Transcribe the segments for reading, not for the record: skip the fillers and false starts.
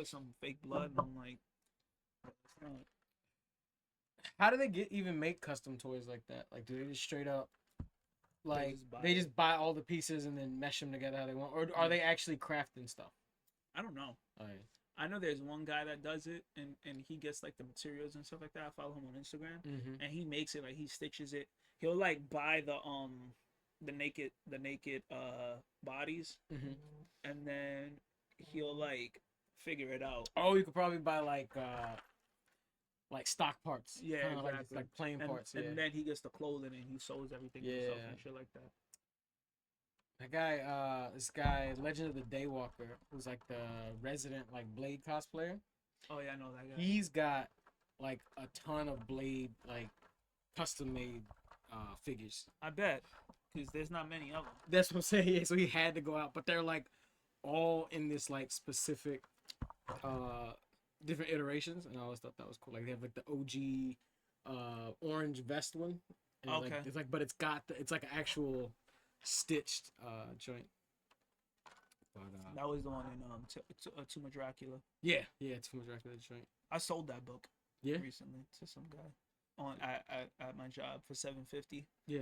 with some fake blood, and I'm like, it's not. How do they even make custom toys like that? Like, do they just straight up They like just buy they it. just buy all the pieces and then mesh them together how they want, or are Yeah. they actually crafting stuff? I don't know. Oh, yeah. I know there's one guy that does it, and he gets like the materials and stuff like that. I follow him on Instagram, Mm-hmm. and he makes it like he stitches it. He'll like buy the naked bodies, Mm-hmm. and then he'll like figure it out. Oh, you could probably buy like stock parts, Yeah, kind of like exactly. plain And parts. Yeah, and then he gets the clothing and he sews everything himself yeah. and shit like that. That guy, this guy, Legend of the Daywalker, who's like the resident like Blade cosplayer. Oh yeah, I know that guy. He's got like a ton of Blade like custom made figures. I bet because there's not many of them. That's what I'm saying. Yeah, so he had to go out, but they're like all in this like specific uh different iterations, and I always thought that was cool. Like they have like the OG orange vest one, and Okay. it's like, but it's like an actual stitched joint. But That was the one in Too Much Dracula. yeah, too much record joint. I sold that book Yeah, recently to some guy on at my job for $750. yeah.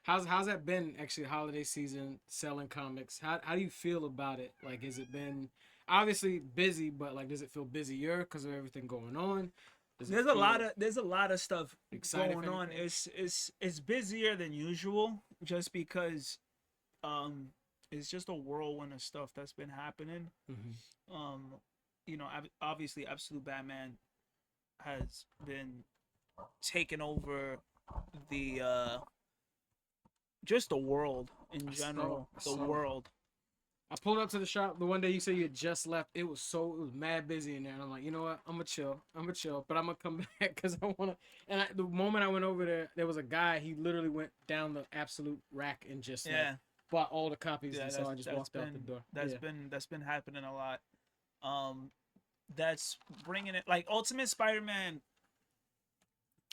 How's that been actually holiday season selling comics? How do you feel about it? Like, has it been obviously busy, but like, does it feel busier because of everything going on? Does it feel There's a lot of stuff exciting going for on. anything? It's busier than usual just because um it's just a whirlwind of stuff that's been happening. Mm-hmm. Um, obviously, Absolute Batman has been taking over the just the world in general. I The saw. world. I pulled up to the shop the one day you said you had just left. It was mad busy in there, and I'm like, you know what? I'm gonna chill, but I'm gonna come back because I wanna. The moment I went over there, there was a guy. He literally went down the absolute rack and just like Yeah, bought all the copies, yeah. and so I just walked out the door. Yeah. That's been happening a lot. Um, that's bringing it like Ultimate Spider-Man.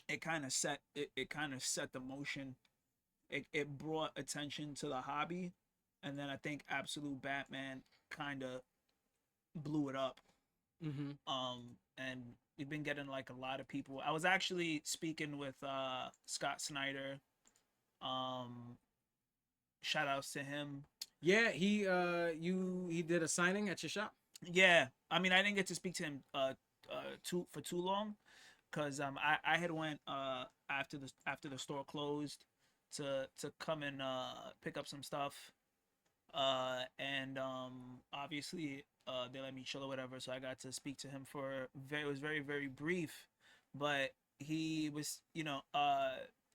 It kind of set the motion. It brought attention to the hobby, and then I think Absolute Batman kind of blew it up. Mm-hmm. And we've been getting like a lot of people. I was actually speaking with Scott Snyder. Um, Shout outs to him. Yeah, he did a signing at your shop. Yeah, I mean I didn't get to speak to him too long because I had went after the store closed to come and pick up some stuff, and obviously they let me chill or whatever, so I got to speak to him for it was very very brief, but he was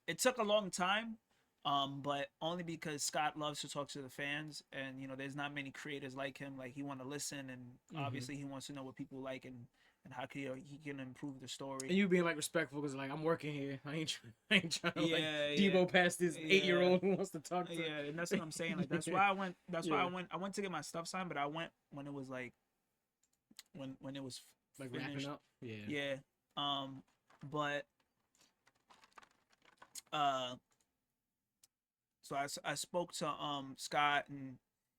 it took a long time, but only because Scott loves to talk to the fans, and there's not many creators like him. Like he want to listen, and Mm-hmm. obviously he wants to know what people like and how he can improve the story. And you being like respectful because like I'm working here. I ain't trying to like Yeah, yeah, Debo past this yeah. 8-year-old who wants to talk to. Yeah, and that's what I'm saying. Like that's why I went. That's why Yeah. I went to get my stuff signed, but I went when it was like when it was Like wrapping finished. up. Yeah. Yeah. But uh, so I spoke to Scott, and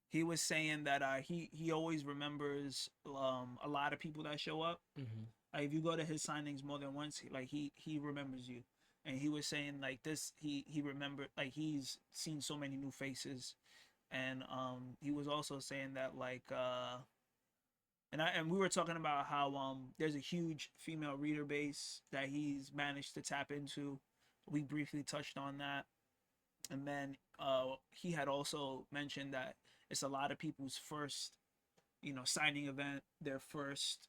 he was saying that he always remembers a lot of people that show up. Mm-hmm. Like if you go to his signings more than once, he remembers you. And he was saying like this, he remembered like he's seen so many new faces, and he was also saying that like and we were talking about how there's a huge female reader base that he's managed to tap into. We briefly touched on that, and then he had also mentioned that it's a lot of people's first signing event, their first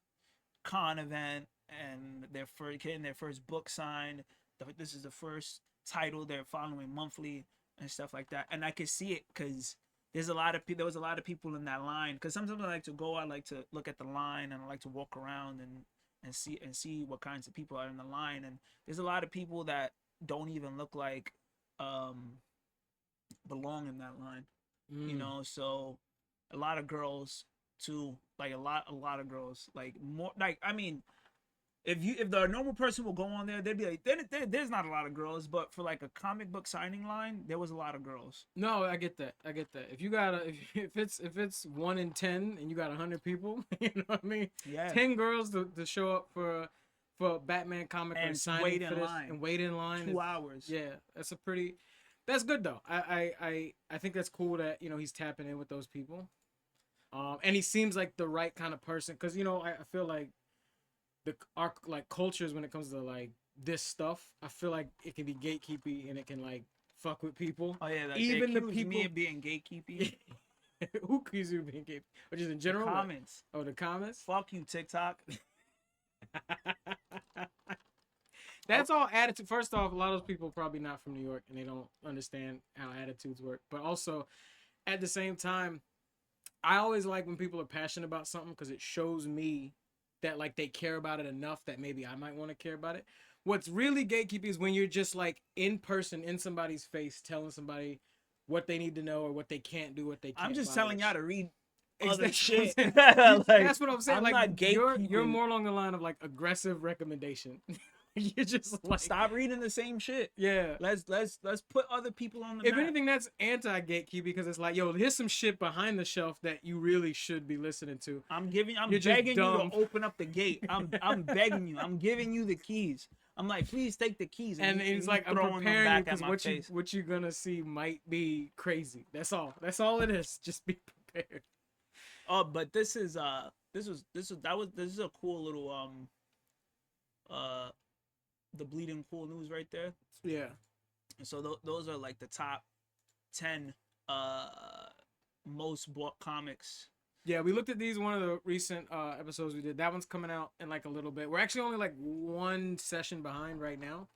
con event, and their first getting their first book signed. This is the first title they're following monthly and stuff like that. And I could see it because there was a lot of people in that line. Because sometimes I like to go, I like to look at the line, and I like to walk around and see what kinds of people are in the line. And there's a lot of people that don't even look like um belong in that line. Mm. So a lot of girls too, like a lot of girls, like more like I mean If the normal person will go on there, they'd be like, there's not a lot of girls, but for like a comic book signing line, there was a lot of girls. No, I get that. I get that. If you got if it's 1 in 10 and you got 100 people, you know what I mean? Yeah. 10 girls to show up for a Batman comic or And signing wait for in this line. and wait in line 2 hours. Yeah, that's good though. I think that's cool that he's tapping in with those people. And he seems like the right kind of person because I feel like our like cultures when it comes to like this stuff, I feel like it can be gatekeepy and it can like fuck with people. Oh yeah, like even the people me being gatekeepy. Who accused you of being gatekeepy? Or just in general? The comments. Oh, the comments. Fuck you, TikTok. That's all attitude. First off, a lot of those people are probably not from New York and they don't understand how attitudes work. But also, at the same time, I always like when people are passionate about something because it shows me that like they care about it enough that maybe I might want to care about it. What's really gatekeeping is when you're just like in person, in somebody's face, telling somebody what they need to know or what they can't do, what they can't. I'm just telling y'all to read other shit. shit. That's what I'm saying. I'm like not you're more along the line of like aggressive recommendation. You're just like stop reading the same shit. Yeah. Let's put other people on the If map. anything, that's anti-gatekeeping because it's like, yo, here's some shit behind the shelf that you really should be listening to. I'm begging you to open up the gate. I'm begging you. I'm giving you the keys. I'm like, please take the keys. And it's like, I'm preparing you because what you're gonna see might be crazy. That's all. That's all it is. Just be prepared. Oh, but this is a cool little the Bleeding Cool news right there. Yeah. So those are like the top 10 most bought comics. Yeah, we looked at these one of the recent episodes we did. That one's coming out in like a little bit. We're actually only like one session behind right now.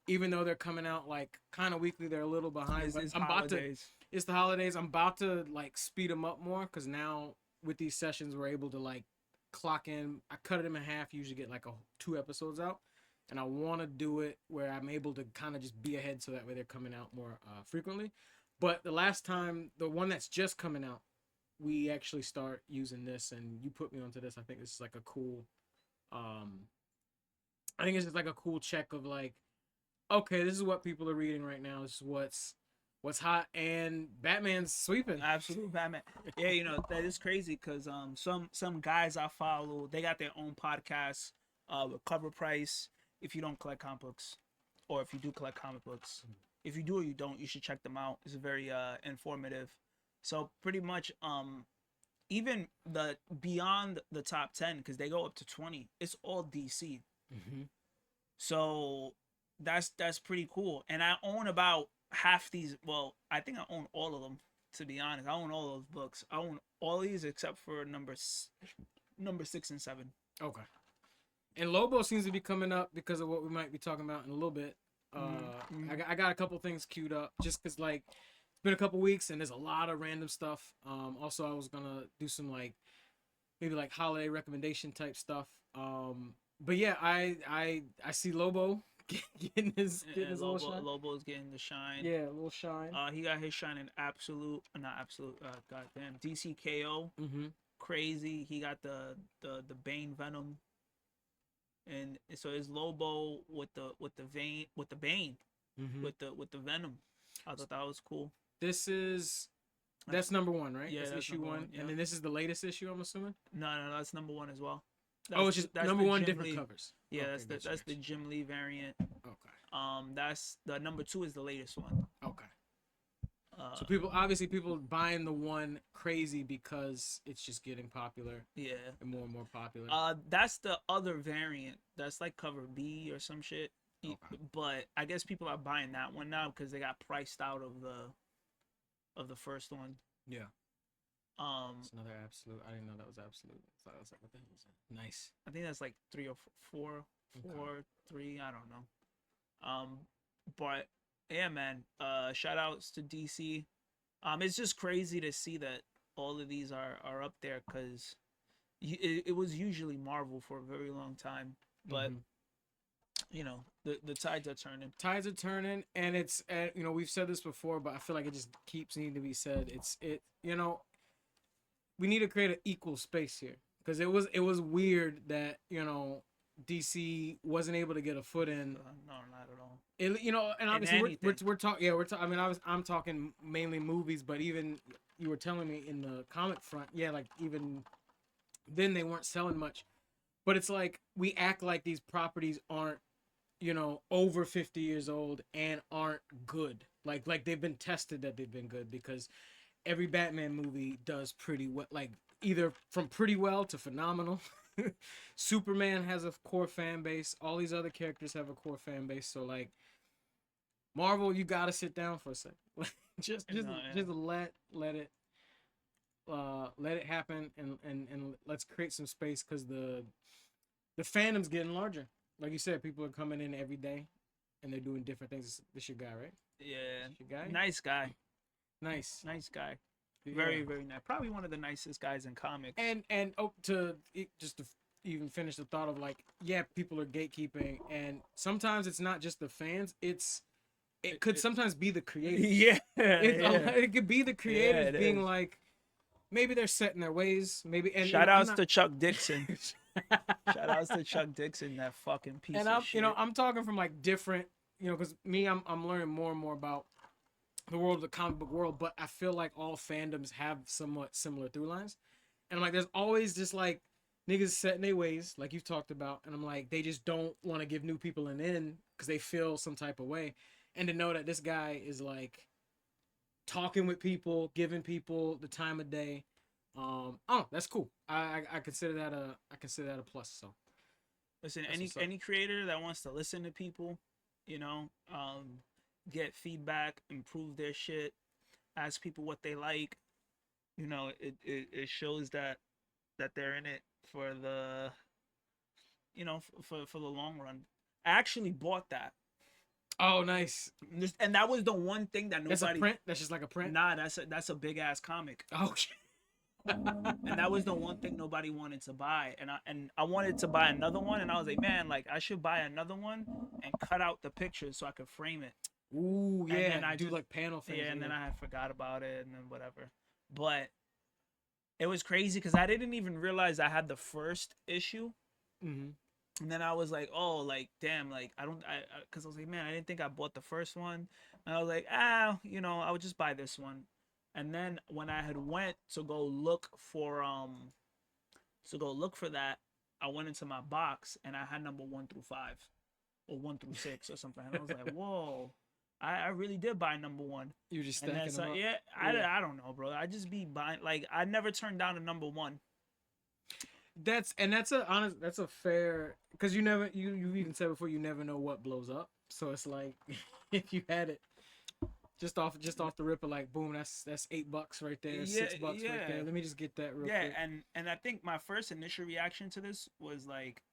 Even though they're coming out like kind of weekly, they're a little behind. It's the holidays. I'm about to like speed them up more because now with these sessions we're able to like clock in. I cut it in half. Usually get like 2 episodes out. And I want to do it where I'm able to kind of just be ahead so that way they're coming out more frequently. But the last time, the one that's just coming out, we actually start using this and you put me onto this. I think this is like a cool, I think it's just like a cool check of like, okay, this is what people are reading right now. This is what's hot, and Batman's sweeping. Absolute Batman. Yeah, that is crazy because some guys I follow, they got their own podcast with Cover Price. If you don't collect comic books, or if you do collect comic books, if you do or you don't, you should check them out. It's very informative. So pretty much, even the beyond the top 10, because they go up to 20, it's all DC. Mm-hmm. So that's pretty cool. And I own about half these. Well, I think I own all of them. To be honest, I own all those books. I own all these except for number 6 and 7. Okay. And Lobo seems to be coming up because of what we might be talking about in a little bit. I got a couple things queued up just because like it's been a couple weeks and there's a lot of random stuff. Also, I was gonna do some like maybe like holiday recommendation type stuff. But yeah, I see Lobo getting his little shine. Lobo's getting the shine. Yeah, a little shine. He got his shine in goddamn DCKO. Mm-hmm. Crazy. He got the Bane Venom. And so it's Lobo with the Bane, mm-hmm. with the Venom. I thought that was cool. That's number 1, right? Yeah, that's issue 1. Yeah. And then this is the latest issue, I'm assuming. No, that's number 1 as well. It's just number 1, different covers. Yeah, okay, that's the Jim Lee variant. Okay. That's the number 2 is the latest one. Okay. So people buying the one crazy because it's just getting popular. Yeah. And more popular. That's the other variant. That's like cover B or some shit. Okay. But I guess people are buying that one now because they got priced out of the first one. Yeah. It's another absolute. I didn't know that was absolute. I thought it was like, what the hell was that? Nice. I think that's like 3 or 4, 3. I don't know. But yeah, man. Shout outs to DC. It's just crazy to see that all of these are up there because it was usually Marvel for a very long time, but the tides are turning. Tides are turning, and it's we've said this before, but I feel like it just keeps needing to be said. We need to create an equal space here because it was weird that DC wasn't able to get a foot in. No, not at all. You know, and In obviously anything. we're talking. Yeah, I mean, I'm talking mainly movies, but even you were telling me in the comic front, yeah, like even then they weren't selling much. But it's like we act like these properties aren't, you know, over 50 years old and aren't good. Like they've been tested that they've been good because every Batman movie does pretty well, like either from pretty well to phenomenal. Superman has a core fan base. All these other characters have a core fan base. So like Marvel, you gotta sit down for a second. Just let it happen and let's create some space because the fandom's getting larger. Like you said, people are coming in every day and they're doing different things. This your guy, right? Yeah. This your guy? Nice guy. Nice. Nice guy. Yeah. Very, very nice. Probably one of the nicest guys in comics. And just to even finish the thought of like, yeah, people are gatekeeping, and sometimes it's not just the fans. It could sometimes be the creators. Yeah. It could be the creators being is. like, maybe they're set in their ways. Maybe and shout outs to Chuck Dixon. Shout outs to Chuck Dixon, that fucking piece and of shit. You know, I'm talking from like different, you know, because I'm learning more and more about the world of the comic book world, but I feel like all fandoms have somewhat similar through lines. And I'm like, there's always just like niggas set in their ways, like you've talked about, and I'm like, they just don't want to give new people an in because they feel some type of way. And to know that this guy is like talking with people, giving people the time of day, oh, that's cool. I consider that a plus. So listen, any creator that wants to listen to people, you know, get feedback, improve their shit, ask people what they like, you know, it shows that they're in it for the, you know, for the long run. I actually bought that. Oh, nice. And that was the one thing that nobody. That's a print. That's just like a print. Nah, that's a big ass comic. Oh. And that was the one thing nobody wanted to buy, and I wanted to buy another one, and I was like, man, like I should buy another one and cut out the pictures so I could frame it. Ooh, yeah. And then I do just, like panel things. Yeah, and then I forgot about it, and then whatever. But it was crazy because I didn't even realize I had the first issue. Mm-hmm. And then I was like, oh, like, damn, like, because I was like, man, I didn't think I bought the first one. And I was like, you know, I would just buy this one. And then when I had went to go look for that, I went into my box and I had number 1 through 5 or 1 through 6 or something. And I was like, whoa, I really did buy number 1. You just stacking them up. Yeah, I don't know, bro. I just be buying, like, I never turned down a number 1. That's a fair, because you even said before, you never know what blows up. So it's like if you had it just off the rip of like, boom, that's $8 right there, $6 right there. Let me just get that real quick. Yeah, and I think my first initial reaction to this was like,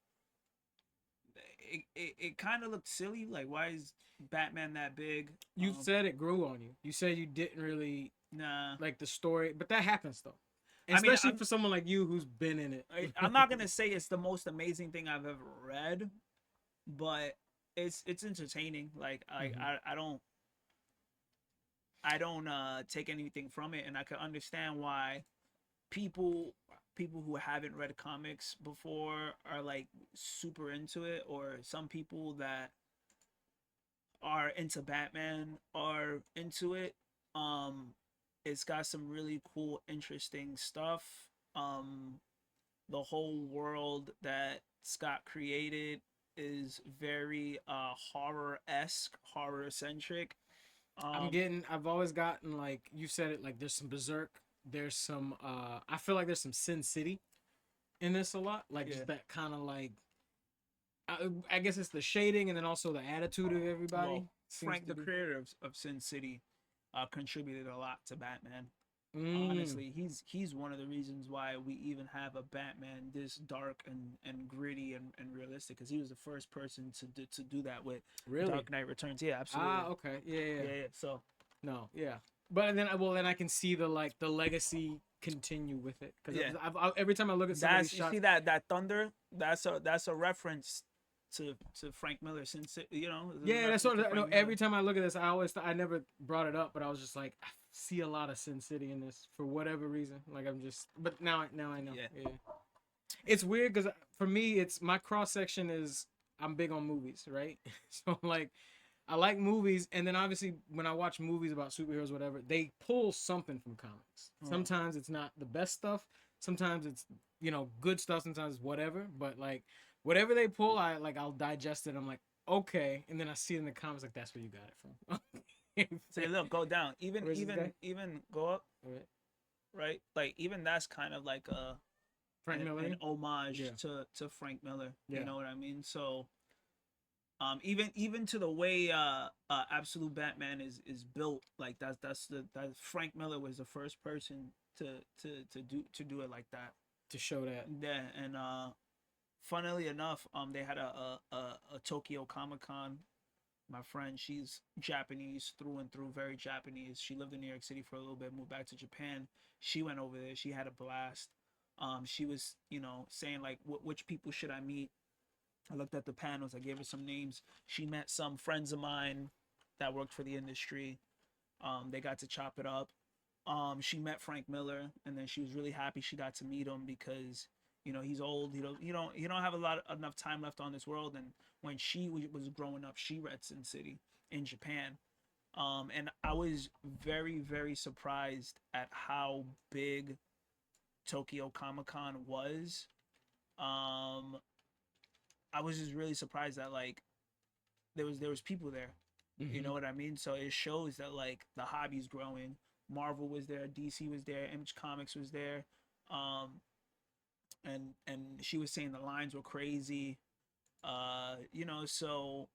it kind of looked silly. Like, why is Batman that big? You said it grew on you. You said you didn't really like the story, but that happens though. Especially for someone like you who's been in it. I'm not gonna say it's the most amazing thing I've ever read, but it's entertaining. Like I don't take anything from it, and I can understand why people who haven't read comics before are like super into it, or some people that are into Batman are into it. It's got some really cool, interesting stuff. The whole world that Scott created is very horror-esque, horror-centric. I've always gotten, like you said it, like there's some Berserk, there's some I feel like there's some Sin City in this a lot, like just that kind of like, I guess it's the shading and then also the attitude of everybody. Well, Frank, the creator of Sin City, contributed a lot to Batman. Honestly, he's one of the reasons why we even have a Batman this dark and gritty and realistic, because he was the first person to do that with Dark Knight Returns. Yeah, absolutely. Okay. Yeah. So no, yeah. But then I can see the legacy continue with it, because every time I look at somebody's shots, you see that thunder, that's a reference to Frank Miller, since you know. Yeah, that's what every time I look at this, I never brought it up, but I was just like, I see a lot of Sin City in this for whatever reason. Like but now I know. Yeah. It's weird because for me, it's my cross section is I'm big on movies, right? So like I like movies, and then obviously when I watch movies about superheroes, whatever, they pull something from comics. Oh, Sometimes it's not the best stuff. Sometimes it's good stuff. Sometimes it's whatever. But like whatever they pull, I'll digest it. I'm like okay, and then I see it in the comics like that's where you got it from. say, look, go down. Even Where's this even guy? even go up, All right. right? Like even that's kind of like Frank an Miller. homage Yeah. to Frank Miller. You Yeah. know what I mean? So even to the way Absolute Batman is built, like that Frank Miller was the first person to do it like that. To show that. Yeah, and funnily enough, they had a Tokyo Comic Con. My friend, she's Japanese through and through, very Japanese. She lived in New York City for a little bit, moved back to Japan. She went over there. She had a blast. She was, saying like, which people should I meet? I looked at the panels. I gave her some names. She met some friends of mine that worked for the industry. They got to chop it up. She met Frank Miller, and then she was really happy she got to meet him because he's old. He don't have enough time left on this world. And when she was growing up, she read Sin City in Japan. And I was very very surprised at how big Tokyo Comic Con was. Um, I was just really surprised that like there was people there. You Mm-hmm. know what I mean? So it shows that like the hobby's growing. Marvel was there, DC was there, Image Comics was there, um, and she was saying the lines were crazy. So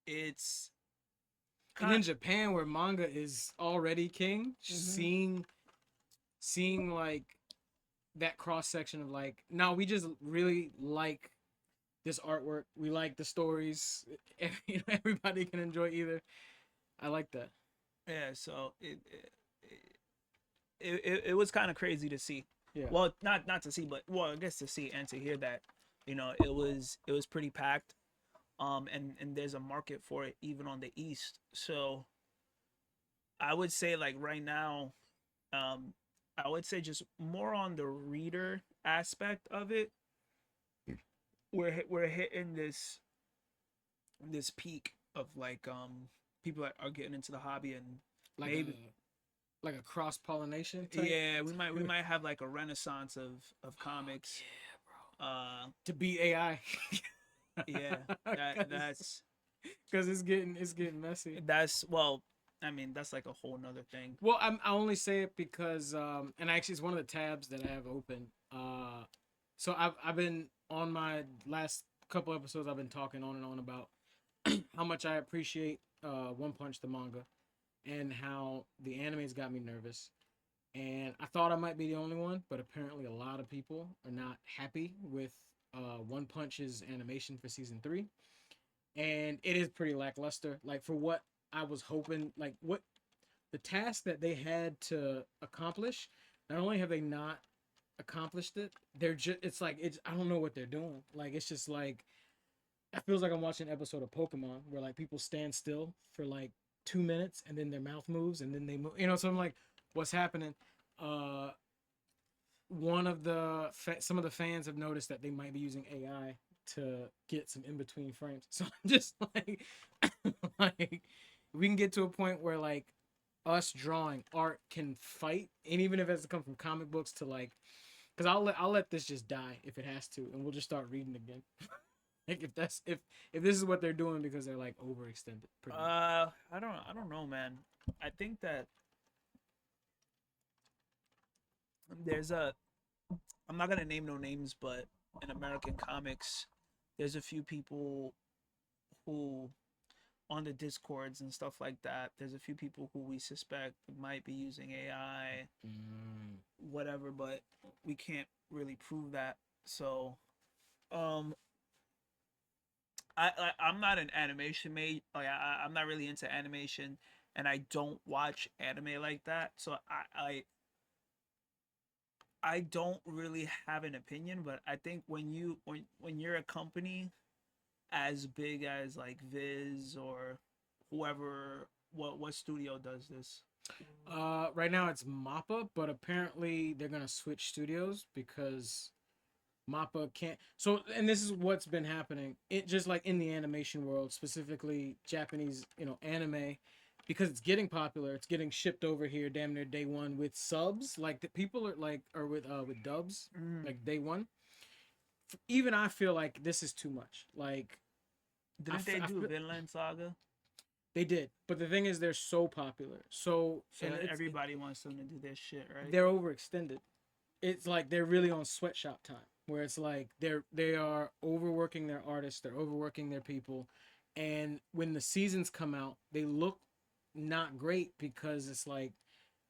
it's And kind. in Japan, where manga is already king, Mm-hmm. seeing like that cross section of like, no, we just really like this artwork. We like the stories. Everybody can enjoy either. I like that. Yeah, so it was kind of crazy to see. Yeah. Well, not to see, but well, I guess to see and to hear that, it was pretty packed. And there's a market for it even on the east. So I would say like right now, um, I would say just more on the reader aspect of it. We're hitting this peak of like people that are getting into the hobby and Like a maybe like a cross pollination type. yeah we might have like a renaissance of comics. Uh, To beat AI. yeah, that's Because it's getting messy. well, I mean that's like a whole nother thing. Well, I only say it because and actually it's one of the tabs that I have open. So I've been on my last couple episodes. I've been talking on and on about how much I appreciate One Punch the manga and how the anime's got me nervous. And I thought I might be the only one, but apparently a lot of people are not happy with One Punch's animation for season 3, and it is pretty lackluster. Like for what I was hoping, like what the task that they had to accomplish, not only have they not accomplished it, they're just it's like it's I don't know what they're doing. Like it's just like it feels like I'm watching an episode of Pokemon where like people stand still for like 2 minutes and then their mouth moves and then they move. So I'm like, what's happening? Uh, one of the some of the fans have noticed that they might be using AI to get some in between frames. So I'm just like, like we can get to a point where like us drawing art can fight, and even if it has to come from comic books to like, because I'll let this just die if it has to, and we'll just start reading again. Like if this is what they're doing because they're like overextended, pretty much. I don't know, man. I think that there's a I'm not gonna name no names, but in American comics, there's a few people who on the discords and stuff like that. There's a few people who we suspect might be using AI, Mm. whatever, but we can't really prove that. So, um, I'm not an animation mate. Like I'm not really into animation, and I don't watch anime like that. So I don't really have an opinion. But I think when you're a company as big as like Viz or whoever, what studio does this? Right now it's Mappa, but apparently they're gonna switch studios because Mappa can't. So, and this is what's been happening. It just like in the animation world, specifically Japanese, anime, because it's getting popular. It's getting shipped over here, damn near day one with subs. Like the people are like, or with dubs, Mm. like day one. Even I feel like this is too much. Like Didn't they do Vinland Saga? they did, but the thing is, they're so popular. So So and then it's everybody wants them to do their shit, right? they're overextended. It's like they're really on sweatshop time, where it's like they are overworking their artists, they're overworking their people, and when the seasons come out, they look not great because it's like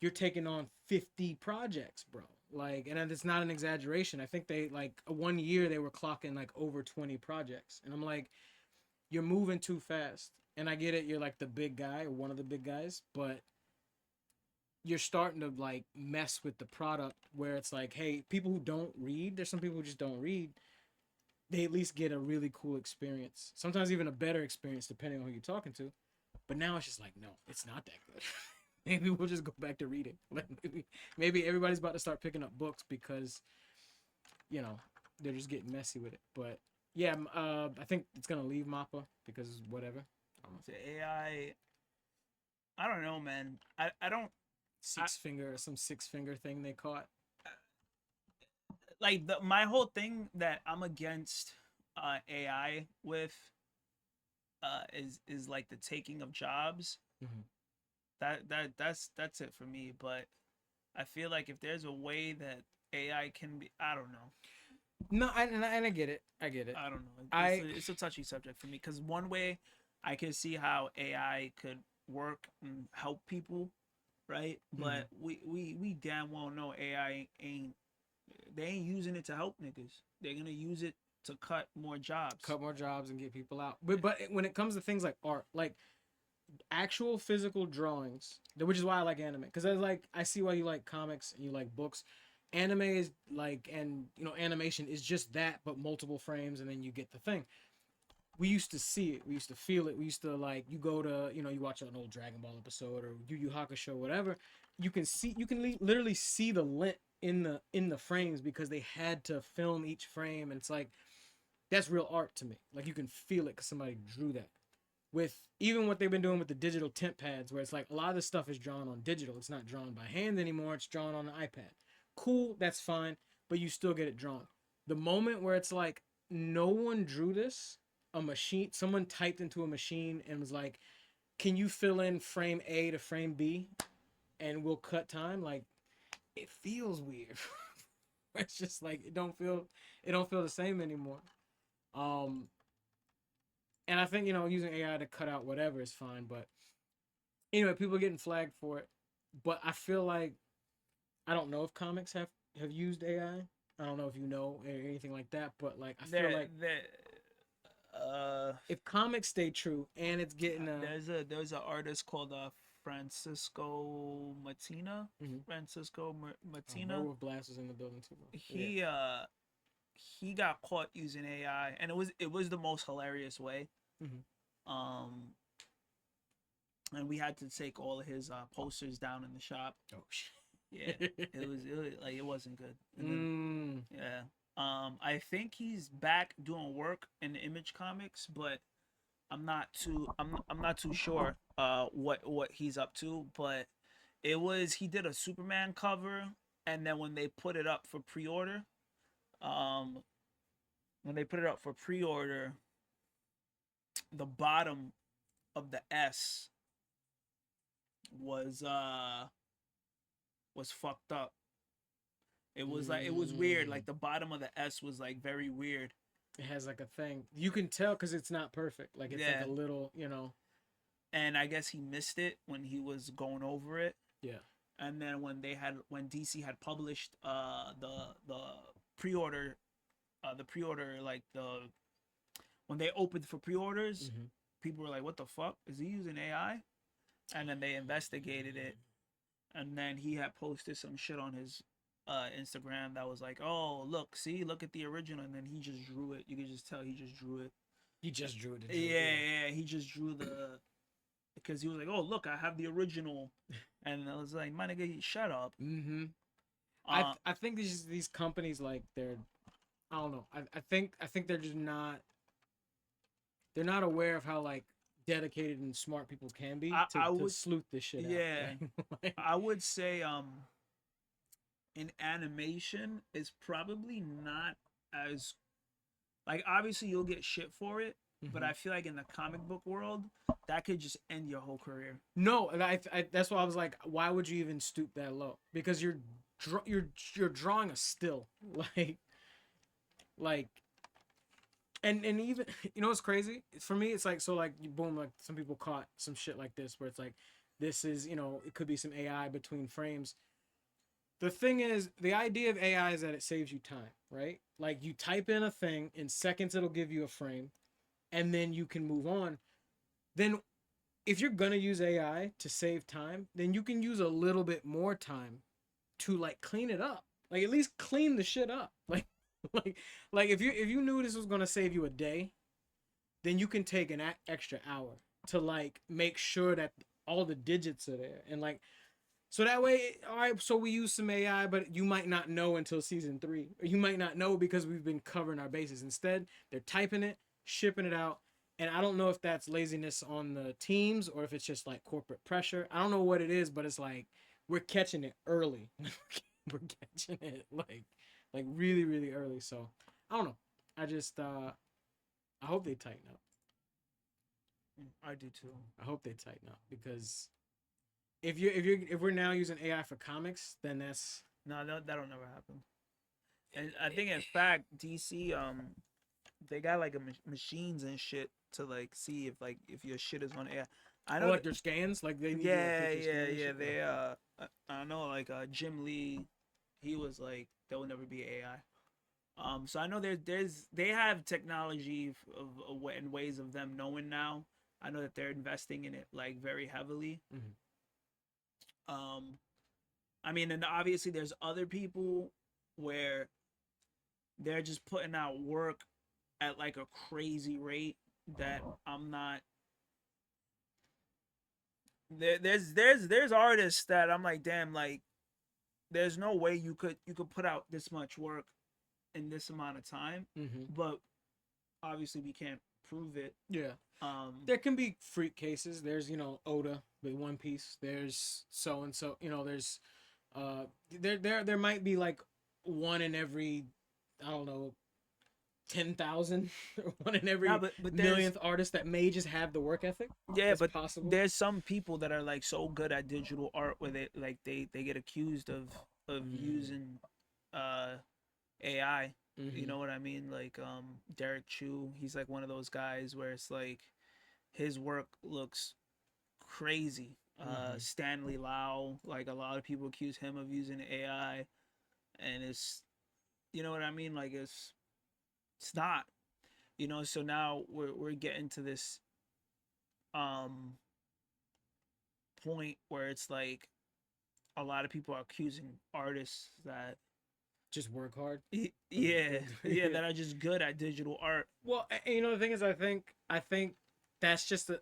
you're taking on 50 projects, bro. Like, and it's not an exaggeration. I think they like 1 year they were clocking like over 20 projects, and I'm like, you're moving too fast. And I get it, you're like the big guy or one of the big guys, but you're starting to like mess with the product where it's like, hey, people who don't read, there's some people who just don't read, they at least get a really cool experience. Sometimes even a better experience depending on who you're talking to. But now it's just like, no, it's not that good. Maybe we'll just go back to reading. Like maybe everybody's about to start picking up books because, they're just getting messy with it. But yeah, I think it's gonna leave Mappa because whatever. So AI, I don't know, man. I don't Some 6 finger thing they caught. like my whole thing that I'm against AI with is like the taking of jobs. Mm-hmm. That's it for me. But I feel like if there's a way that AI can be, I don't know. No, and I get it. I get it. I don't know. I It's a touchy subject for me because one way I can see how AI could work and help people, right? Mhm. But we damn well know AI ain't they ain't using it to help niggas. They're gonna use it to cut more jobs. cut more jobs and get people out. But when it comes to things like art, like actual physical drawings, which is why I like anime, because I see why you like comics and you like books. Anime is like, and animation is just that, but multiple frames, and then you get the thing. We used to see it, we used to feel it, we used to like you go to you watch an old Dragon Ball episode or Yu Yu Hakusho, whatever. You can literally see the lint in the frames because they had to film each frame, and it's like that's real art to me. Like you can feel it because somebody drew that. With even what they've been doing with the digital temp pads, where it's like a lot of this stuff is drawn on digital. It's not drawn by hand anymore. It's drawn on the iPad. Cool, that's fine, but you still get it drawn. The moment where it's like no one drew this, a machine, someone typed into a machine and was like, "Can you fill in frame A to frame B, and we'll cut time?" Like it feels weird. It's just like it don't feel the same anymore. Um, and I think using AI to cut out whatever is fine, but anyway, people are getting flagged for it. But I feel like I don't know if comics have used AI. I don't know if you know or anything like that, but like I feel like There if comics stay true and it's getting there's a artist called Francisco Matina. Mhm. Francisco Matina. Werewolf Blast was in the building too. Yeah. He got caught using AI, and it was the most hilarious way. Mhm. Um, and we had to take all of his posters down in the shop. Oh shit. Yeah, it was like it wasn't good. And Mm. then, yeah. I think he's back doing work in the Image Comics, but I'm not too sure what he's up to. But he did a Superman cover, and then um when they put it up for pre-order, the bottom of the S was fucked up. It was weird. Like the bottom of the S was like very weird. It has like a thing. You can tell because it's not perfect. Like it's like Yeah. a little, And I guess he missed it when he was going over it. yeah. And then when DC had published the pre-order like when they opened for pre-orders, Mhm. people were like, "What the fuck? Is he using AI?" And then they investigated it, and then he had posted some shit on his Instagram that was like, "Oh, look at the original," and then he just drew it. You could just tell he just drew it. He just drew it. Yeah, he just drew because he was like, "Oh, look, I have the original," and I was like, "My nigga, shut up." Mm-hmm. Uh, I think these companies like I don't know. I think they're just not, they're not aware of how like dedicated and smart people can be I to would, sleuth this shit out. yeah, Like, I would say in animation is probably not as, like, obviously you'll get shit for it, but mhm. I feel like in the comic book world that could just end your whole career. No, and that's why I was like, why would you even stoop that low? Because you're drawing a still, like like and even you know what's crazy? For me, it's like, so like you boom, like some people caught some shit like this where it's like, this is, it could be some AI between frames. The thing is, the idea of AI is that it saves you time, right? Like you type in a thing, in seconds it'll give you a frame, and then you can move on. Then if you're gonna use AI to save time, then you can use a little bit more time to like clean it up. Like at least clean the shit up. Like like if you knew this was gonna save you a day, then you can take an extra hour to like make sure that all the digits are there, and like, so that way, all right, so we use some AI, but you might not know until season 3, or you might not know because we've been covering our bases. Instead, they're typing it, shipping it out, and I don't know if that's laziness on the teams or if it's just like corporate pressure. I don't know what it is, but it's like we're catching it early. We're catching it like really really early. So I don't know. I just I hope they tighten up. I do too. I hope they tighten up because if we're now using AI for comics, then that's No, that'll never happen. And I think in fact DC they got like machines and shit to like see if like if your shit is on AI. I oh, know like their scans, like they need to like yeah, take your yeah, scan and yeah. shit. They I know like Jim Lee, he was like there will never be AI. So I know they have technology and ways of them knowing now. I know that they're investing in it like very heavily. Mm-hmm. Um, I mean, and obviously there's other people where they're just putting out work at like a crazy rate that I'm not. There's artists that I'm like, damn, like there's no way you could put out this much work in this amount of time, Mm-hmm. but obviously we can't prove it. Yeah, Um, there can be freak cases. There's Oda with One Piece. There's so and so. There's there might be like one in every, I don't know, 10,000, one in nah, every but there's millionth artist that may just have the work ethic. yeah, It's but possible. there's some people that are like so good at digital art where they get accused of Mm. using uh AI. You Mm-hmm. know what I mean? Like Derek Chu, he's like one of those guys where it's like his work looks crazy. Mm-hmm. Stanley Lau, like a lot of people accuse him of using AI, and it's, you know what I mean? Like it's not, So now we're getting to this um point where it's like a lot of people are accusing artists that Just work hard. yeah, yeah, Yeah. that are just good at digital art. Well, the thing is, I think that's just a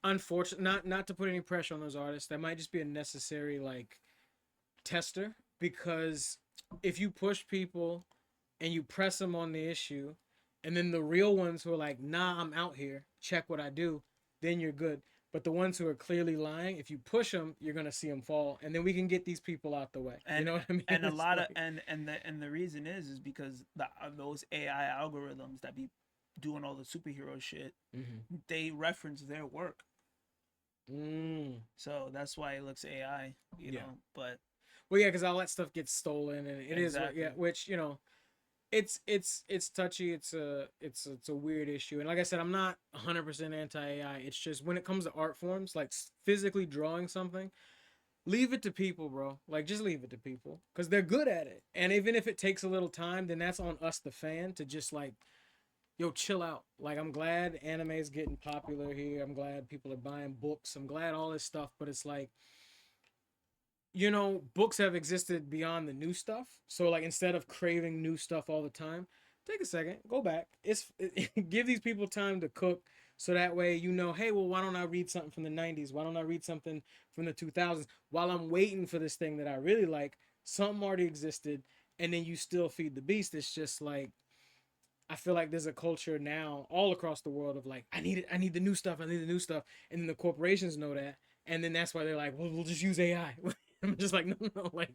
unfortunate. Not to put any pressure on those artists. That might just be a necessary like tester, because if you push people and you press them on the issue, and then the real ones who are like, nah, I'm out here, check what I do, then you're good. But the ones who are clearly lying, if you push them, you're gonna see them fall, and then we can get these people out the way. You and know what I mean? and a It's lot of like, and the reason is because those AI algorithms that be doing all the superhero shit, mm-hmm. they reference their work, Mm, so that's why it looks AI, yeah. But Well, yeah, because all that stuff gets stolen, and it is what, yeah. exactly, Which it's touchy. It's a weird issue, and like I said, I'm not 100% anti AI. It's just when it comes to art forms, like physically drawing something, leave it to people, bro. Like just leave it to people because they're good at it. And even if it takes a little time, then that's on us, the fan, to just like, yo, chill out. Like I'm glad anime is getting popular here. I'm glad people are buying books. I'm glad all this stuff, but it's like, books have existed beyond the new stuff. So like instead of craving new stuff all the time, take a second, go back. Give these people time to cook, so that way hey, well, why don't I read something from the 90s? Why don't I read something from the 2000s while I'm waiting for this thing that I really like? Something already existed, and then you still feed the beast. It's just like, I feel like there's a culture now all across the world of like, I need it, I need the new stuff, I need the new stuff, and then the corporations know that, and then that's why they're like, well, we'll just use AI. I'm just like, no, no, like,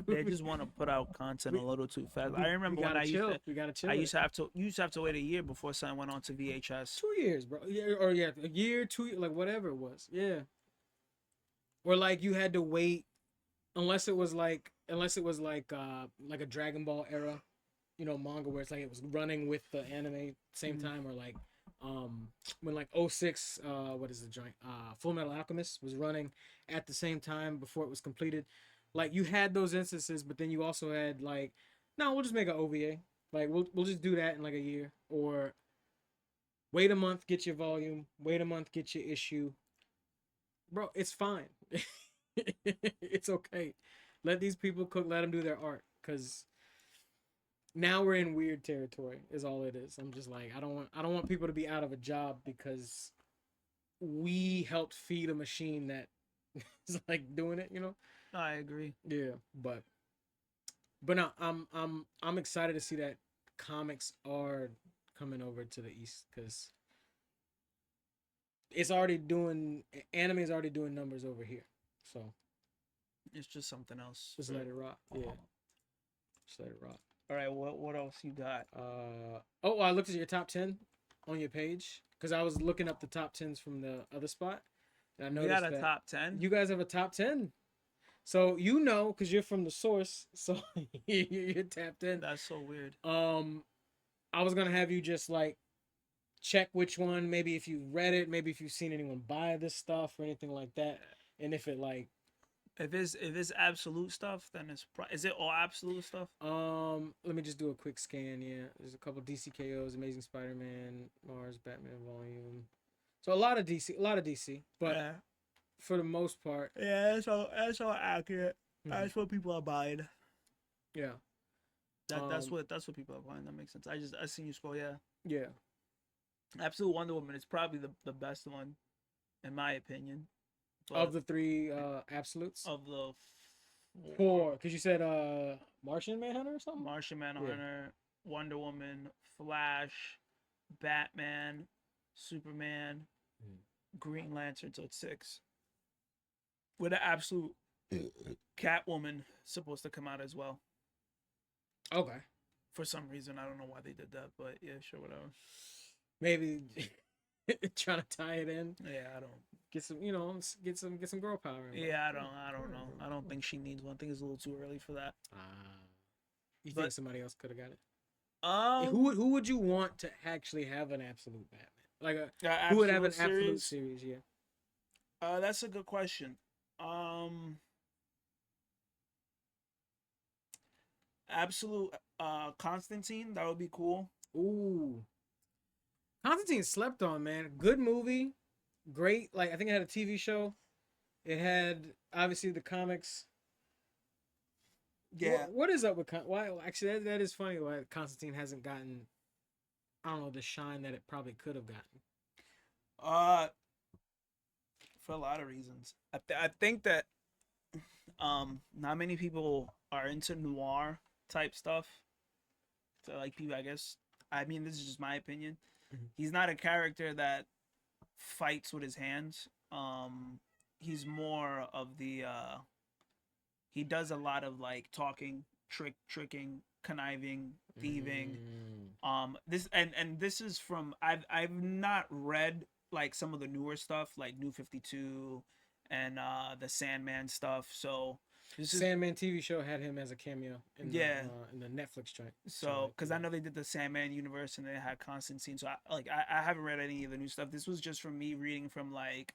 They just want to put out content a we, little too fast. I we remember when gotta chill. We gotta chill I with used it. to have to, you used to have to wait a year before something went on to VHS. 2 years, bro. Yeah, or yeah, a year, 2 years, like whatever it was. Yeah. Or like you had to wait unless it was like a Dragon Ball era, manga where it's like it was running with the anime same Mhm. time, or like when like '06, what is the joint? Full Metal Alchemist was running at the same time before it was completed. Like you had those instances, but then you also had like, no, we'll just make an OVA. Like we'll just do that in like a year, or wait a month, get your volume, wait a month, get your issue. Bro, it's fine. It's okay. Let these people cook. Let them do their art. Cause now we're in weird territory. Is all it is. I'm just like, I don't want people to be out of a job because we helped feed a machine that is like doing it. No, I agree. Yeah. But no, I'm excited to see that comics are coming over to the east because it's already doing anime is already doing numbers over here. So It's just something else. just let it rock. Yeah. Just let it rock. All right, what else you got? Oh, I looked at your top 10 on your page because I was looking up the top 10s from the other spot, and I We got noticed a that top 10. you guys have a top 10. So because you're from the source, so you're tapped in. That's so weird. I was gonna have you just like check which one, maybe if you read it, maybe if you've seen anyone buy this stuff or anything like that, and if it like If it's absolute stuff, then is it all absolute stuff? Let me just do a quick scan. Yeah, there's a couple DCKOs, Amazing Spider-Man, Mars, Batman Volume. So a lot of DC, but Yeah, for the most part, yeah, that's all accurate. mhm, That's what people are buying. yeah, That's what people are buying. That makes sense. I seen you scroll. Yeah, yeah. Absolute Wonder Woman is probably the best one, in my opinion. Of But the three absolutes, of the four, because you said Martian Manhunter or something. Martian Yeah. Manhunter, Wonder Woman, Flash, Batman, Superman, Mhm. Green Lantern, so it's six. With an absolute Catwoman supposed to come out as well. Okay. For some reason, I don't know why they did that, but yeah, sure, whatever. Maybe trying to tie it in, Yeah, I don't. get some, get some girl power. Yeah, I don't know. I don't think she needs one. I think it's a little too early for that. You think But somebody else could have got it? um, Who would you want to actually have an absolute Batman? Like who would have an absolute absolute series. series? Yeah. That's a good question. Um, absolute Constantine. That would be cool. Ooh, Constantine slept on, man. Good movie, great. Like I think it had a TV show. It had obviously the comics. Yeah. What is up with why? Actually, that is funny. Why Constantine hasn't gotten, I don't know, the shine that it probably could have gotten. Uh, for a lot of reasons. I think that not many people are into noir type stuff. So like people, I guess. I mean, this is just my opinion. Mhm. He's not a character that fights with his hands. He's more of the he does a lot of like talking, tricking, conniving, thieving. Mm. This and this is from I've not read like some of the newer stuff like New 52 and the Sandman stuff. So this is Sandman TV show had him as a cameo yeah. in the Netflix joint. So because I know they did the Sandman universe and they had Constantine. So I haven't read any of the new stuff. This was just from me reading from like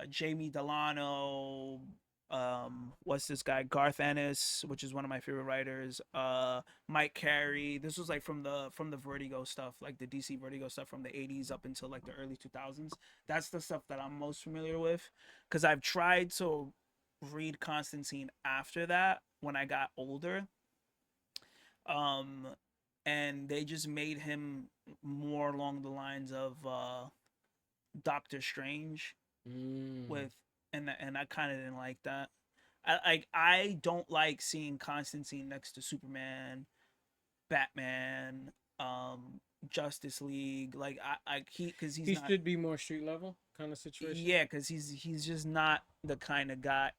Jamie Delano, what's this guy, Garth Ennis, which is one of my favorite writers, Mike Carey. This was like from the Vertigo stuff, like the DC Vertigo stuff from the 80s up until like the early 2000s. That's the stuff that I'm most familiar with because I've tried to read Constantine after that when I got older, um and they just made him more along the lines of Doctor Strange Mm. with, and I kind of didn't like that. I don't like seeing Constantine next to Superman, Batman, Justice League. Like he because he's He not. should be more street level kind of situation. Yeah, because he's just not the kind of guy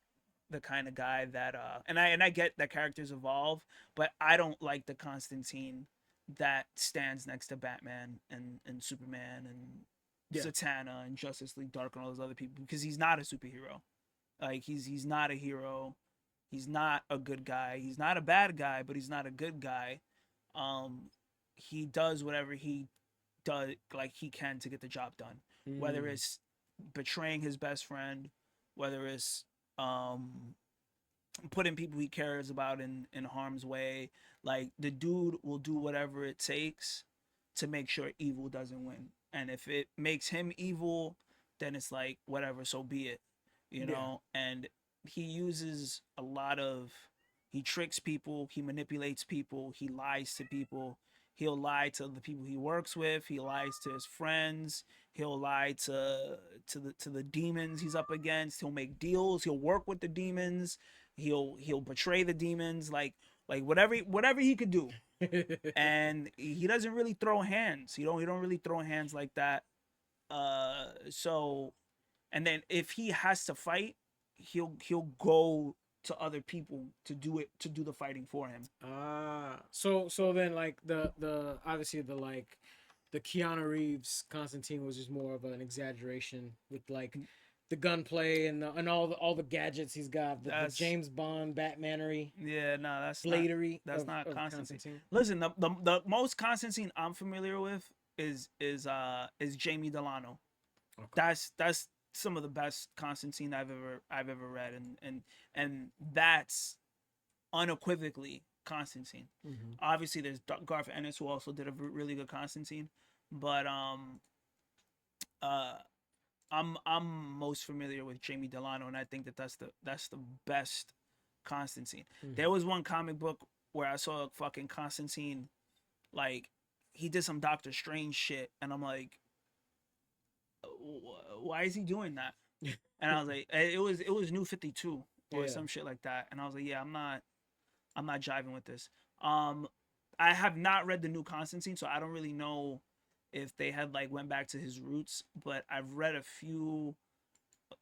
that and I get that characters evolve, but I don't like the Constantine that stands next to Batman and Superman and Yeah. Zatanna and Justice League Dark and all those other people because he's not a superhero. Like he's not a hero. He's not a good guy. He's not a bad guy, but he's not a good guy. Um, he does whatever he does like he can to get the job done. Whether Mm. it's betraying his best friend, whether it's um putting people he cares about in harm's way. Like the dude will do whatever it takes to make sure evil doesn't win. And if it makes him evil, then it's like whatever, so be it. You Yeah. know, and he uses a lot of he tricks people, he manipulates people, he lies to people. He'll lie to the people he works with, he lies to his friends, he'll lie to the demons he's up against, he'll make deals, he'll work with the demons, he'll betray the demons, like whatever he could do. And he doesn't really throw hands. He don't really throw hands like that. So and then if he has to fight, he'll go to other people to do the fighting for him. So then like the obviously the like the Keanu Reeves Constantine was just more of an exaggeration with like the gunplay and all the gadgets he's got, the That's James Bond Batmanery, Yeah, no, bladery that's not of Constantine. Constantine. Listen, the most Constantine I'm familiar with is Jamie Delano. Okay. That's some of the best Constantine I've ever read, and that's unequivocally Constantine. Mm-hmm. Obviously, there's Garth Ennis who also did a really good Constantine, but uh I'm most familiar with Jamie Delano, and I think that that's the best Constantine. Mm-hmm. There was one comic book where I saw fucking Constantine, like he did some Doctor Strange shit, and I'm like, why is he doing that? And I was like, it was New 52 or Yeah. some shit like that, and I was like, yeah, I'm not jiving with this. Um, I have not read the new Constantine, so I don't really know if they had like went back to his roots, but I've read a few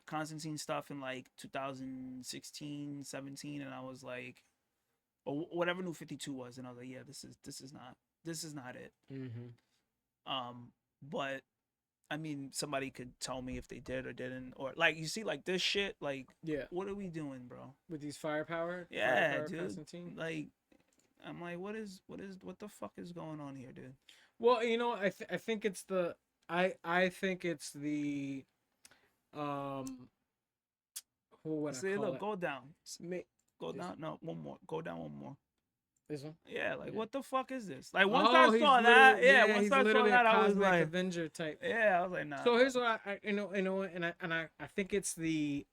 Constantine stuff in like 2016, 17, and I was like, or whatever New 52 was, and I was like, yeah, this is not it. Mm-hmm. But I mean, somebody could tell me if they did or didn't, or like you see, like this shit, like Yeah. what are we doing, bro? With these Yeah, firepower dude. Constantine. Like, I'm like, what the fuck is going on here, dude? Well, I think it's the I think it's the um what would I See, call look, it? go down, Ma- go This down. No, one more, go down one more. this one. Yeah, like Yeah. what the fuck is this? Like once I Oh, saw that, yeah, once he's I saw literally a that, I was cosmic like, Avenger type. yeah, I was like, nah, So bro. here's what what, and I think it's the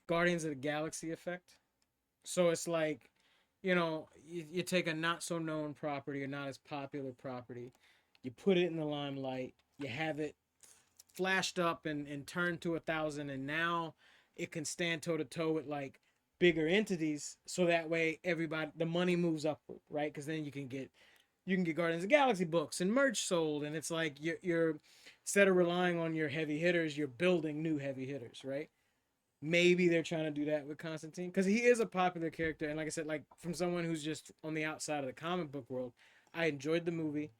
Guardians of the Galaxy effect. So it's like, you take a not so known property or not as popular property, you put it in the limelight, you have it flashed up and turned to 1,000, and now it can stand toe to toe with like bigger entities. So that way, everybody the money moves upward, right? Because then you can get Guardians of the Galaxy books and merch sold, and it's like you're instead of relying on your heavy hitters, you're building new heavy hitters, right? Maybe they're trying to do that with Constantine because he is a popular character, and like I said, like from someone who's just on the outside of the comic book world, I enjoyed the movie.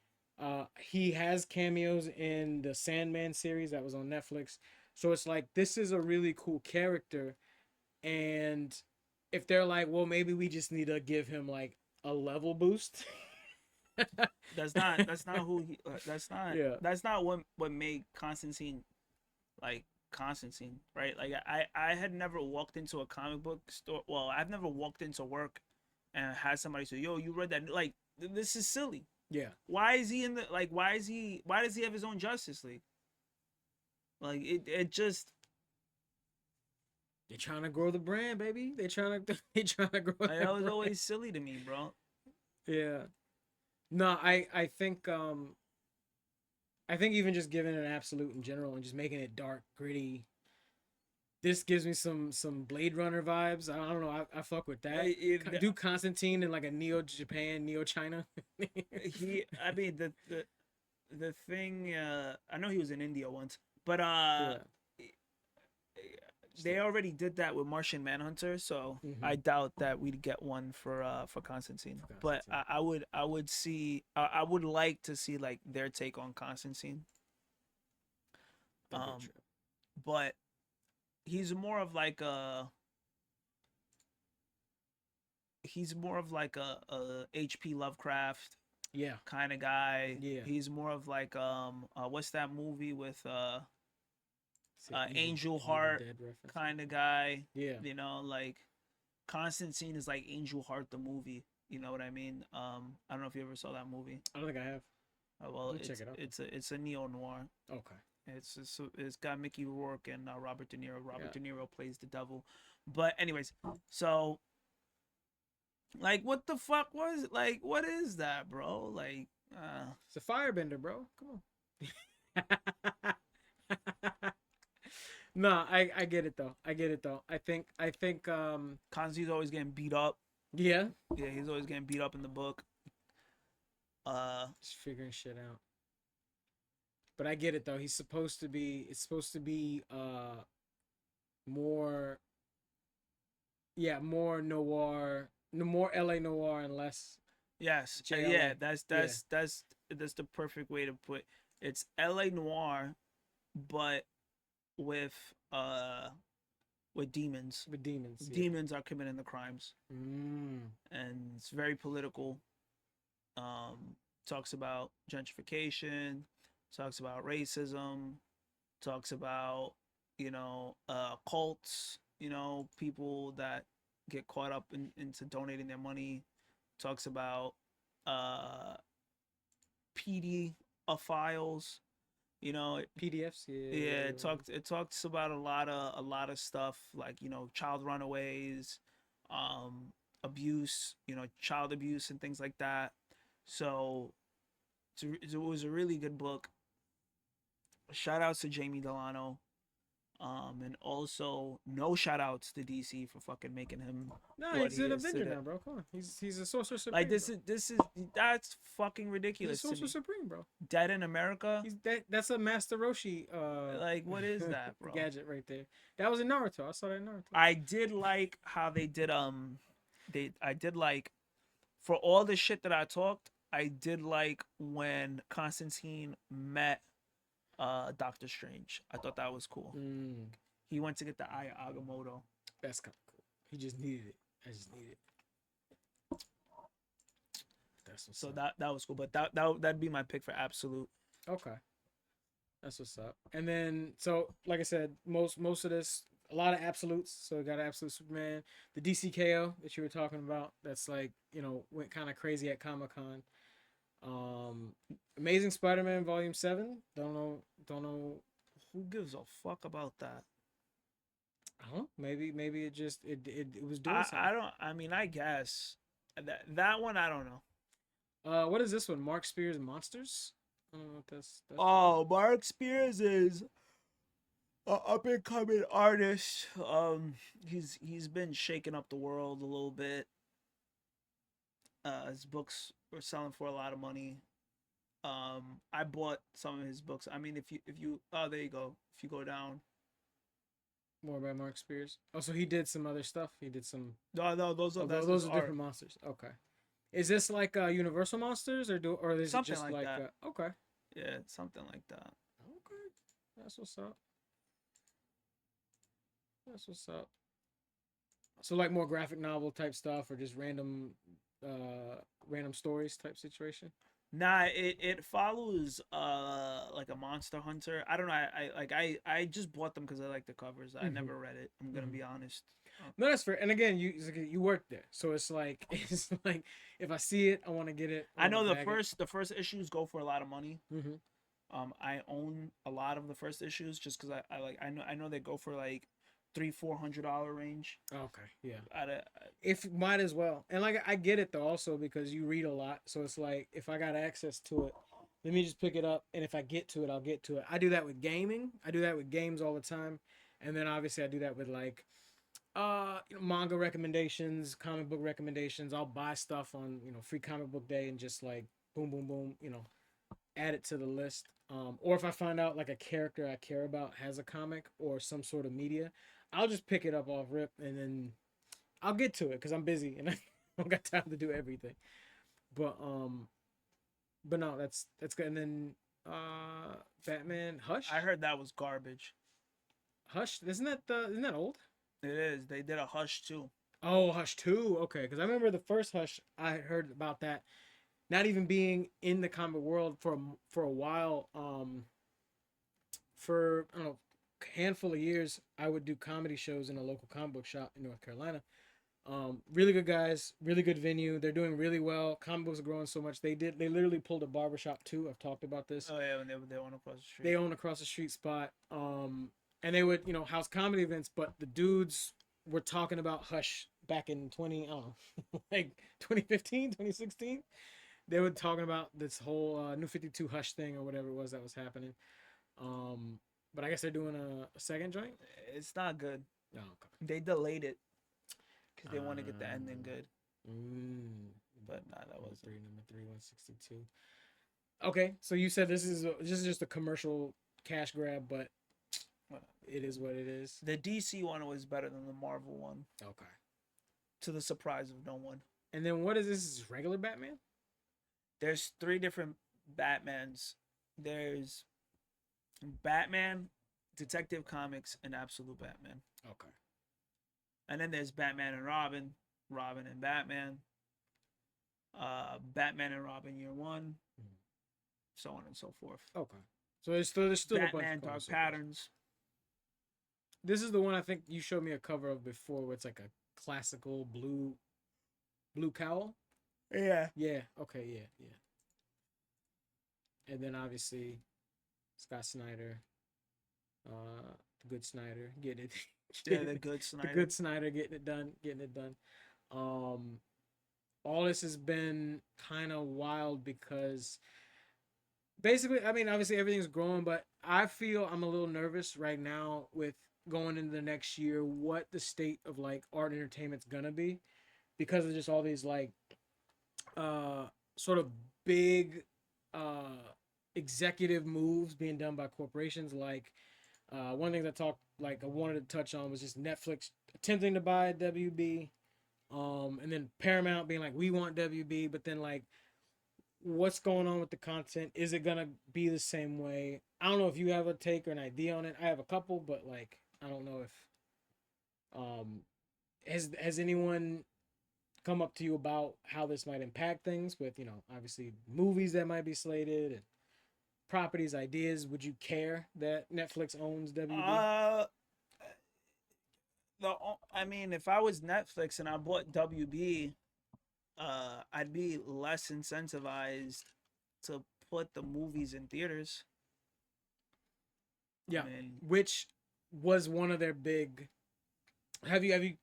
He has cameos in the Sandman series that was on Netflix, so it's like this is a really cool character, and if they're like, well, maybe we just need to give him like a level boost. That's not who he. Yeah. That's not what made Constantine like Constantine, right? Like I had never walked into a comic book store. Well, I've never walked into work and had somebody say, "Yo, you read that?" Like this is silly. Yeah. Why is he in the like? Why does he have his own Justice League? Like it just They're trying to grow the brand, baby. They trying to grow like, that that was brand. always silly to me, bro. Yeah. No, I think even just giving it an absolute in general and just making it dark, gritty, This gives me some Blade Runner vibes. I don't know. I fuck with that. Do Constantine in like a Neo Japan, Neo China. I mean the thing. I know he was in India once, but Yeah. they already did that with Martian Manhunter, so Mm-hmm. I doubt that we'd get one for Constantine. But I would see I would like to see like their take on Constantine. Um, but he's more of like a H.P. Lovecraft Yeah. kind of guy. Yeah. He's more of like what's that movie with Evil, Angel Evil Heart Dead reference. kind of guy. Yeah. You know, like Constantine is like Angel Heart the movie. You know what I mean? I don't know if you ever saw that movie. I don't think I have. Well, check it out. it's a neo noir. Okay. It's got Mickey Rourke and Robert De Niro. Robert De Niro plays the devil. But anyways, so like, what the fuck was like? What is that, bro? Like, it's a firebender, bro. Come on. No, I get it though. I get it though. I think Constantine's always getting beat up. Yeah. Yeah, he's always getting beat up in the book. Just figuring shit out. But I get it though. It's supposed to be more more noir, more LA noir and less yes. JLA. Yeah, that's the perfect way to put it's LA noir, but with demons. With demons. Demons are committing the crimes. And it's very political. Talks about gentrification, talks about racism, talks about cults, people that get caught up into donating their money, talks about pedophiles, PDFs. Yeah, it talks about a lot of stuff like child runaways, abuse, child abuse and things like that. So it was a really good book. Shout outs to Jamie Delano. And also no shout outs to DC for fucking making him. No, he's an Avenger now, bro. Come on, he's a Sorcerer Supreme. Like this is that's fucking ridiculous. He's a Sorcerer Supreme, bro. Dead in America. That's a Master Roshi. Like what is that, bro? Gadget right there. That was in Naruto. I saw that in Naruto. I did like how they did I did like for all the shit that I talked. I did like when Constantine met Doctor Strange. I thought that was cool. He went to get the Eye of Agamotto. That's kind of cool. He just needed it. I just needed it. That's what's up. That was cool. But that'd be my pick for Absolute. Okay. That's what's up. And then so like I said, most of this, a lot of absolutes. So we got Absolute Superman, the DCKO that you were talking about. That's like went kind of crazy at Comic-Con. Amazing Spider-Man Volume 7. Don't know who gives a fuck about that. I don't know. Maybe it just it was doing something. I guess that one I don't know. What is this one? Mark Spears Monsters? I don't know what that's Mark Spears is an up and coming artist. He's been shaking up the world a little bit. His books were selling for a lot of money. I bought some of his books. I mean, if you there you go. If you go down, more by Mark Spears. Oh, so he did some other stuff. He did some. No, those are different monsters. Okay, is this like Universal Monsters or is something it just like that? Okay, yeah, something like that. Okay, that's what's up. That's what's up. So like more graphic novel type stuff, or just random stories type situation. Nah, it follows like a Monster Hunter. I don't know. I just bought them because I like the covers. I never read it. I'm gonna be honest. No, that's fair. And again, you work there, so it's like if I see it, I want to get it. I know the first issues go for a lot of money. I own a lot of the first issues just because I know they go for like $300-$400 range. Okay, yeah. If might as well, and like I get it though, also because you read a lot, so it's like if I got access to it, let me just pick it up, and if I get to it, I'll get to it. I do that with gaming. I do that with games all the time, And then obviously I do that with like manga recommendations, comic book recommendations. I'll buy stuff on, free comic book day and just like boom boom boom, add it to the list. Or if I find out like a character I care about has a comic or some sort of media, I'll just pick it up off rip and then I'll get to it because I'm busy and I don't got time to do everything. But no, that's good. And then Batman Hush. I heard that was garbage. Hush, isn't that old? It is. They did a Hush too. Oh, Hush 2. Okay, because I remember the first Hush. I heard about that. Not even being in the comic world for a while. For I don't know, a handful of years, I would do comedy shows in a local comic book shop in North Carolina. Really good guys, really good venue. They're doing really well. Comic books are growing so much. They literally pulled a barbershop too. I've talked about this. Oh yeah, when they own across the street. They own across the street spot. And they would, house comedy events, but the dudes were talking about Hush back in 20, I don't know, like 2015, 2016. They were talking about this whole New 52 Hush thing or whatever it was that was happening. But I guess they're doing a second joint. It's not good. Oh, okay. They delayed it because they want to get the ending good. But nah, that wasn't. Number 162. Okay, so you said this is just a commercial cash grab, but it is what it is. The DC one was better than the Marvel one. Okay. To the surprise of no one. And then what is this? Is regular Batman? There's 3 different Batmans. There's Batman, Detective Comics, and Absolute Batman. Okay. And then there's Batman and Robin, Robin and Batman, Batman and Robin Year One, so on and so forth. Okay. So there's still Batman a bunch Dark Patterns. This is the one I think you showed me a cover of before, where it's like a classical blue cowl. Yeah. Yeah. Okay. Yeah. And then obviously Scott Snyder, the good Snyder, getting it. Yeah, the good Snyder. The good Snyder getting it done. All this has been kind of wild because basically, I mean, obviously everything's growing, but I feel I'm a little nervous right now with going into the next year, what the state of like art and entertainment's gonna be, because of just all these like sort of big executive moves being done by corporations. Like one thing I wanted to touch on was just Netflix attempting to buy WB, and then Paramount being like, we want WB, but then like, what's going on with the content? Is it gonna be the same way? I don't know if you have a take or an idea on it. I have a couple, but like, I don't know if has anyone come up to you about how this might impact things with, obviously movies that might be slated and properties, ideas. Would you care that Netflix owns WB? I mean, if I was Netflix and I bought WB, I'd be less incentivized to put the movies in theaters. Yeah, which was one of their big. Have you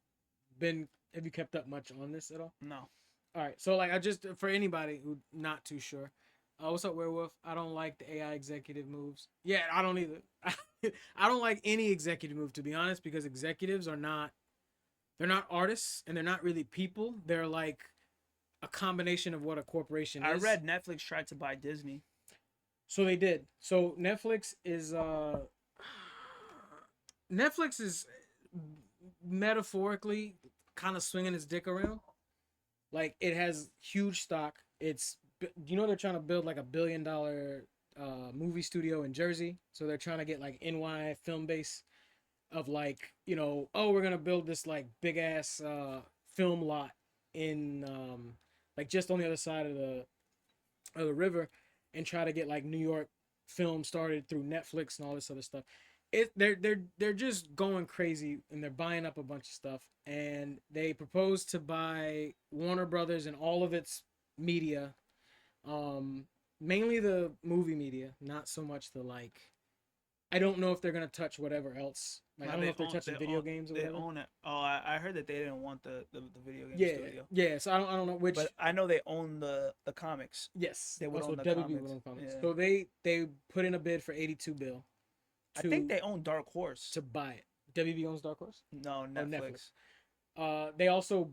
kept up much on this at all? No. All right, so like, I just, for anybody who's not too sure, what's up, Werewolf? I don't like the AI executive moves. Yeah, I don't either. I don't like any executive move, to be honest, because executives they're not artists and they're not really people. They're like a combination of what a corporation is. I read Netflix tried to buy Disney. So they did. So Netflix is metaphorically kind of swinging its dick around. Like, it has huge stock. It's, they're trying to build like $1 billion movie studio in Jersey. So they're trying to get like NY film base of like, we're gonna build this like big ass film lot in like just on the other side of the river, and try to get like New York film started through Netflix and all this other stuff. They're just going crazy, and they're buying up a bunch of stuff, and they propose to buy Warner Brothers and all of its media, mainly the movie media, not so much the like. I don't know if they're gonna touch whatever else. Like, I don't know if they're touching video games or whatever. They own it. Oh, I heard that they didn't want the video game studio. Yeah. So I don't know which. But I know they own the comics. Yes, they would also own the WB comics. Would own comics. Yeah. So they put in a bid for $82 billion. I think they own Dark Horse to buy it. WB owns Dark Horse No, or Netflix. Netflix. They also,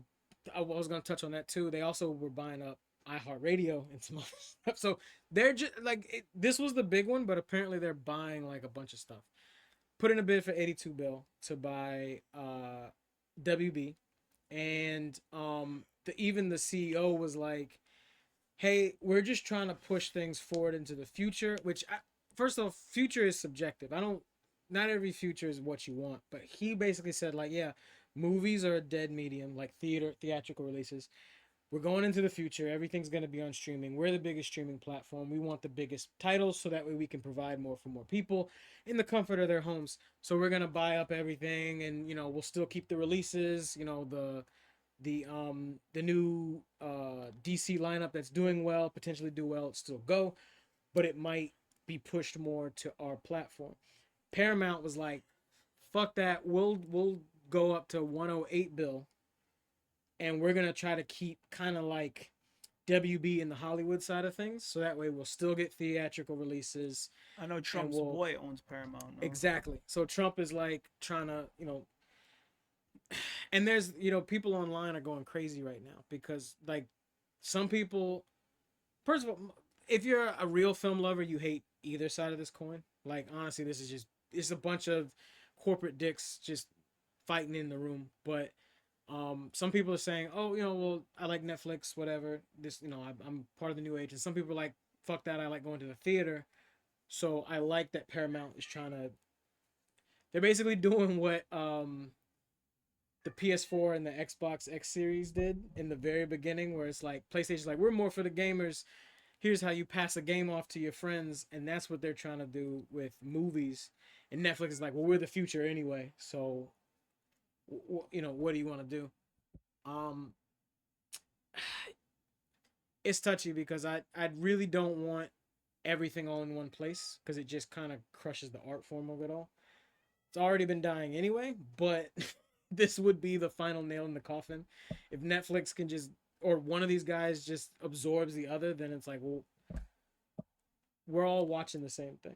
I was gonna touch on that too. They also were buying up iHeartRadio and some other stuff. So they're just like this was the big one, but apparently they're buying like a bunch of stuff. Put in a bid for 82 bill to buy WB, and even the CEO was like, "Hey, we're just trying to push things forward into the future." Which, first off, future is subjective. I don't. Not every future is what you want, but he basically said like, yeah, movies are a dead medium, like theatrical releases. We're going into the future. Everything's going to be on streaming. We're the biggest streaming platform. We want the biggest titles so that way we can provide more for more people in the comfort of their homes. So we're going to buy up everything, and we'll still keep the releases, the new DC lineup that's doing well, potentially do well, it still go, but it might be pushed more to our platform. Paramount was like, fuck that. We'll go up to 108 bill, and we're gonna try to keep kind of like WB in the Hollywood side of things, so that way we'll still get theatrical releases. I know And Trump's we'll boy owns Paramount. No? exactly. So Trump is like trying to. And there's people online are going crazy right now because like some people, first of all, if you're a real film lover, you hate either side of this coin. Like honestly, this is just it's a bunch of corporate dicks just fighting in the room. But some people are saying, oh, well, I like Netflix, whatever. This, I'm part of the new age. And some people are like, fuck that, I like going to the theater. So I like that Paramount is trying to. They're basically doing what the PS4 and the Xbox X Series did in the very beginning, where it's like PlayStation's like, we're more for the gamers. Here's how you pass a game off to your friends, and that's what they're trying to do with movies. And Netflix is like, well, we're the future anyway, so what do you want to do? Um, it's touchy because I really don't want everything all in one place because it just kind of crushes the art form of it all. It's already been dying anyway, but this would be the final nail in the coffin. If Netflix can just or one of these guys just absorbs the other, then it's like, well, we're all watching the same thing.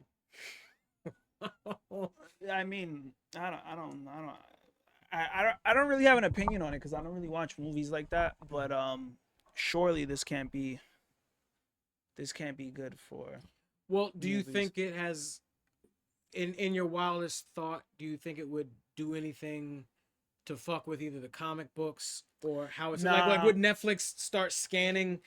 I mean, I don't really have an opinion on it because I don't really watch movies like that. But surely this can't be good for Well, do you movies. think it has in your wildest thought, do you think it would do anything to fuck with either the comic books or how it's like Nah, would Netflix start scanning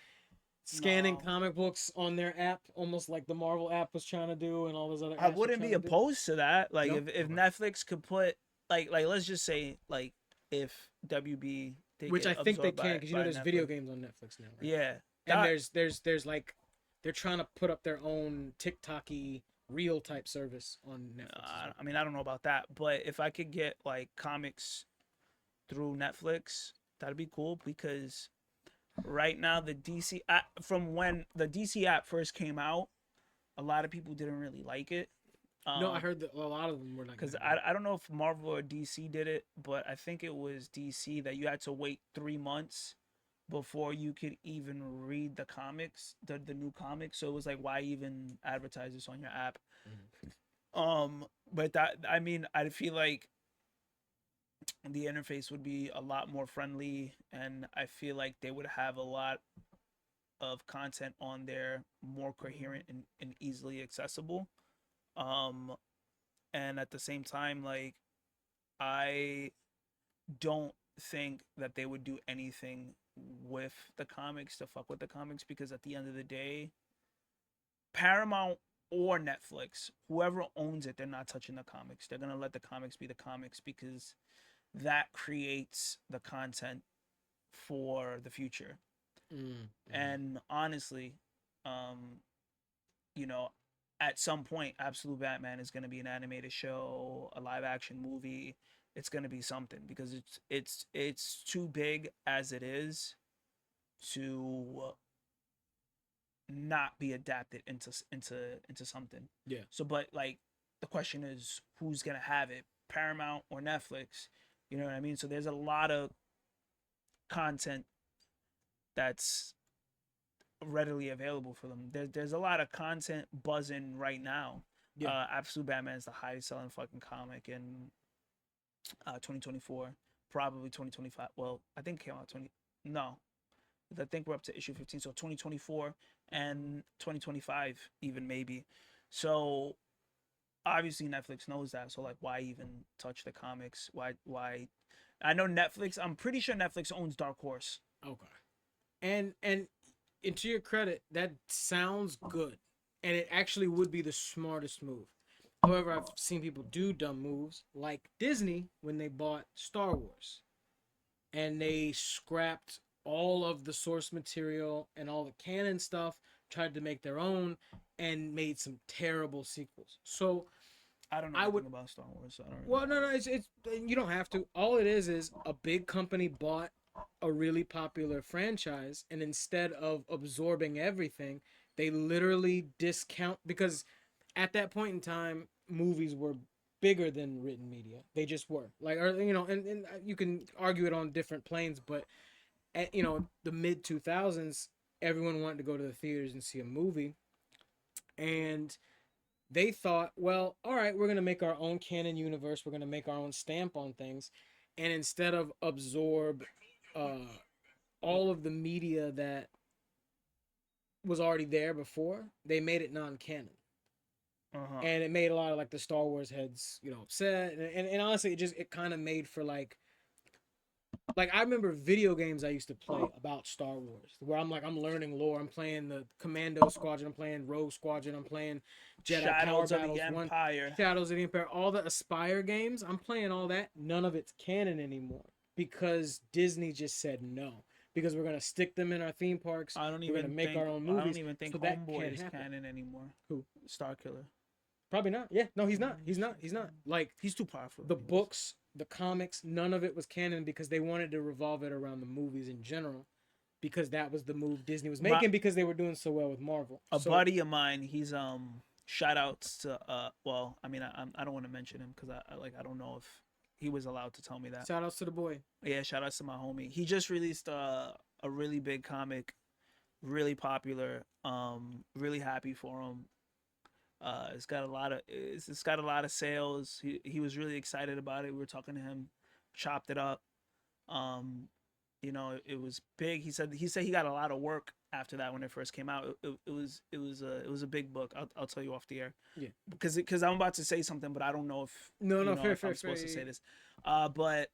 no. comic books on their app almost like the Marvel app was trying to do and all those other I apps were wouldn't trying be to do? opposed to that. Like No? if Okay. Netflix could put like let's just say like if WB they Which get I think they absorbed can because by there's video Netflix. games on Netflix now, right? Yeah, And that there's like they're trying to put up their own TikToky real type service on Netflix as well. I mean I don't know about that, but if I could get like comics through Netflix, that'd be cool because right now the DC app, from when the DC app first came out, a lot of people didn't really like it. No, I heard that a lot of them were not Because gonna like I don't know if Marvel or DC did it, but I think it was DC that you had to wait 3 months before you could even read the comics, the new comics. So it was like, why even advertise this on your app? it. Mhm. But that I mean, I feel like the interface would be a lot more friendly, and I feel like they would have a lot of content on there more coherent and easily accessible. Um, and at the same time, like I don't think that they would do anything with the comics to fuck with the comics because at the end of the day, Paramount or Netflix, whoever owns it, they're not touching the comics. They're gonna let the comics be the comics because that creates the content for the future. Mm-hmm. And honestly, um, you know, at some point, Absolute Batman is gonna be an animated show, a live action movie. It's gonna be something because it's too big as it is to not be adapted into something. Yeah. So, but like the question is, who's gonna have it? Paramount or Netflix? You know what I mean? So there's a lot of content that's readily available for them. There's a lot of content buzzing right now. Yeah. Absolute Batman is the highest selling fucking comic, and 2024, probably 2025. Well, I think it came out 20. No, I think we're up to issue 15. So 2024 and 2025, even maybe. So obviously Netflix knows that. So like, why even touch the comics? Why? I know Netflix. I'm pretty sure Netflix owns Dark Horse. Okay. And to your credit, that sounds good, and it actually would be the smartest move. However, I've seen people do dumb moves like Disney when they bought Star Wars and they scrapped all of the source material and all the canon stuff, tried to make their own, and made some terrible sequels. So I don't know I would. anything about Star Wars. So I don't really Well, no, know. no, it's you don't have to. All it is a big company bought a really popular franchise, and instead of absorbing everything, they literally discount because at that point in time, movies were bigger than written media. They just were like, or and you can argue it on different planes, but at the mid 2000s, everyone wanted to go to the theaters and see a movie, and they thought, well, all right, we're gonna make our own canon universe. We're gonna make our own stamp on things, and instead of absorb uh, all of the media that was already there before, they made it non-canon, Uh-huh. and it made a lot of like the Star Wars heads, upset, and honestly, it kind of made for like I remember video games I used to play about Star Wars, where I'm learning lore. I'm playing the Commando Squadron, I'm playing Rogue Squadron, I'm playing Jedi Power Shadows of the Battles One, Empire. Shadows of the Empire, all the Aspire games. I'm playing all that. None of it's canon anymore because Disney just said no. Because we're gonna stick them in our theme parks. We're gonna make our own I don't movies, even think so that Homeboy can't is happen. canon anymore. Who? Star Killer. Probably not. Yeah, no, he's not. He's not. He's not. Like He's too powerful. the books, the comics, none of it was canon because they wanted to revolve it around the movies in general, because that was the move Disney was My making because they were doing so well with Marvel. a So buddy of mine, he's shout outs to well, I mean I don't want to mention him because I don't know if he was allowed to tell me that. shout outs to the boy. Yeah, shout outs to my homie. He just released a really big comic, really popular. Really happy for him. It's got a lot of sales. He was really excited about it. We were talking to him, chopped it up. Um, it was big. He said he got a lot of work after that when it first came out. It was a big book. I'll tell you off the air. Yeah. Because I'm about to say something, but I don't know if No, fair, if fair, I'm fair. supposed to Yeah, say this. But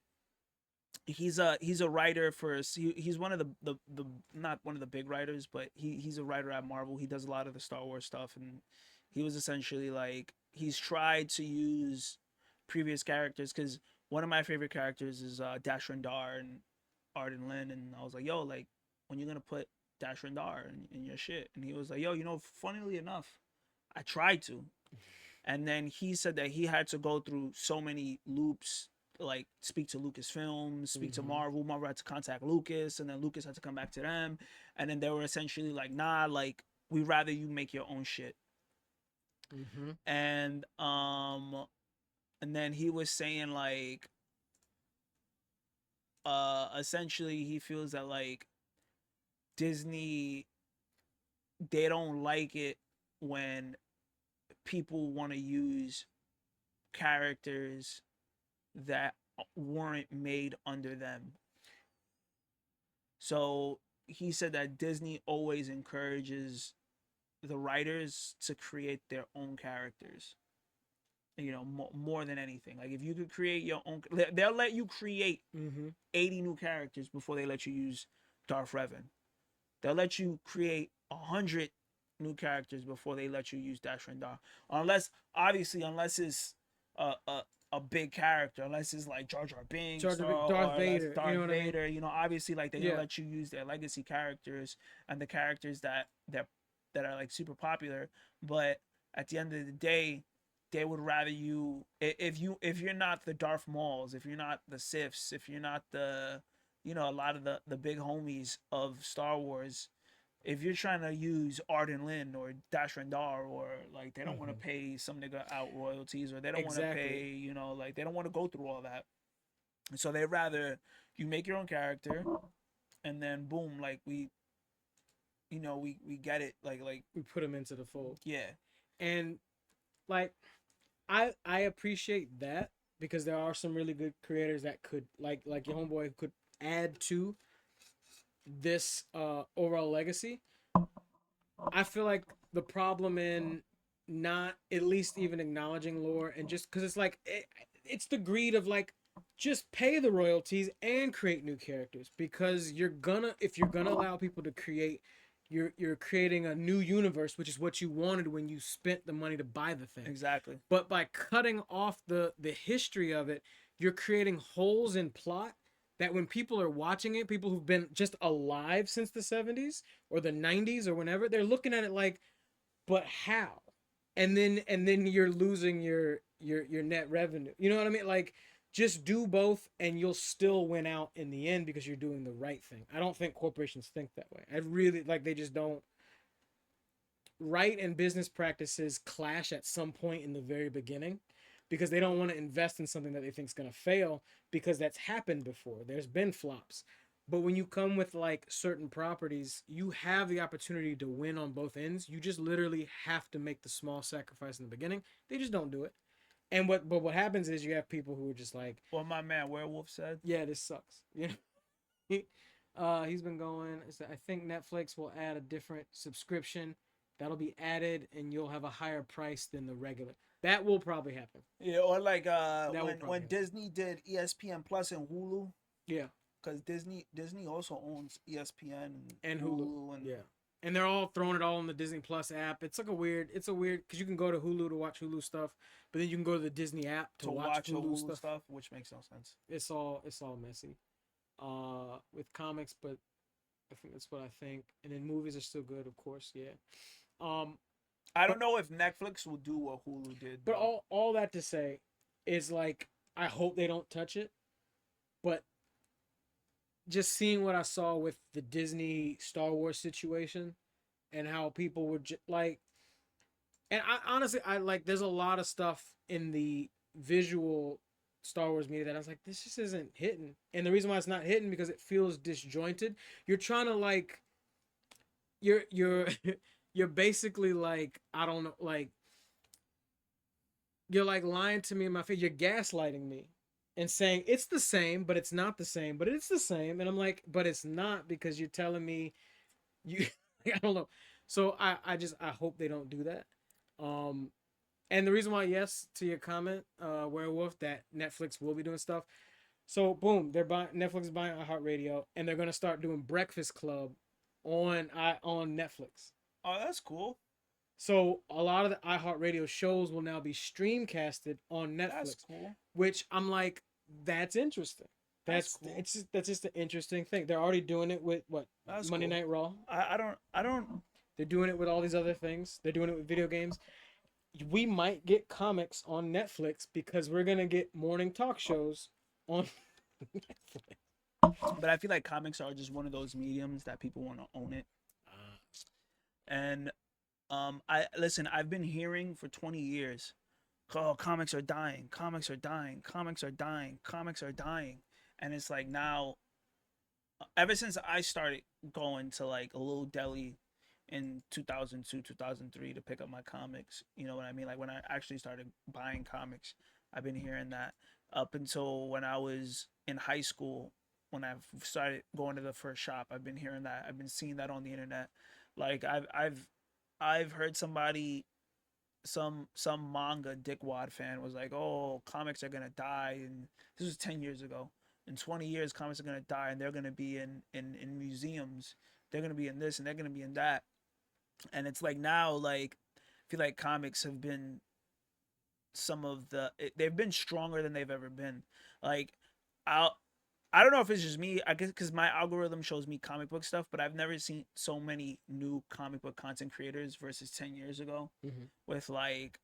he's a writer for he's one of the not one of the big writers, but he's a writer at Marvel. He does a lot of the Star Wars stuff, and he was essentially like he's tried to use previous characters because one of my favorite characters is Dash Rendar and Arden Lin, and I was like, yo, like when you're gonna put Dash Rendar in your shit, and he was like, yo, funnily enough, I tried to, and then he said that he had to go through so many loops, like speak to Lucasfilms, speak to Mm-hmm. Marvel. Marvel had to contact Lucas, and then Lucas had to come back to them, and then they were essentially like, nah, like we rather you make your own shit. Mm-hmm. And then he was saying like essentially he feels that like Disney, they don't like it when people want to use characters that weren't made under them. So he said that Disney always encourages the writers to create their own characters. More than anything. Like if you could create your own, they'll let you create Mm-hmm. 80 new characters before they let you use Darth Revan. They'll let you create 100 new characters before they let you use Dash Rendar. Unless it's a big character, unless it's like Jar Jar Binks Darth or unless Vader. You know Darth what I mean? Vader. Obviously like they're gonna Yeah. let you use their legacy characters and the characters that are like super popular. But at the end of the day, they would rather you if you're not the Darth Mauls, if you're not the Siths, if you're not the a lot of the big homies of Star Wars, if you're trying to use Arden Lin or Dash Rendar, or like they don't want to Mm-hmm. pay some nigga out royalties, or they don't want to Exactly. pay, like they don't want to go through all that. So they rather you make your own character, and then boom, like we get it, like We put him into the fold, yeah. and like I appreciate that because there are some really good creators that could like your homeboy could add to this overall legacy. I feel like the problem in not at least even acknowledging lore and just because it's like it's the greed of like just pay the royalties and create new characters because you're gonna if you're gonna allow people to create you're creating a new universe, which is what you wanted when you spent the money to buy the thing. Exactly. But by cutting off the history of it, you're creating holes in plot that when people are watching it, people who've been just alive since the 70s or the 90s or whenever, they're looking at it like, but how? And then you're losing your net revenue. You know what I mean? Like just do both and you'll still win out in the end because you're doing the right thing. I don't think corporations think that way. I really like they just don't. Right and business practices clash at some point in the very beginning because they don't want to invest in something that they think is going to fail because that's happened before. There's been flops. But when you come with like certain properties, you have the opportunity to win on both ends. You just literally have to make the small sacrifice in the beginning. They just don't do it. And what happens is you have people who are just like, What my man Werewolf said. yeah, this sucks. You know, he's been going. I think Netflix will add a different subscription that'll be added, and you'll have a higher price than the regular. That will probably happen. Yeah, or like That will when probably happen. Disney did ESPN Plus and Hulu, Yeah, because Disney also owns ESPN and Hulu. and Yeah, and they're all throwing it all in the Disney Plus app. It's like it's a weird because you can go to Hulu to watch Hulu stuff, but then you can go to the Disney app to watch the Hulu Hulu stuff. which makes no sense. It's all messy. With comics, but I think that's what I think. And then movies are still good, of course. Yeah. Um, I don't know if Netflix will do what Hulu did. but Though. all that to say is like I hope they don't touch it. But just seeing what I saw with the Disney Star Wars situation and how people were like, and I honestly I like there's a lot of stuff in the visual Star Wars media that I was like this just isn't hitting, and the reason why it's not hitting because it feels disjointed. You're trying to like you're you're basically like I don't know like you're like lying to me in my face. You're gaslighting me and saying it's the same, but it's not the same, but it's the same. And I'm like, but it's not because you're telling me you I don't know. So I hope they don't do that. Um and the reason why yes to your comment, Werewolf, that Netflix will be doing stuff. So boom, they're buying Netflix is buying iHeartRadio and they're gonna start doing Breakfast Club on Netflix. Oh, that's cool. So a lot of the iHeartRadio shows will now be streamcasted on That's Netflix, cool. which I'm like, that's interesting. That's cool. That's just an interesting thing. They're already doing it with what That's Monday cool. Night Raw. I don't. They're doing it with all these other things. They're doing it with video games. We might get comics on Netflix because we're gonna get morning talk shows on Netflix. But I feel like comics are just one of those mediums that people want to own it. And I listen. I've been hearing for 20 years, oh, comics are dying. Comics are dying. Comics are dying. Comics are dying. And it's like now, ever since I started going to like a little deli in 2002, 2003 to pick up my comics, you know what I mean? Like when I actually started buying comics, I've been hearing that up until when I was in high school. When I started going to the first shop, I've been hearing that. I've been seeing that on the internet. Like I've heard somebody some manga dickwad fan was like, "Oh, comics are gonna die," and this was 10 years ago. In 20 years, comics are gonna die, and they're gonna be in museums. They're gonna be in this, and they're gonna be in that. And it's like now, like I feel like comics have been they've been stronger than they've ever been. Like I'll I don't know if it's just me. I guess because my algorithm shows me comic book stuff, but I've never seen so many new comic book content creators versus 10 years ago, Mm-hmm. with like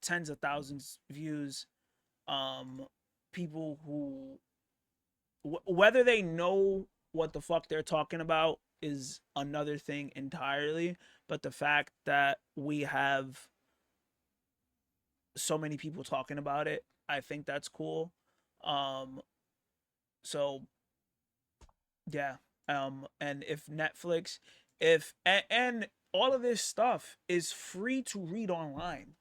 tens of thousands views. Um, People who whether they know what the fuck they're talking about is another thing entirely. But the fact that we have so many people talking about it, I think that's cool. Um, so yeah. And if Netflix, if and all of this stuff is free to read online.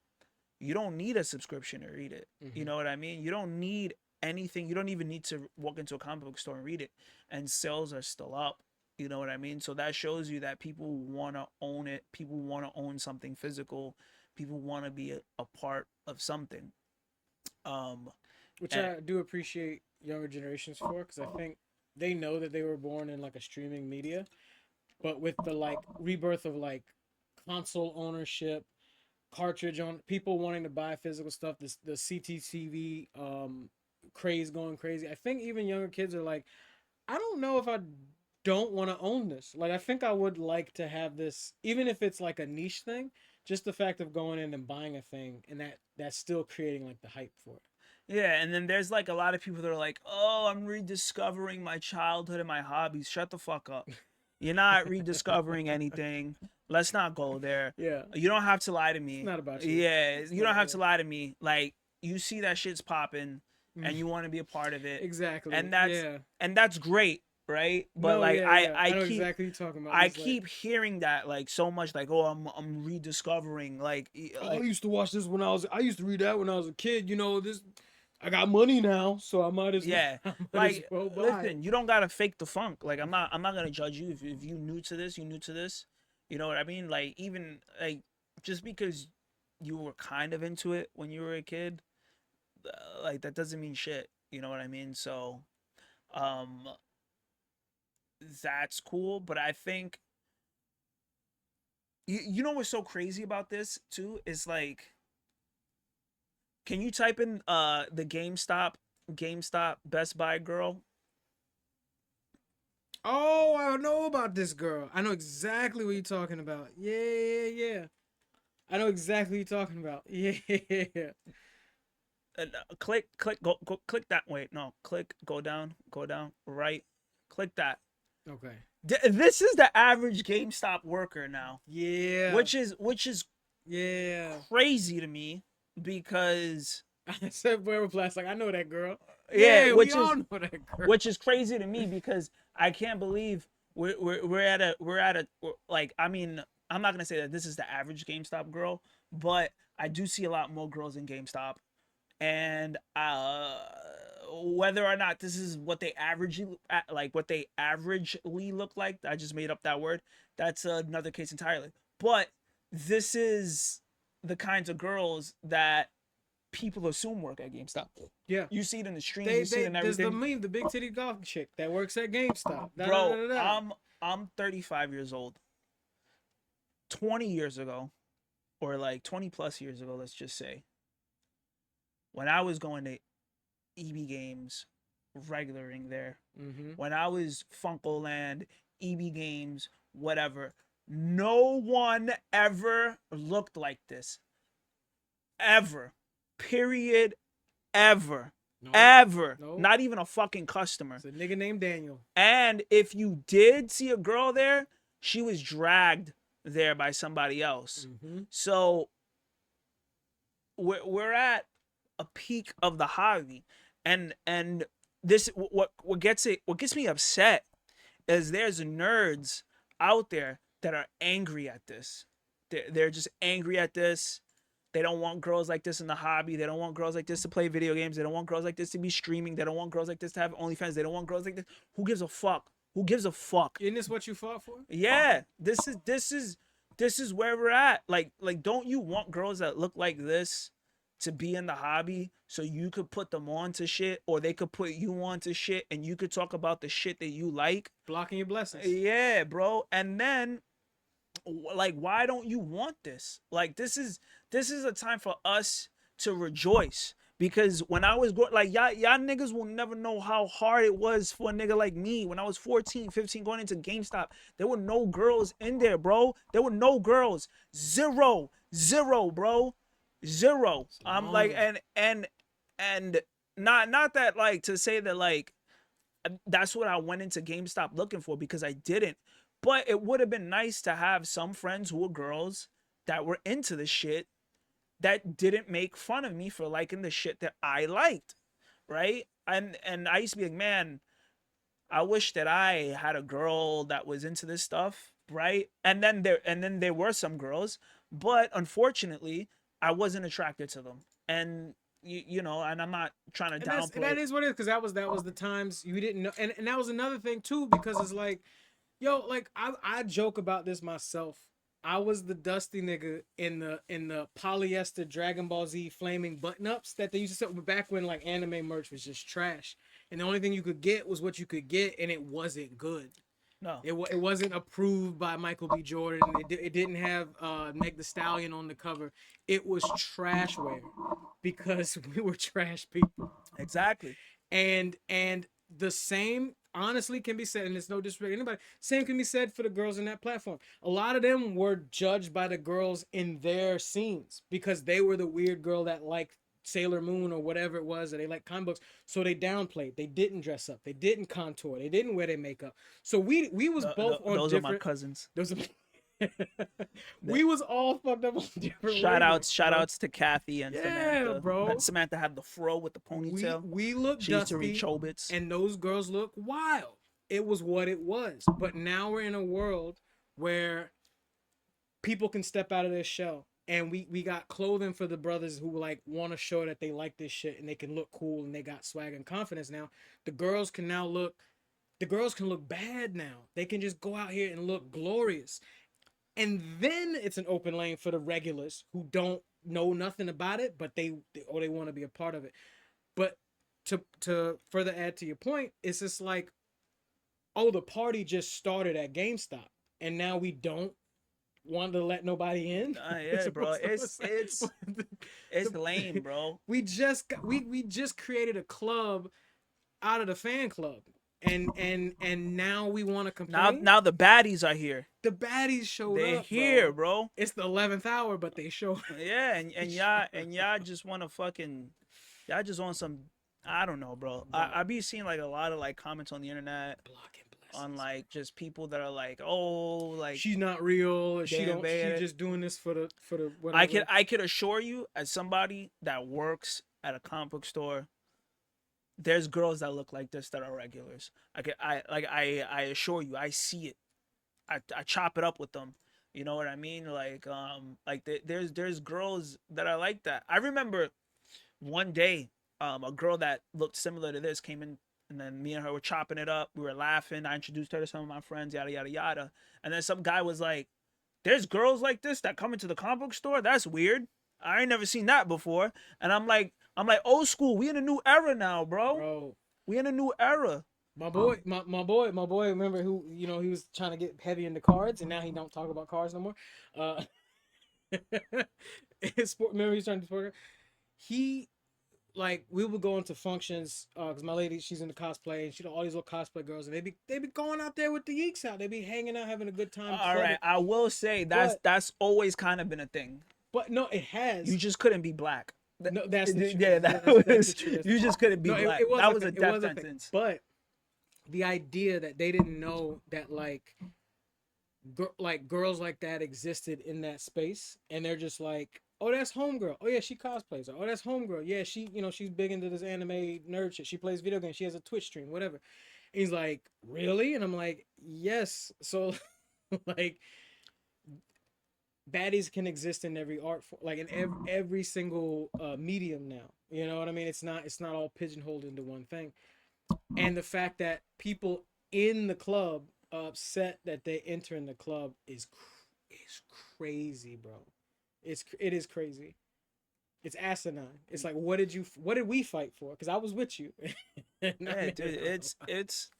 you don't need a subscription to read it. You know what I mean? You don't need anything. You don't even need to walk into a comic book store and read it. And sales are still up. You know what I mean? So that shows you that people want to own it. People want to own something physical. People want to be a part of something. Um, Which and, I do appreciate younger generations for, because I think they know that they were born in like a streaming media, but with the like rebirth of like console ownership, cartridge on people wanting to buy physical stuff, this the CTTV craze going crazy. I think even younger kids are like, I don't know if I don't want to own this. Like I think I would like to have this, even if it's like a niche thing. Just the fact of going in and buying a thing, and that's still creating like the hype for it. yeah, and then there's like a lot of people that are like, "Oh, I'm rediscovering my childhood and my hobbies." Shut the fuck up. You're not rediscovering anything. Let's not go there. Yeah, You don't have to lie to it's me. not about you. Yeah, It's you not, don't have yeah. to lie to me. Like you see that shit's popping and Mm. you want to be a part of it. Exactly. And that's Yeah. great, right? But No. like Yeah. Yeah. I I know keep exactly what you're talking about. I It's like, keep hearing that like so much like, "Oh, I'm rediscovering like oh, I used to watch this when I used to read that when I was a kid. You know, this. I got money now, so I might as well. yeah." I might as Like well buy it. listen, you don't got to fake the funk. Like I'm not going to judge you if you new to this, you new to this. You know what I mean? Like even like just because you were kind of into it when you were a kid, like that doesn't mean shit. You know what I mean? So, um, that's cool. But I think you know what's so crazy about this too is like, can you type in the GameStop Best Buy girl? Oh, I know about this girl. I know exactly what you're talking about. Yeah. Yeah. Yeah. I know exactly what you're talking about. Yeah. Click go click that. Wait, no, click go down right. Click that. Okay. This is the average GameStop worker now, Yeah. which is Yeah. crazy to me because I said Forever Plastic. I know that girl. yeah, Yeah, we all know that girl. which is crazy to me because I can't believe we're at like, I mean, I'm not gonna say that this is the average GameStop girl, but I do see a lot more girls in GameStop, and whether or not this is what they averagely look like, I just made up that word. That's another case entirely. But this is the kinds of girls that people assume work at GameStop. Yeah. You see it in the stream, you see it in There's the everything. meme, the big titty golf chick that works at GameStop. Bro, I'm 35 years old. 20 years ago, or like 20 plus years ago, let's just say, when I was going to EB Games, regularing there, Mm-hmm. when I was Funkoland, EB Games, whatever, no one ever looked like this. Ever. Period. Ever. No, Ever. no. Not even a fucking customer. It's a nigga named Daniel. And if you did see a girl there, she was dragged there by somebody else. Mm-hmm. So we're at a peak of the hobby, and this what gets me upset is there's nerds out there that are angry at this. They're just angry at this. They don't want girls like this in the hobby. They don't want girls like this to play video games. They don't want girls like this to be streaming. They don't want girls like this to have OnlyFans. They don't want girls like this. Who gives a fuck? Who gives a fuck? Isn't this what you fought for? Yeah, this is where we're at. Like don't you want girls that look like this to be in the hobby so you could put them on to shit, or they could put you on to shit and you could talk about the shit that you like? Blocking your blessings. Yeah, bro. And then like, why don't you want this? Like, this is a time for us to rejoice, because when I was like, y'all niggas will never know how hard it was for a nigga like me when I was 14, 15 going into GameStop. There were no girls in there, bro. There were no girls. Zero, bro. Zero. I'm like, and not that, like, to say that like that's what I went into GameStop looking for, because I didn't. But it would have been nice to have some friends who were girls that were into the shit that didn't make fun of me for liking the shit that I liked, right? And I used to be like, man, I wish that I had a girl that was into this stuff, right? And then there were some girls, but unfortunately, I wasn't attracted to them, and you know, and I'm not trying to And downplay that it. is what it is, because that was the times you didn't know, and that was another thing too, because it's like, yo, like I joke about this myself. I was the dusty nigga in the polyester Dragon Ball Z flaming button ups that they used to sell back when like anime merch was just trash, and the only thing you could get was what you could get, and it wasn't good. No, It wasn't approved by Michael B. Jordan. It didn't have Meg the Stallion on the cover. It was trashware because we were trash people. exactly. And the same honestly can be said, and it's no disrespect to anybody. Same can be said for the girls in that platform. A lot of them were judged by the girls in their scenes because they were the weird girl that liked Sailor Moon or whatever it was, or they like comic books. So they downplayed. They didn't dress up. They didn't contour. They didn't wear their makeup. So we was both on Those are my different. cousins. Those are, we was all fucked up on different. Shout outs to Kathy and Yeah, Samantha. bro. Samantha had the fro with the ponytail. We look She used to dusty, read Chobits. and those girls look wild. It was what it was. But now we're in a world where people can step out of their shell, and we got clothing for the brothers who like want to show that they like this shit and they can look cool and they got swag and confidence now. The girls can look bad now. They can just go out here and look glorious. And then it's an open lane for the regulars who don't know nothing about it, but they want to be a part of it. But to further add to your point, it's just like, oh, the party just started at GameStop, and now we don't want to let nobody in. Yeah, bro. It's lame, bro. We just created a club out of the fan club, and now we want to complain. Now the baddies are here. The baddies showed They're up. here, bro. It's the 11th hour, but they show. Yeah, and y'all just want to fucking, y'all just want some. I don't know, bro. I be seeing like a lot of like comments on the internet on like just people that are like, oh, like she's not real. She damn, she's just doing this for the whatever. I could assure you, as somebody that works at a comic book store, there's girls that look like this that are regulars. I assure you, I see it. I chop it up with them. You know what I mean? There's girls that are like that. I remember one day, a girl that looked similar to this came in, and then me and her were chopping it up. We were laughing. I introduced her to some of my friends, yada yada yada. And then some guy was like, "There's girls like this that come into the comic book store. That's weird. I ain't never seen that before." And I'm like, old school. We in a new era now, bro. We in a new era. My boy. Remember who? You know, he was trying to get heavy into cards, and now he don't talk about cards no more. Remember he's trying to sport. He, like, we would go into functions because my lady, she's into cosplay, and she know all these little cosplay girls, and they be going out there with the yeeks out. They be hanging out, having a good time. All right, I will say that's always kind of been a thing. But no, it has. You just couldn't be black. No, that's the truth. Yeah, that's the truth. You just couldn't be black. That was a death sentence. But the idea that they didn't know that like girls like that existed in that space, and they're just like, oh, that's homegirl. Oh yeah, she cosplays. Oh, that's homegirl. Yeah, she's big into this anime nerd shit. She plays video games. She has a Twitch stream, whatever. And he's like, really? And I'm like, yes. So like, baddies can exist in every art form, like in every single medium now. You know what I mean? It's not all pigeonholed into one thing. And the fact that people in the club are upset that they enter in the club is crazy, bro. It is crazy. It's asinine. It's like, what did we fight for? Because I was with you. Yeah, dude, it's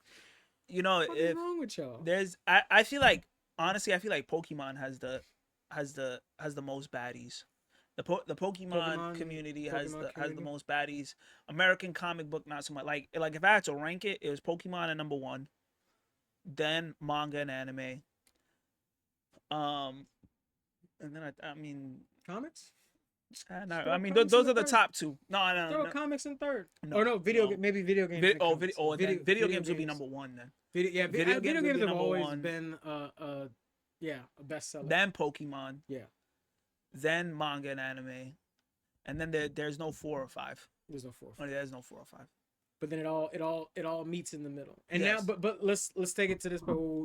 you know, what's wrong with y'all? I feel like, honestly, I feel like Pokemon has the most baddies. The Pokemon community has the most baddies. American comic book, not so much. Like if I had to rank it, it was Pokemon at number 1, then manga and anime. And then I mean comics. No, I mean those are the top 2. No. Throw comics in third. Video games. Video games would be number 1 then. Video games have always been a bestseller. Then Pokemon. Yeah. Then manga and anime, and then there's no 4 or 5. There's no 4 or 5. There's no 4 or 5. But then it all meets in the middle. And yes. Now, but let's take it to this point where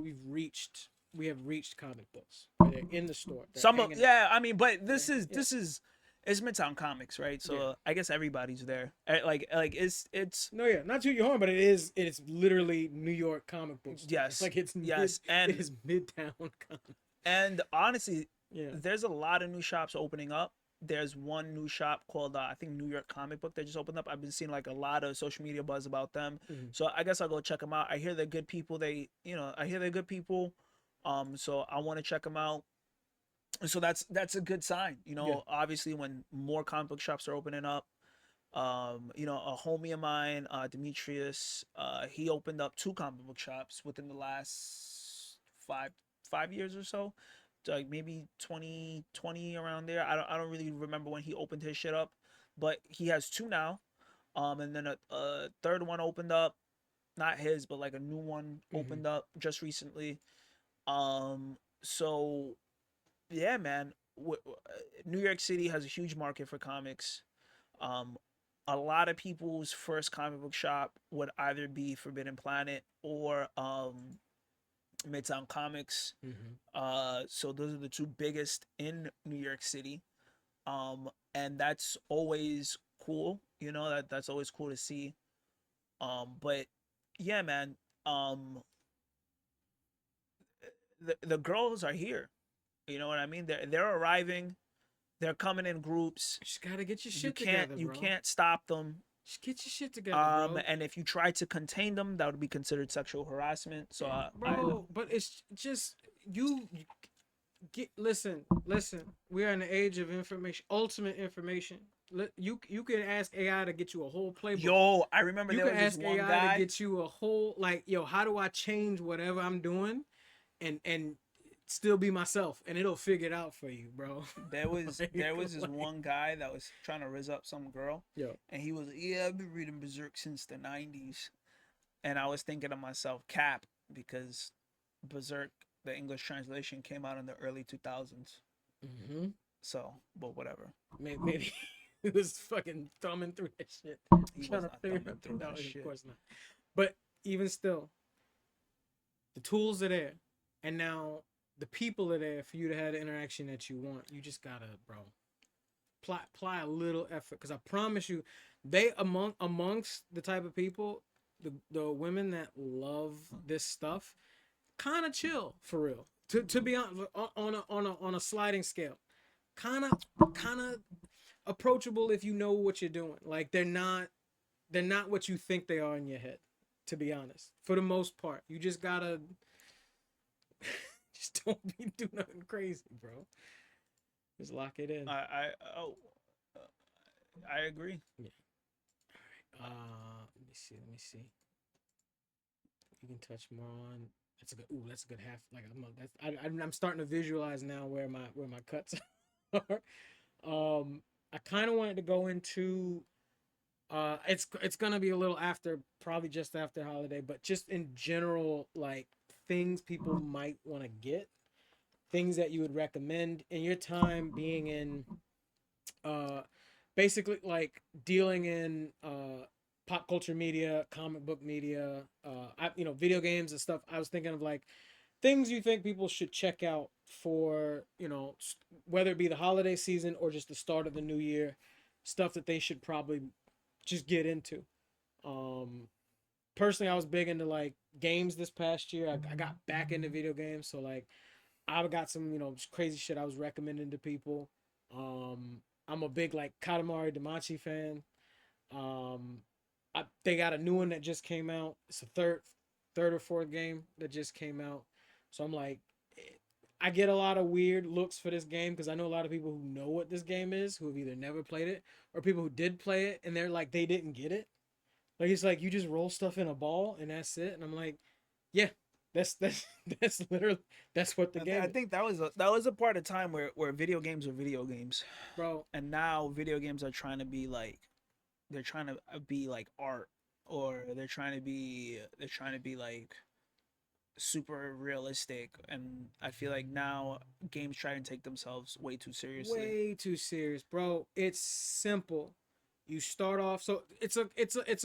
we have reached comic books. They're in the store. I mean, but this is it's Midtown Comics, right? Yeah. So I guess everybody's there. Like it's No, yeah, not to your horn, but it is literally New York comic book store. yes, Like it's yes, it is Midtown comic. and honestly, Yeah. there's a lot of new shops opening up. There's one new shop called I think New York Comic Book that just opened up. I've been seeing like a lot of social media buzz about them, Mhm. so I guess I'll go check them out. I hear they're good people. I hear they're good people. So I want to check them out. So that's a good sign. Yeah. Obviously when more comic book shops are opening up. A homie of mine, Demetrius, he opened up two comic book shops within the last five years or so. Like maybe 2020 around there. I don't really remember when he opened his shit up, but he has two now. And then a third one opened up, not his, but like a new one Mhm. opened up just recently. So yeah, man. New York City has a huge market for comics. Um, a lot of people's first comic book shop would either be Forbidden Planet or Midtown Comics. Mhm. So those are the two biggest in New York City. And that's always cool. That's always cool to see. But yeah, man. Um, the girls are here. You know what I mean? They're arriving. They're coming in groups. You just gotta get your You shit can't together, you bro. can't stop them. Just get your shit together, bro. And if you try to contain them, that would be considered sexual harassment. So I Bro, but it's just you get listen. We are in the age of information, ultimate information. You can ask AI to get you a whole playbook. yo, I remember You there can was this ask one AI to guy. get you a whole like, yo, how do I change whatever I'm doing and still be myself, and it'll figure it out for you, bro. There was Like, there was this like, one guy that was trying to rizz up some girl, yo, and he was like, yeah, I've been reading Berserk since the '90s, and I was thinking to myself, cap, because Berserk, the English translation, came out in the early 2000s. mm-hmm. So, but whatever. Maybe he was fucking thumbing through that shit, He trying was to not figure thumbing it through out. that Of shit. course not. But even still, the tools are there, and now the people are there for you to have the interaction that you want. You just gotta, bro, apply a little effort, because I promise you, they amongst the type of people, the women that love this stuff, kind of chill for real. To be honest, on a sliding scale, kind of approachable if you know what you're doing. Like they're not what you think they are in your head. To be honest, for the most part, you just gotta just don't be do nothing crazy, bro. Just lock it in. I oh, I agree. Yeah. Let me see. Let me see. You can touch more on. That's a good. Ooh, that's a good half. Like I'm starting to visualize now where my cuts are. I kind of wanted to go into. It's gonna be a little after, probably just after holiday, but just in general, like things people might want to get, things that you would recommend in your time being in uh basically like dealing in pop culture media, comic book media, video games and stuff. I was thinking of like things you think people should check out for, whether it be the holiday season or just the start of the new year, stuff that they should probably just get into. um Personally, I was big into like games this past year. I got back into video games, so like I've got some, just crazy shit I was recommending to people. I'm a big like Katamari Damacy fan. Um, they got a new one that just came out. It's a third or fourth game that just came out. So I'm like, I get a lot of weird looks for this game because I know a lot of people who know what this game is, who have either never played it or people who did play it and they're like they didn't get it. Like it's like you just roll stuff in a ball and that's it. And I'm like, yeah, that's that's literally that's what the I game is, think that was a part of time where video games were video games, bro. and now video games are trying to be like they're trying to be like art, or they're trying to be like super realistic, and I feel like now games try and take themselves way too seriously. Way too serious, bro. It's simple. You start off, so it's a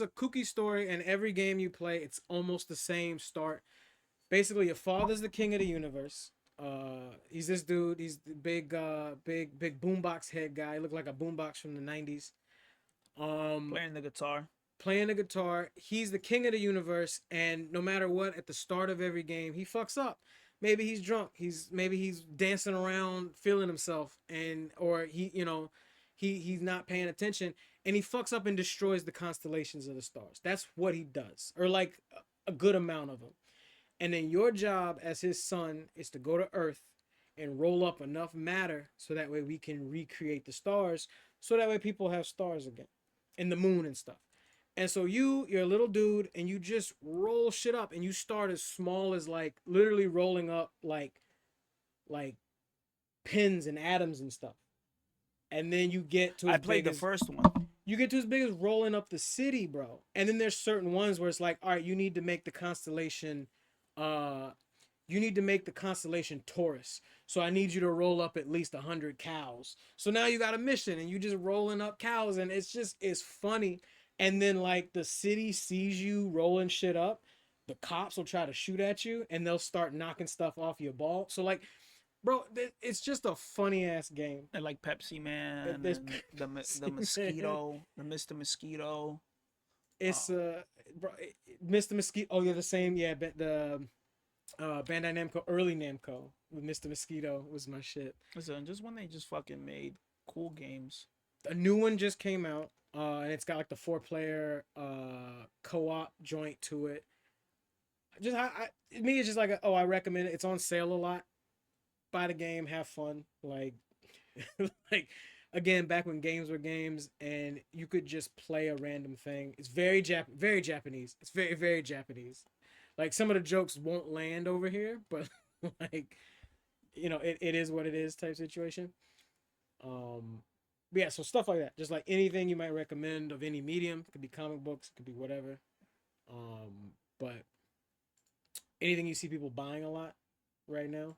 kooky story, and every game you play, it's almost the same start. Basically, your father's the king of the universe. He's this dude. He's the big boombox head guy. He looked like a boombox from the '90s. Um, Playing the guitar. Playing the guitar. He's the king of the universe, and no matter what, at the start of every game, he fucks up. Maybe he's drunk. Maybe he's dancing around, feeling himself, and or he's not paying attention, and he fucks up and destroys the constellations of the stars. That's what he does, or like a good amount of them. And then your job as his son is to go to Earth and roll up enough matter so that way we can recreate the stars, so that way people have stars again, and the moon and stuff. And so you're a little dude and you just roll shit up and you start as small as like literally rolling up like pins and atoms and stuff. And then you get to I as played big the as first one. you get to as big as rolling up the city, bro. And then there's certain ones where it's like, all right, you need to make the constellation uh you need to make the constellation Taurus. So I need you to roll up at least 100 cows. So now you got a mission and you just rolling up cows and it's funny. And then like the city sees you rolling shit up, the cops will try to shoot at you and they'll start knocking stuff off your ball. So like, bro, it's just a funny ass game. And like Pepsi Man There's and the mosquito, the Mr. Mosquito. it's bro, Mr. Mosquito. Oh, you're the same. Yeah, but the Bandai Namco, early Namco with Mr. Mosquito was my shit. Listen, just when they just fucking made cool games. A new one just came out, and it's got like the 4-player co-op joint to it. Just me, it's just like I recommend it. It's on sale a lot. Buy the game, have fun. Like, like again, back when games were games, and you could just play a random thing. It's very Japanese. It's very Japanese. Like some of the jokes won't land over here, but like it is what it is type situation. Um, but yeah, so stuff like that. Just like anything you might recommend of any medium. It could be comic books, it could be whatever. But anything you see people buying a lot right now,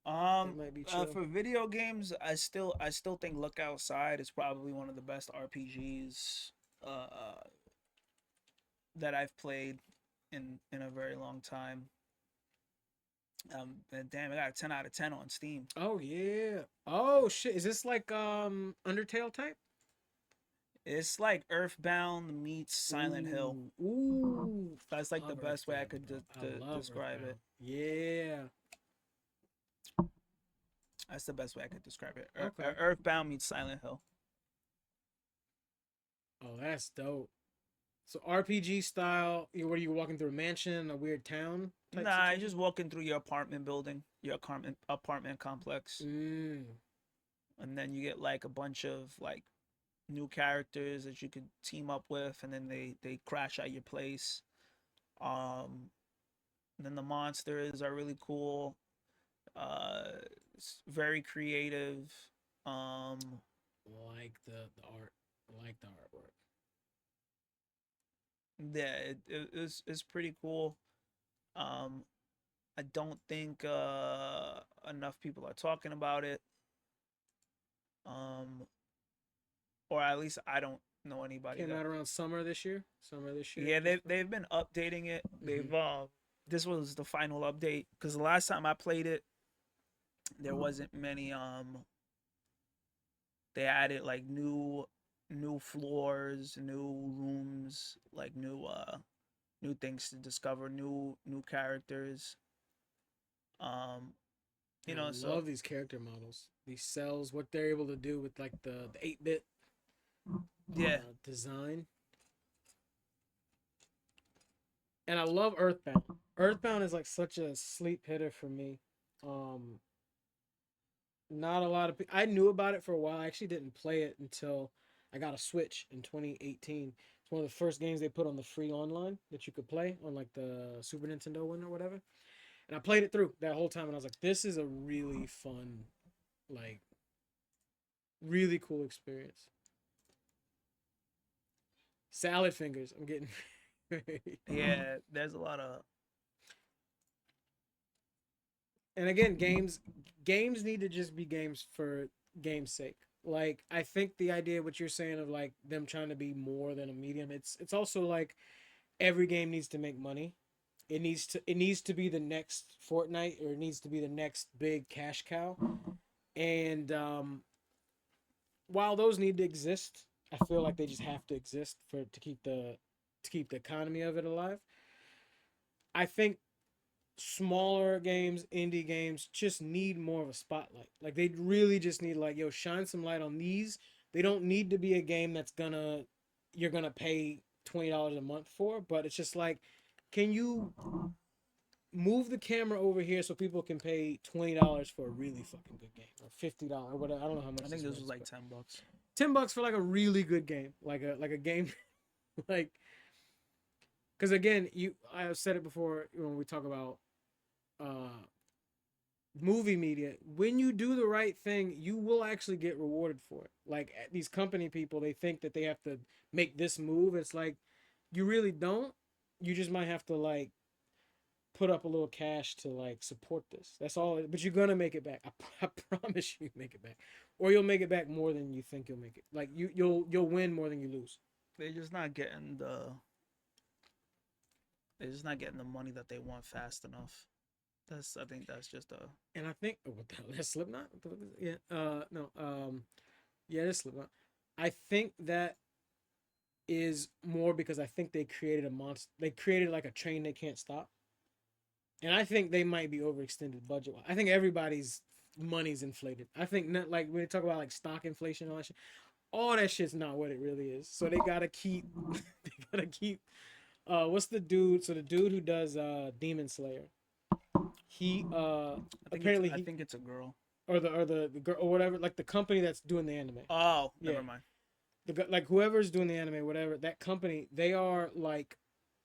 that might be chill. For video games, I still think Look Outside is probably one of the best RPGs that I've played in a very long time. And damn, I got a 10 out of 10 on Steam. Oh yeah. Oh shit. Is this like Undertale type? It's like Earthbound meets Silent Hill. Ooh. That's like the Love best way I Earthbound, could bro. I love describe Earthbound. it. Yeah. That's the best way I could describe it. Okay. Earthbound meets Silent Hill. Oh, that's dope. So RPG style, what are you walking through a mansion, a weird town type Nah, you're situation? just walking through your apartment building, your apartment complex, Mm. and then you get like a bunch of like new characters that you could team up with, and then they crash at your place. Um, and then the monsters are really cool. Uh, it's very creative. Um, Like the art. Like the artwork. yeah, it's pretty cool. Um, I don't think enough people are talking about it. Um, or at least I don't know anybody Came that. out around summer this year. Summer this year. Yeah, they've been updating it. They've this was the final update because the last time I played it, there wasn't many. They added like new floors, new rooms, like new things to discover, new characters. Um, you And I know, so love these character models. These cells, what they're able to do with like the 8-bit yeah, design. And I love Earthbound. Earthbound is like such a sleep hitter for me. Um, Not a lot of people. I knew about it for a while. I actually didn't play it until I got a Switch in 2018. It's one of the first games they put on the free online that you could play on like the Super Nintendo one or whatever. And I played it through that whole time, and I was like, "This is a really fun, like, really cool experience." Salad fingers. I'm getting. yeah. There's a lot of And again, games need to just be games for game's sake. Like I think the idea what you're saying of like them trying to be more than a medium, it's also like every game needs to make money. It needs to be the next Fortnite, or it needs to be the next big cash cow. And while those need to exist, I feel like they just have to exist for to keep the economy of it alive. I think smaller games, indie games, just need more of a spotlight. Like they really just need, like, yo, shine some light on these. They don't need to be a game that's gonna you're gonna pay $20 a month for, but it's just like, can you move the camera over here so people can pay $20 for a really fucking good game, or $50 or whatever. I don't know how much I think this was was, like but $10. $10 for like a really good game, like a game, like, because again, I've said it before when we talk about uh movie media. When you do the right thing, you will actually get rewarded for it. Like these company people, they think that they have to make this move. It's like, you really don't. You just might have to, like, put up a little cash to, like, support this. That's all. But you're gonna make it back. I promise you make it back, or you'll make it back more than you think you'll make it. Like you'll win more than you lose. They're just not getting the they're just not getting the money that they want fast enough. I think that's just a And I think, oh, what the hell? That's Slipknot. What the fuck is it? Yeah. No. Yeah, that's Slipknot. I think that is more because I think they created a monster. They created like a train they can't stop, and I think they might be overextended budget. I think everybody's money's inflated. I think, not like when they talk about like stock inflation and all that shit's not what it really is. So they gotta keep, they gotta keep. What's the dude? So the dude who does Demon Slayer, he apparently I he think it's a girl. or the girl or whatever, like the company that's doing the anime. Oh, Yeah, never mind. like whoever's doing the anime, whatever that company, they are like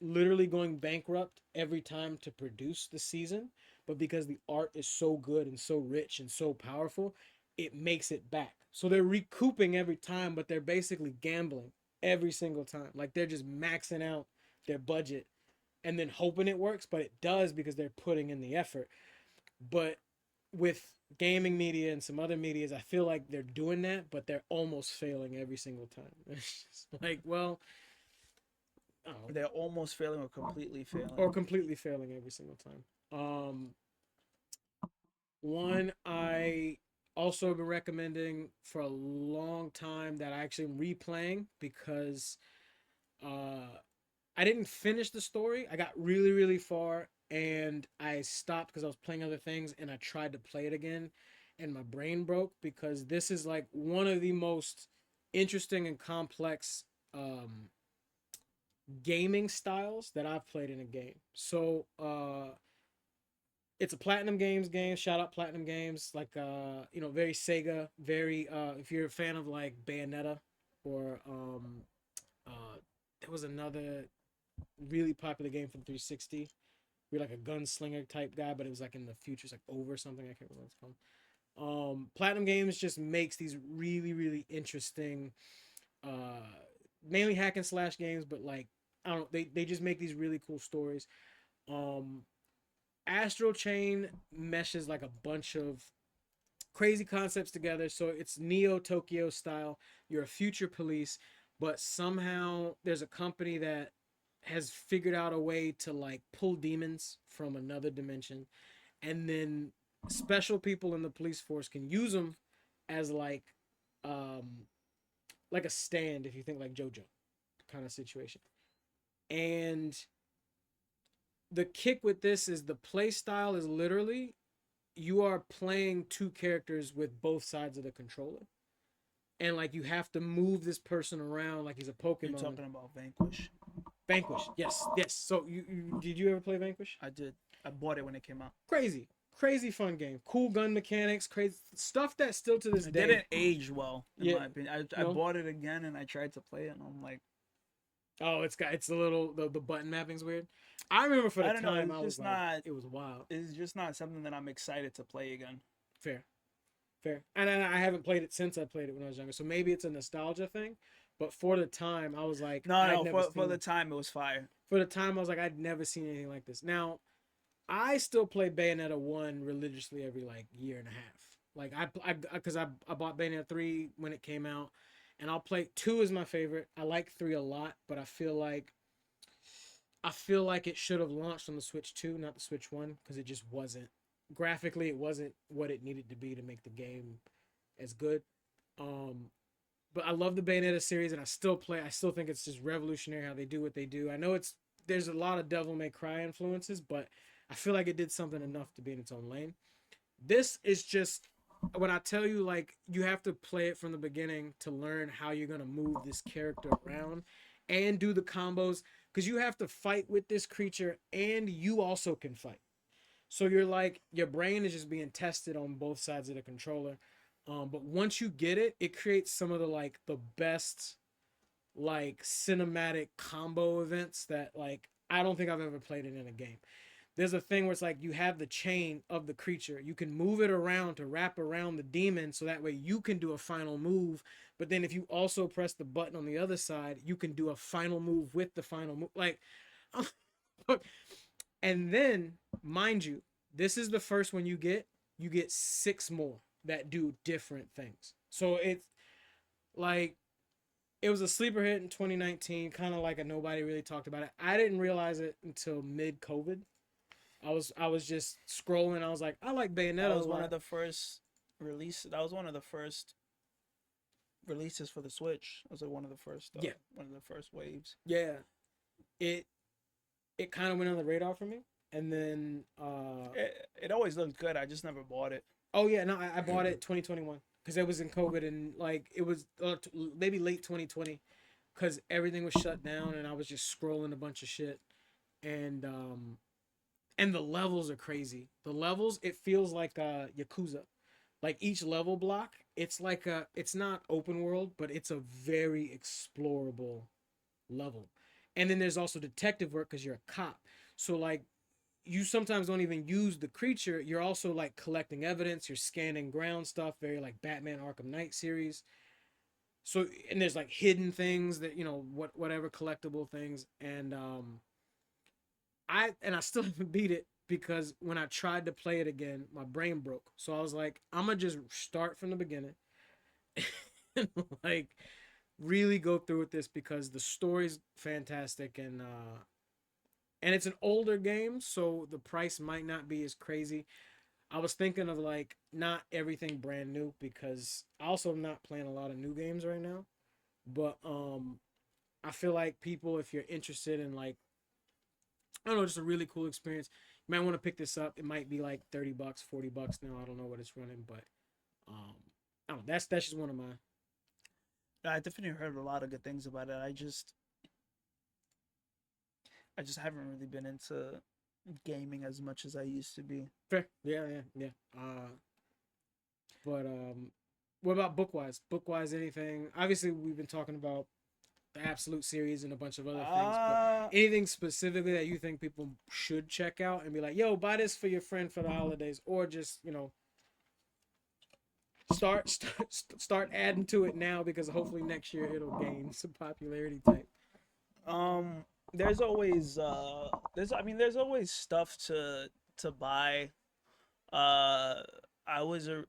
literally going bankrupt every time to produce the season, but because the art is so good and so rich and so powerful, it makes it back. So they're recouping every time, but they're basically gambling every single time. Like they're just maxing out their budget and then hoping it works, but it does because they're putting in the effort. But with gaming media and some other medias, I feel like they're doing that, but they're almost failing every single time. It's just like, well, oh, They're almost failing or completely failing. or completely failing every single time. One I also been recommending for a long time that I actually am replaying because uh I didn't finish the story. I got really, really far and I stopped because I was playing other things, and I tried to play it again and my brain broke because this is like one of the most interesting and complex gaming styles that I've played in a game. So it's a Platinum Games game. Shout out Platinum Games. Like very Sega, very if you're a fan of like Bayonetta, or there was another really popular game from 360. You're like a gunslinger type guy, but it was like in the future. It's like over something. I can't remember what it's called. Platinum Games just makes these really, really interesting, uh, mainly hack and slash games, but like, I don't know, they just make these really cool stories. Um, Astral Chain meshes like a bunch of crazy concepts together. So it's Neo Tokyo style. You're a future police, but somehow there's a company that has figured out a way to like pull demons from another dimension, and then special people in the police force can use them as um like a stand, if you think like JoJo kind of situation. And the kick with this is the play style is literally you are playing two characters with both sides of the controller, and like you have to move this person around like he's a You're Pokemon. talking about Vanquish. Vanquish, yes, yes. So you did you ever play Vanquish? I did. I bought it when it came out. Crazy fun game, cool gun mechanics, crazy stuff that still to this It day. didn't age well, in Yeah, my opinion. I no. bought it again and I tried to play it and I'm like, Oh, it's a little, the button mapping's weird. I remember for the I don't know. time It's I was just like, not. it was wild. It's just not something that I'm excited to play again. Fair, fair. And I haven't played it since I played it when I was younger, so maybe it's a nostalgia thing. But for the time, I was like, No, I'd no. never For the seen. time, it was fire. For the time, I was like, I'd never seen anything like this. Now, I still play Bayonetta 1 religiously every like year and a half. Like because I bought Bayonetta 3 when it came out, and I'll play 2 is my favorite. I like 3 a lot, but I feel like I feel like it should have launched on the Switch 2, not the Switch 1, because it just wasn't graphically it wasn't what it needed to be to make the game as good. Um, but I love the Bayonetta series, and I still play. I still think it's just revolutionary how they do what they do. I know there's a lot of Devil May Cry influences, but I feel like it did something enough to be in its own lane. This is just when I tell you like you have to play it from the beginning to learn how you're gonna move this character around and do the combos because you have to fight with this creature and you also can fight. So you're like your brain is just being tested on both sides of the controller. But once you get it, it creates some of the like the best like cinematic combo events that like I don't think I've ever played it in a game. There's a thing where it's like you have the chain of the creature. You can move it around to wrap around the demon so that way you can do a final move. But then if you also press the button on the other side, you can do a final move with the final move. Like, and then, mind you, this is the first one you get. You get six more that do different things. So it's like it was a sleeper hit in 2019, kind of like a nobody really talked about it. I didn't realize it until mid COVID. I was just scrolling. I was like, I like That Bayonetta a was one of lot. the first That was one of the first releases for the Switch. It was like Yeah, one of the first waves. yeah. It it kind of went on the radar for me, and then It always looked good. I just never bought it. oh yeah, no, I bought it 2021 because it was in COVID and like it was maybe late 2020 because everything was shut down and I was just scrolling a bunch of shit and and the levels are crazy. The levels it feels like Yakuza. Like each level block, it's not open world, but it's a very explorable level. And then there's also detective work because you're a cop. So like you sometimes don't even use the creature. You're also like collecting evidence. You're scanning ground stuff. Very like Batman Arkham Knight series. So and there's like hidden things that whatever collectible things. And I still haven't beat it because when I tried to play it again, my brain broke. So I was like, I'm gonna just start from the beginning and like really go through with this because the story's fantastic and it's an older game, so the price might not be as crazy. I was thinking of like not everything brand new because I also am not playing a lot of new games right now. But I feel like people if you're interested in like I don't know, just a really cool experience, you might want to pick this up. It might be like $30, $40 now. I don't know what it's running, but um I don't know, that's just one of my I definitely heard a lot of good things about it. I just haven't really been into gaming as much as I used to be. fair. Yeah, yeah, yeah. But what about book wise? Book wise, anything? Obviously, we've been talking about the Absolute series and a bunch of other things, but Uh anything specifically that you think people should check out and be like, "Yo, buy this for your friend for the holidays," or just start adding to it now because hopefully next year it'll gain some popularity type. there's always there's always stuff to buy. Uh I was a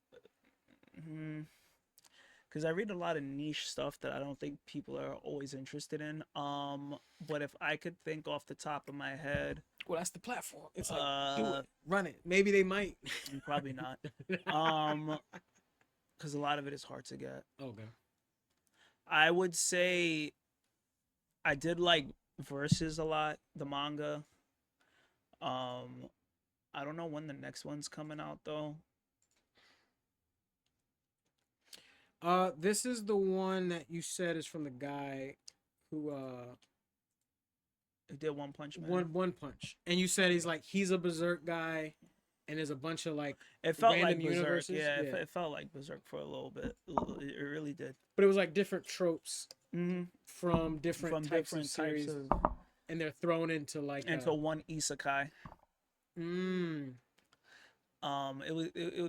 because I read a lot of niche stuff that I don't think people are always interested in. But if I could think off the top of my head, Well, that's the platform. It's like do uh, it, run it. Maybe they might. probably not. Um, because a lot of it is hard to get. Okay. I would say I did like Versus a lot, the manga. Um, I don't know when the next one's coming out though. This is the one that you said is from the guy who It did One Punch Man. One Punch, and you said he's a berserk guy, and there's a bunch of like It felt random like Berserk. universes. Yeah, Yeah, it felt like Berserk for a little bit. It really did. but it was like different tropes Hmm. from different From types of different types series, of and they're thrown into like into one isekai. mm,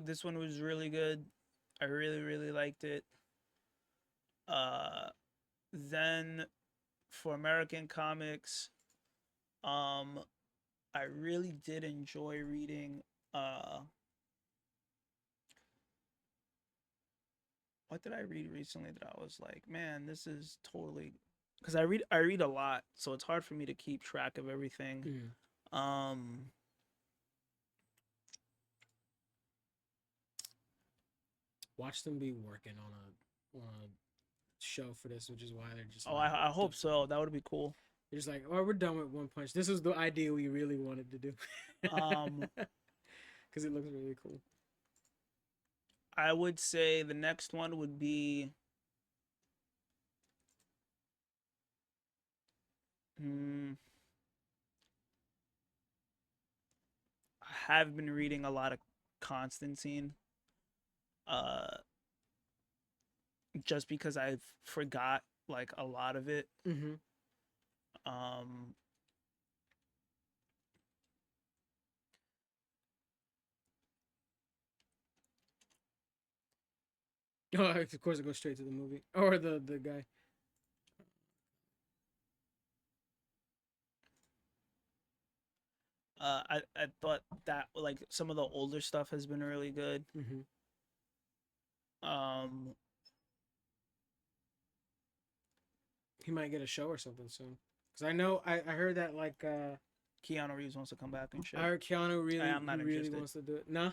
This one was really good. I really liked it. Uh, then for American comics, um, I really did enjoy reading. What did I read recently that I was like, man, this is totally because I read a lot, so it's hard for me to keep track of everything. Mm. Um, Watch them be working on a show for this, which is why they're just oh, like I hope so. That would be cool. they're just like, oh, we're done with One Punch. This was the idea we really wanted to do Um, because it looks really cool. I would say the next one would be. Hmm, I have been reading a lot of Constantine. Uh, just because I've forgot like a lot of it. Mm-hmm. Um, Oh, of course, it goes straight to the movie or the guy. I thought that like some of the older stuff has been really good. Mm-hmm. Um, He might get a show or something soon. Because I know I heard that like Keanu Reeves wants to come back and shit. I heard Keanu I'm he not really interested. wants to do it. Nah,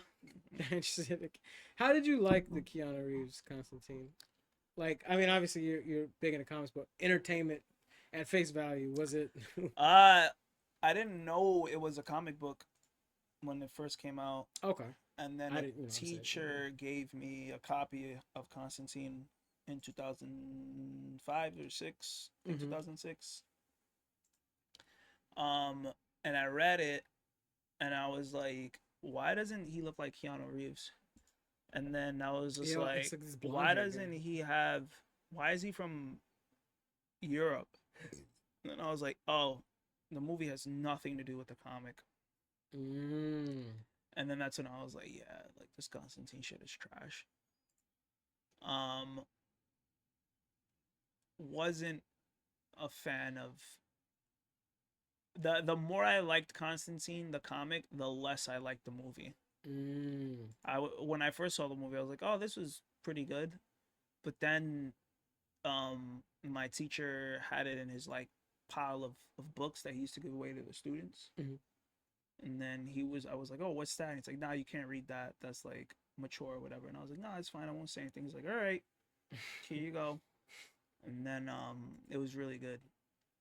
interested. How did you like the Keanu Reeves Constantine? Like, I mean, obviously you're big into comics, but entertainment at face value was it? Uh, I didn't know it was a comic book when it first came out, Okay, and then I a didn't. I said, teacher gave me a copy of Constantine in 2005 or six. I think mm-hmm. 2006. Um, and I read it, and I was like, why doesn't he look like Keanu Reeves? And then I was just Yeah, it's like, like this blonde why hair doesn't guy. he have? Why is he from Europe? And I was like, oh, the movie has nothing to do with the comic. Mm. And then that's when I was like, yeah, like this Constantine shit is trash. Um, wasn't a fan of the more I liked Constantine the comic, the less I liked the movie. Mm. When I first saw the movie, I was like, oh, this was pretty good. But then my teacher had it in his like pile of books that he used to give away to the students. Mm-hmm. And then I was like, oh, what's that? And he's like, nah, you can't read that. That's like mature or whatever. And I was like, no, it's fine. I won't say anything. He's like, all right, here you go. And then it was really good.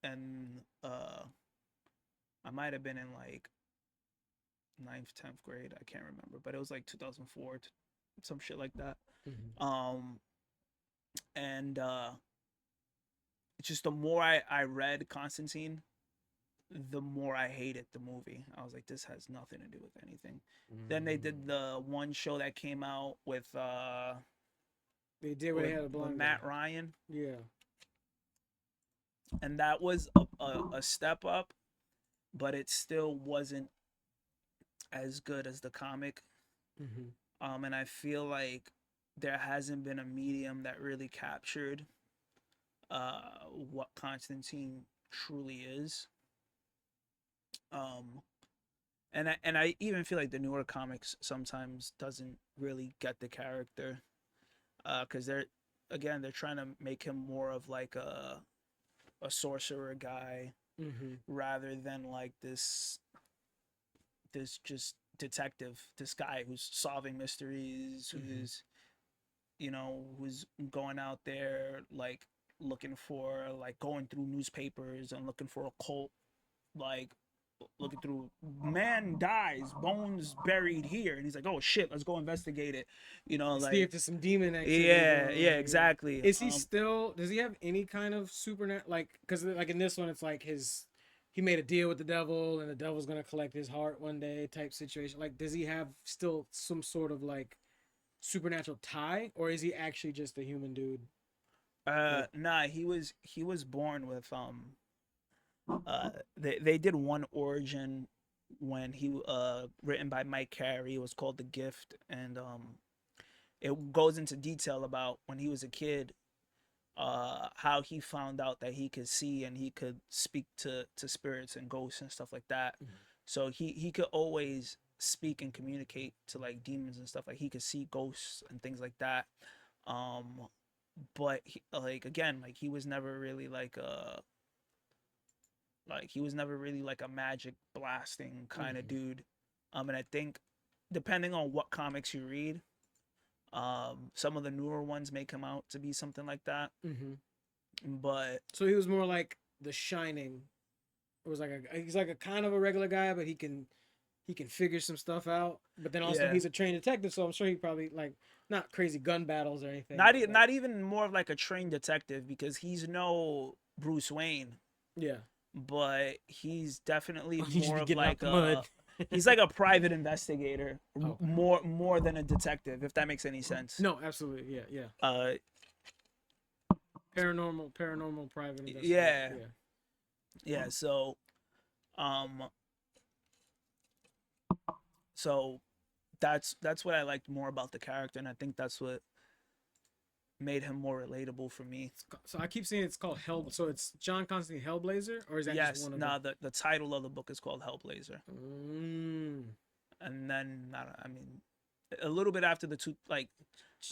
And I might have been in like ninth, 10th grade. I can't remember, but it was like 2004, some shit like that. Mm-hmm. Um, and it's just the more I read Constantine, the more I hated the movie. I was like, this has nothing to do with anything. Then they did Mm. the one show that came out They did where they had a with blonde guy. Matt Ryan, Yeah. and that was a step up, but it still wasn't as good as the comic. Mm-hmm. And I feel like there hasn't been a medium that really captured what Constantine truly is. Um, and I even feel like the newer comics sometimes doesn't really get the character, because they're trying to make him more of like a sorcerer guy Mm-hmm. rather than like this just detective, this guy who's solving mysteries, Mm-hmm. who's going out there like looking for like going through newspapers and looking for a cult, like looking through man dies, bones buried here, and he's like, oh shit, let's go investigate it, See like if there's some demon activity yeah, going yeah, on. Yeah. exactly. Is he still? Does he have any kind of supernatural? Like, because like in this one, it's like he made a deal with the devil, and the devil's gonna collect his heart one day, type situation. Like, does he have still some sort of like supernatural tie, or is he actually just a human dude? Like, nah, he was born with they did one origin when he written by Mike Carey. It was called The Gift, and it goes into detail about when he was a kid, how he found out that he could see and he could speak to spirits and ghosts and stuff like that. mhm. So he could always speak and communicate to like demons and stuff, like he could see ghosts and things like that. um but like again, like he was never really like a magic blasting kind of Mm-hmm. dude. And I think depending on what comics you read, some of the newer ones may come out to be something like that. Mm-hmm. But So he was more like The Shining. It was like he's like a kind of a regular guy, but he can figure some stuff out. But then also yeah, he's a trained detective, so I'm sure he probably like not crazy gun battles or anything, not but like not even more of like a trained detective because he's no Bruce Wayne, yeah. but he's definitely Oh, he just more be of getting out like the mud. a he's like a private investigator, Okay. more than a detective, if that makes any sense. No, absolutely. Yeah, yeah. Uh, Paranormal private investigator. yeah, Yeah. yeah. Um, so that's what I liked more about the character, and I think that's what made him more relatable for me. So I keep saying it's called Hell. So it's John Constantine Hellblazer, or is that just Yes, one of the? nah, the title of the book is called Hellblazer, Mm, and then I mean, a little bit after the two, like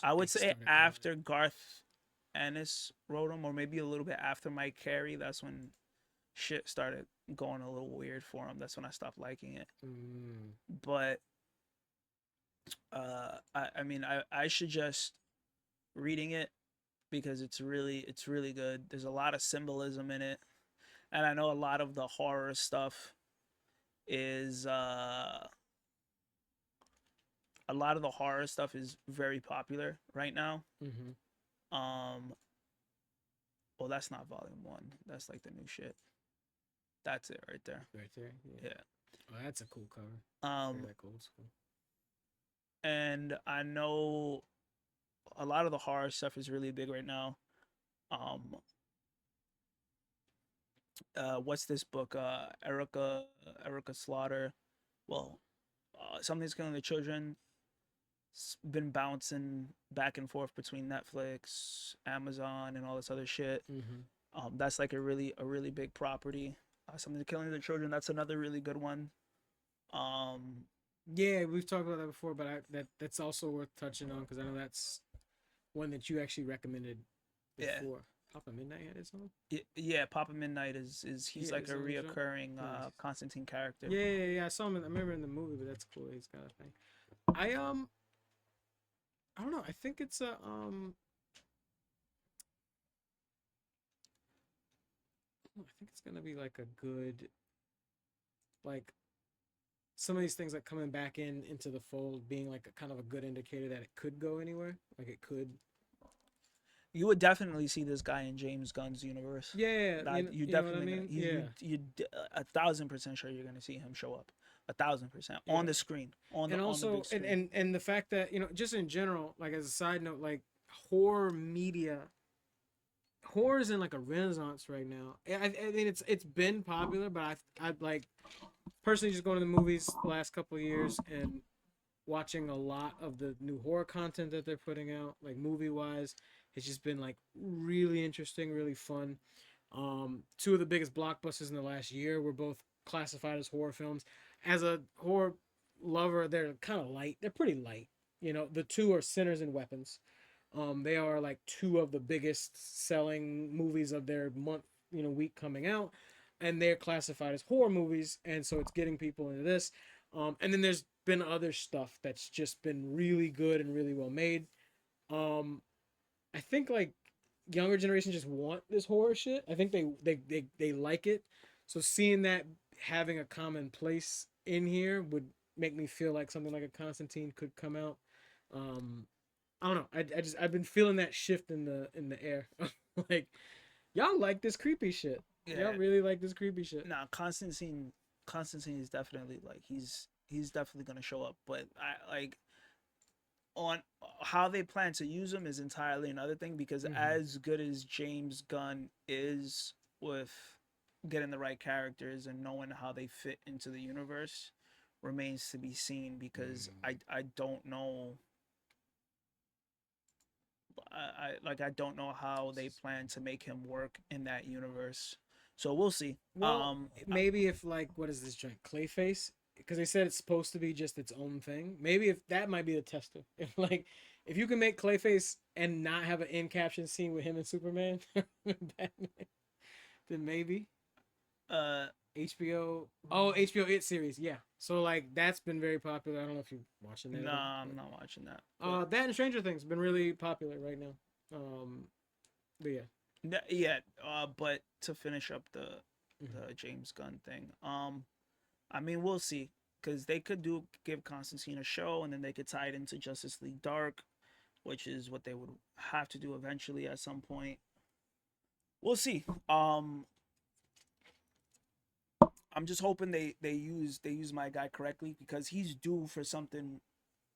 I they would say started calling it. after Garth Ennis wrote him, or maybe a little bit after Mike Carey. That's when shit started going a little weird for him. That's when I stopped liking it. Mm. But I mean, I should just reading it because it's really good. There's a lot of symbolism in it, and I know a lot of the horror stuff is a lot of the horror stuff is very popular right now. Mm-hmm. Um, well, that's not volume one. That's like the new shit. That's it right there. Right there. Yeah. Yeah. Oh, that's a cool cover. Very Um, like old school. and I know a lot of the horror stuff is really big right now. Um, what's this book? Erica Slaughter. Well, something's killing the children. It's been bouncing back and forth between Netflix, Amazon, and all this other shit. Mm-hmm. That's like a really big property. Something's killing the children. That's another really good one. Um, Yeah, we've talked about that before, but that's also worth touching on because I know that's one that you actually recommended yeah, before. Papa Midnight had his own. yeah. Papa Midnight is He he's had like his a own jump. reoccurring Nice. Constantine character. Yeah, yeah, yeah. I saw him. I remember in the movie, but that's cool. He's got a thing. I don't know. I think it's I think it's gonna be like a good, like some of these things like coming back into the fold, being like a kind of a good indicator that it could go anywhere. Like it could. You would definitely see this guy in James Gunn's universe. Yeah, That you you know what I definitely gonna mean. Yeah, you 1,000% sure you're gonna see him show up, 1,000% on yeah. the screen And on the also, big screen. and the fact that just in general, like as a side note, like horror media, horror is in like a renaissance right now. I mean, it's been popular, but I like personally just going to the movies the last couple of years and watching a lot of the new horror content that they're putting out, like movie wise. It's just been like really interesting, really fun. Two of the biggest blockbusters in the last year were both classified as horror films. As a horror lover, they're kind of light. They're pretty light. The two are Sinners and Weapons. They are like two of the biggest selling movies of their month, week coming out, and they're classified as horror movies, and so it's getting people into this. And then there's been other stuff that's just been really good and really well made. Um, I think like younger generation just want this horror shit. I think they like it. So seeing that having a common place in here would make me feel like something like a Constantine could come out. Um, I don't know. I've been feeling that shift in the air. Like y'all like this creepy shit. Y'all Yeah, really like this creepy shit. nah, Constantine is definitely like he's definitely gonna show up, but I like on how they plan to use him is entirely another thing because Mm-hmm. as good as James Gunn is with getting the right characters and knowing how they fit into the universe remains to be seen because Mm. I don't know I don't know how they plan to make him work in that universe. So we'll see. Well, maybe if like what is this joint Clayface? because they said it's supposed to be just its own thing. Maybe if that might be the tester. If like if you can make Clayface and not have an in caption scene with him and Superman, Batman, then maybe Uh, HBO. Oh, HBO It series. Yeah. So like that's been very popular. I don't know if you're watching that at all. nah, I'm not watching that. But That and Stranger Things been really popular right now. But yeah. yeah. But to finish up the Mhm. James Gunn thing, I mean, we'll see, because they could give Constantine a show, and then they could tie it into Justice League Dark, which is what they would have to do eventually at some point. We'll see. I'm just hoping they use my guy correctly, because he's due for something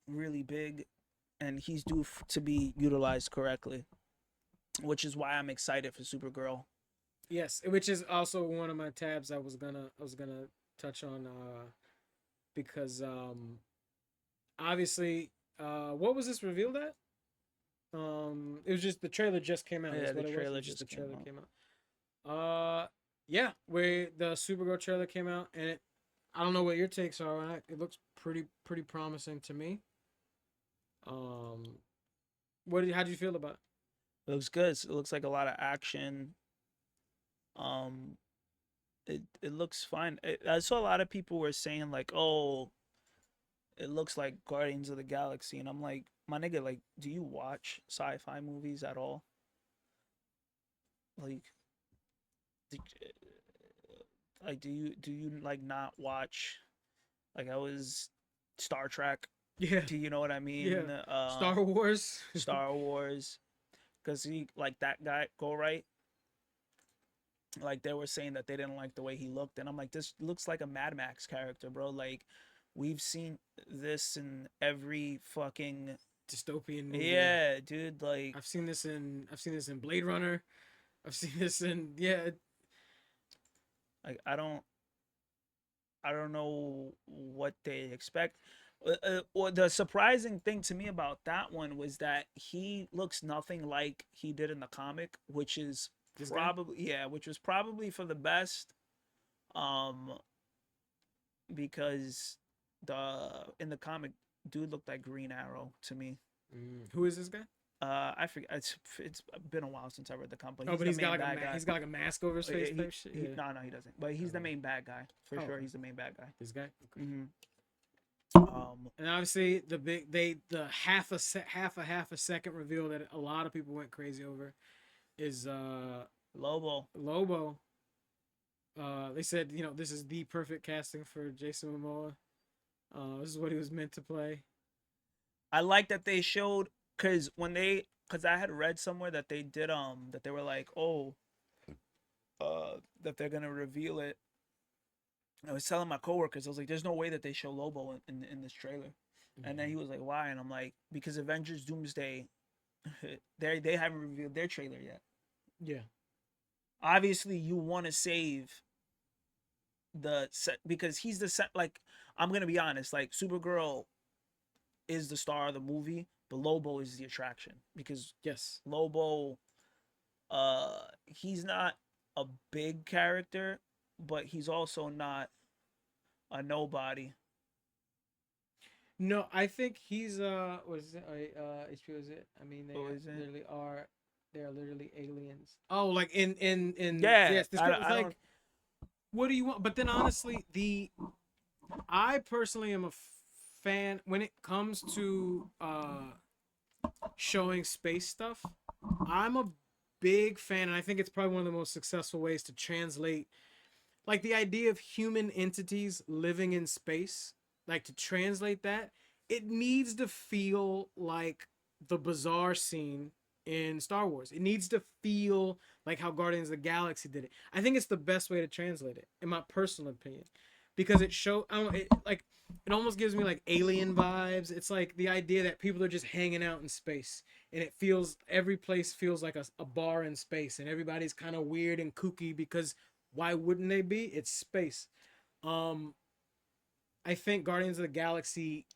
really big, and he's due to be utilized correctly, which is why I'm excited for Supergirl. Yes, which is also one of my tabs I was gonna touch on because obviously what was this revealed at? It was just the trailer just came out. Yeah, That's the what it was. It trailer was just the just came trailer out. came out. Yeah, where the Supergirl trailer came out, and I don't know what your takes are on it. It looks pretty promising to me. Um, how do you feel about it? It looks good. It looks like a lot of action. Um, it looks fine. I saw a lot of people were saying like, "Oh, it looks like Guardians of the Galaxy," and I'm like, "My nigga, like, do you watch sci-fi movies at all? Like, do you like not watch? Like, I was Star Trek. Yeah, Do you know what I yeah. mean? Star Wars. Star Wars, because he like that guy go right. Like they were saying that they didn't like the way he looked, and I'm like, this looks like a Mad Max character, bro. Like we've seen this in every fucking Dystopian movie. yeah, dude. Like I've seen this in Blade Runner. I've seen this in yeah. I don't know what they expect. Or the surprising thing to me about that one was that he looks nothing like he did in the comic, which is This guy. probably yeah, which was probably for the best. Um, because in the comic, dude looked like Green Arrow to me. Who is this guy? I forget. It's been a while since I read the comic. But Oh, he's but the main bad guy. he's got like a mask over his face type shit. Yeah. No, no, he doesn't. But he's the Oh. main bad guy for Oh, sure. okay. He's the main bad guy. This guy. Okay. Um, And obviously the half a second reveal that a lot of people went crazy over is Lobo. Lobo. They said this is the perfect casting for Jason Momoa. This is what he was meant to play. I like that they showed, because I had read somewhere that they did that they were like, oh, that they're gonna reveal it. I was telling my coworkers, I was like, there's no way that they show Lobo in this trailer. And then he was like, why? And I'm like, because Avengers Doomsday, they haven't revealed their trailer yet. Yeah. Obviously, you want to save the set, because he's the set. Like, I'm gonna be honest, like Supergirl is the star of the movie, but Lobo is the attraction, because Yes. Lobo, he's not a big character, but he's also not a nobody. No, I think he's what is it? HBO is it? I mean What is it? they are literally aliens. Oh, like in Yeah, yes, this I like don't. what do you want? But then honestly, I personally am a fan when it comes to showing space stuff. I'm a big fan, and I think it's probably one of the most successful ways to translate like the idea of human entities living in space. Like to translate that, it needs to feel like the bizarre scene in Star Wars. It needs to feel like how Guardians of the Galaxy did it. I think it's the best way to translate it, in my personal opinion, because it show I don't it, like it almost gives me like alien vibes. It's like the idea that people are just hanging out in space, and it feels every place feels like a bar in space, and everybody's kind of weird and kooky because why wouldn't they be? It's space. Um, I think Guardians of the Galaxy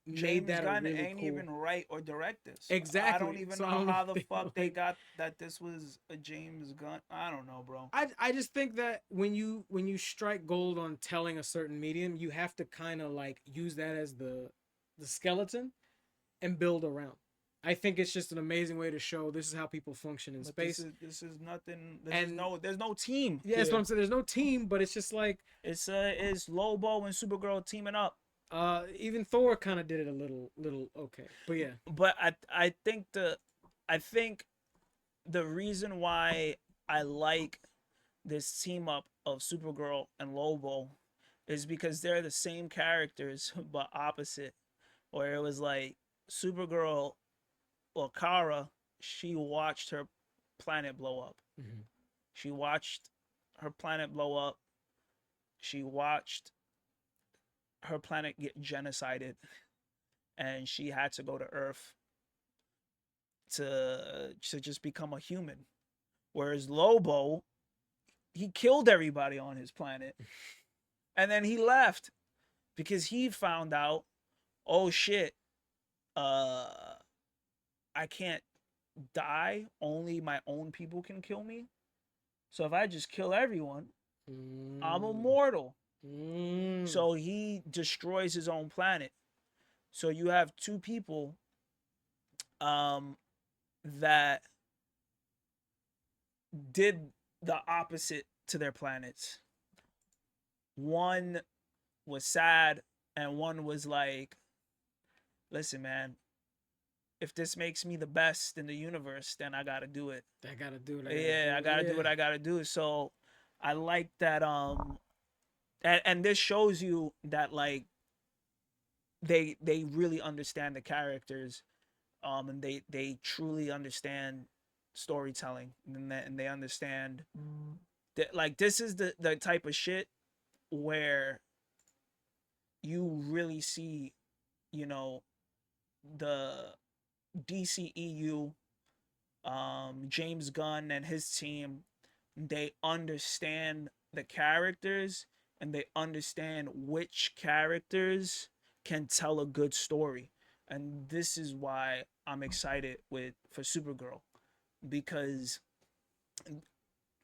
made James that a Gunn really ain't cool. even write or direct this. I don't Exactly. even So I know don't know how if the they fuck they like. got that this was a James Gunn. I don't know, bro. I just think that when you strike gold on telling a certain medium, you have to kind of like use that as the skeleton and build around. I think it's just an amazing way to show this is how people function in But space. this is nothing. This is And no. There's no team yeah, that's what here. I'm saying. There's no team, but it's just like It's Lobo and Supergirl teaming up. even Thor kind of did it a little okay. But yeah. But I think the reason why I like this team up of Supergirl and Lobo is because they're the same characters but opposite. Where it was like Supergirl or Kara, she watched her planet blow up. Mm-hmm. She watched her planet blow up. She watched her planet get genocided, and she had to go to Earth to just become a human. Whereas Lobo, he killed everybody on his planet, and then he left because he found out, oh shit, uh, I can't die. Only my own people can kill me. So if I just kill everyone, I'm Mm. immortal. Mm. So he destroys his own planet. So you have two people um, that did the opposite to their planets. One was sad, and one was like, listen, man, if this makes me the best in the universe, then I gotta do it. I gotta do it. I gotta Yeah, do I it. gotta do what Yeah. I gotta do. So I like that and this shows you that like they really understand the characters and they truly understand storytelling and they understand that like this is the type of shit where you really see, you know, the DCEU, James Gunn and his team, they understand the characters and they understand which characters can tell a good story. And this is why I'm excited with for Supergirl because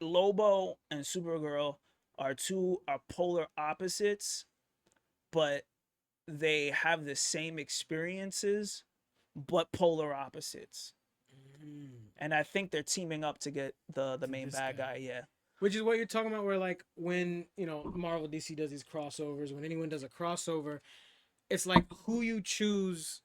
Lobo and Supergirl are polar opposites, but they have the same experiences, but polar opposites. Mm. And I think they're teaming up to get the To main this bad guy. guy. Yeah, Which is what you're talking about, where like when Marvel DC does these crossovers, when anyone does a crossover, it's like who you choose.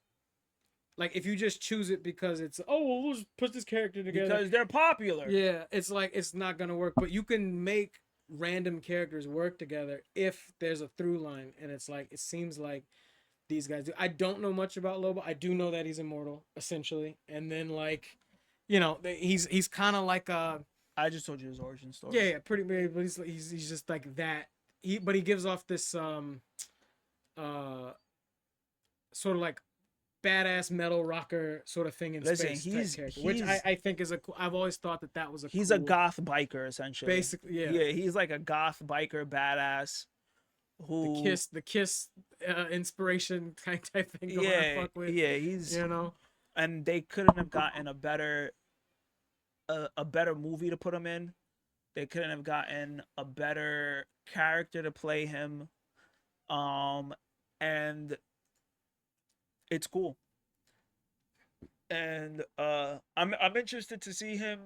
Like if you just choose it because it's well, let's put this character together. because they're popular. Yeah, it's like it's not gonna work. But you can make random characters work together if there's a through line, and it's like it seems like these guys do. I don't know much about Lobo. I do know that he's immortal essentially, and then like, he's kind of like a I just told you his origin yeah, story. yeah, pretty big, but he's just like that. But he gives off this uh sort of like badass metal rocker sort of thing in Listen, space type character, which I think is a cool. I've always thought that was a he's a cool, goth biker essentially. basically, yeah. Yeah, he's like a goth biker badass The who kiss inspiration kind of type thing going to yeah, fuck with, yeah, he's you know. and they couldn't have gotten a better movie to put him in. They couldn't have gotten a better character to play him. Um and it's cool. And I'm interested to see him.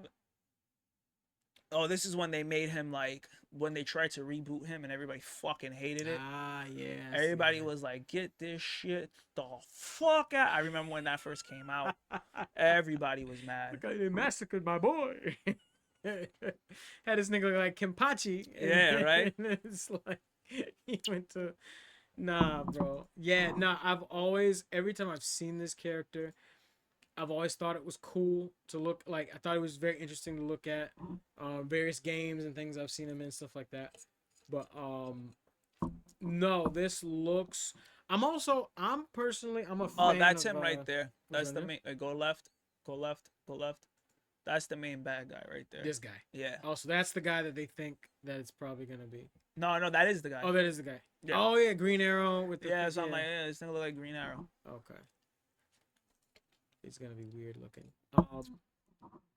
Oh, this is when they made him like when they tried to reboot him and everybody fucking hated it. Ah, yes, Everybody was like, "Get this shit the fuck out!" I remember when that first came out. yeah. Everybody was mad. Look how they massacred my boy. Had this nigga look like Kimpachi, Yeah, right. and it's like he went to nah, bro. Yeah, nah. I've always every time I've seen this character, I've always thought it was cool to look like. I thought it was very interesting to look at various games and things I've seen him in, stuff like that. But no, this looks. I'm personally, I'm a Oh, fan that's of. him right there. What's That's that the name? main. Go left. Go left. Go left. That's the main bad guy right there. This guy. Yeah. Oh, so that's the guy that they think that it's probably gonna be. No, that is the guy. Oh, that is the guy. Yeah. Oh yeah, Green Arrow with the Yeah, so I'm yeah. like, yeah, this thing look like Green Arrow. Okay. He's gonna be weird looking.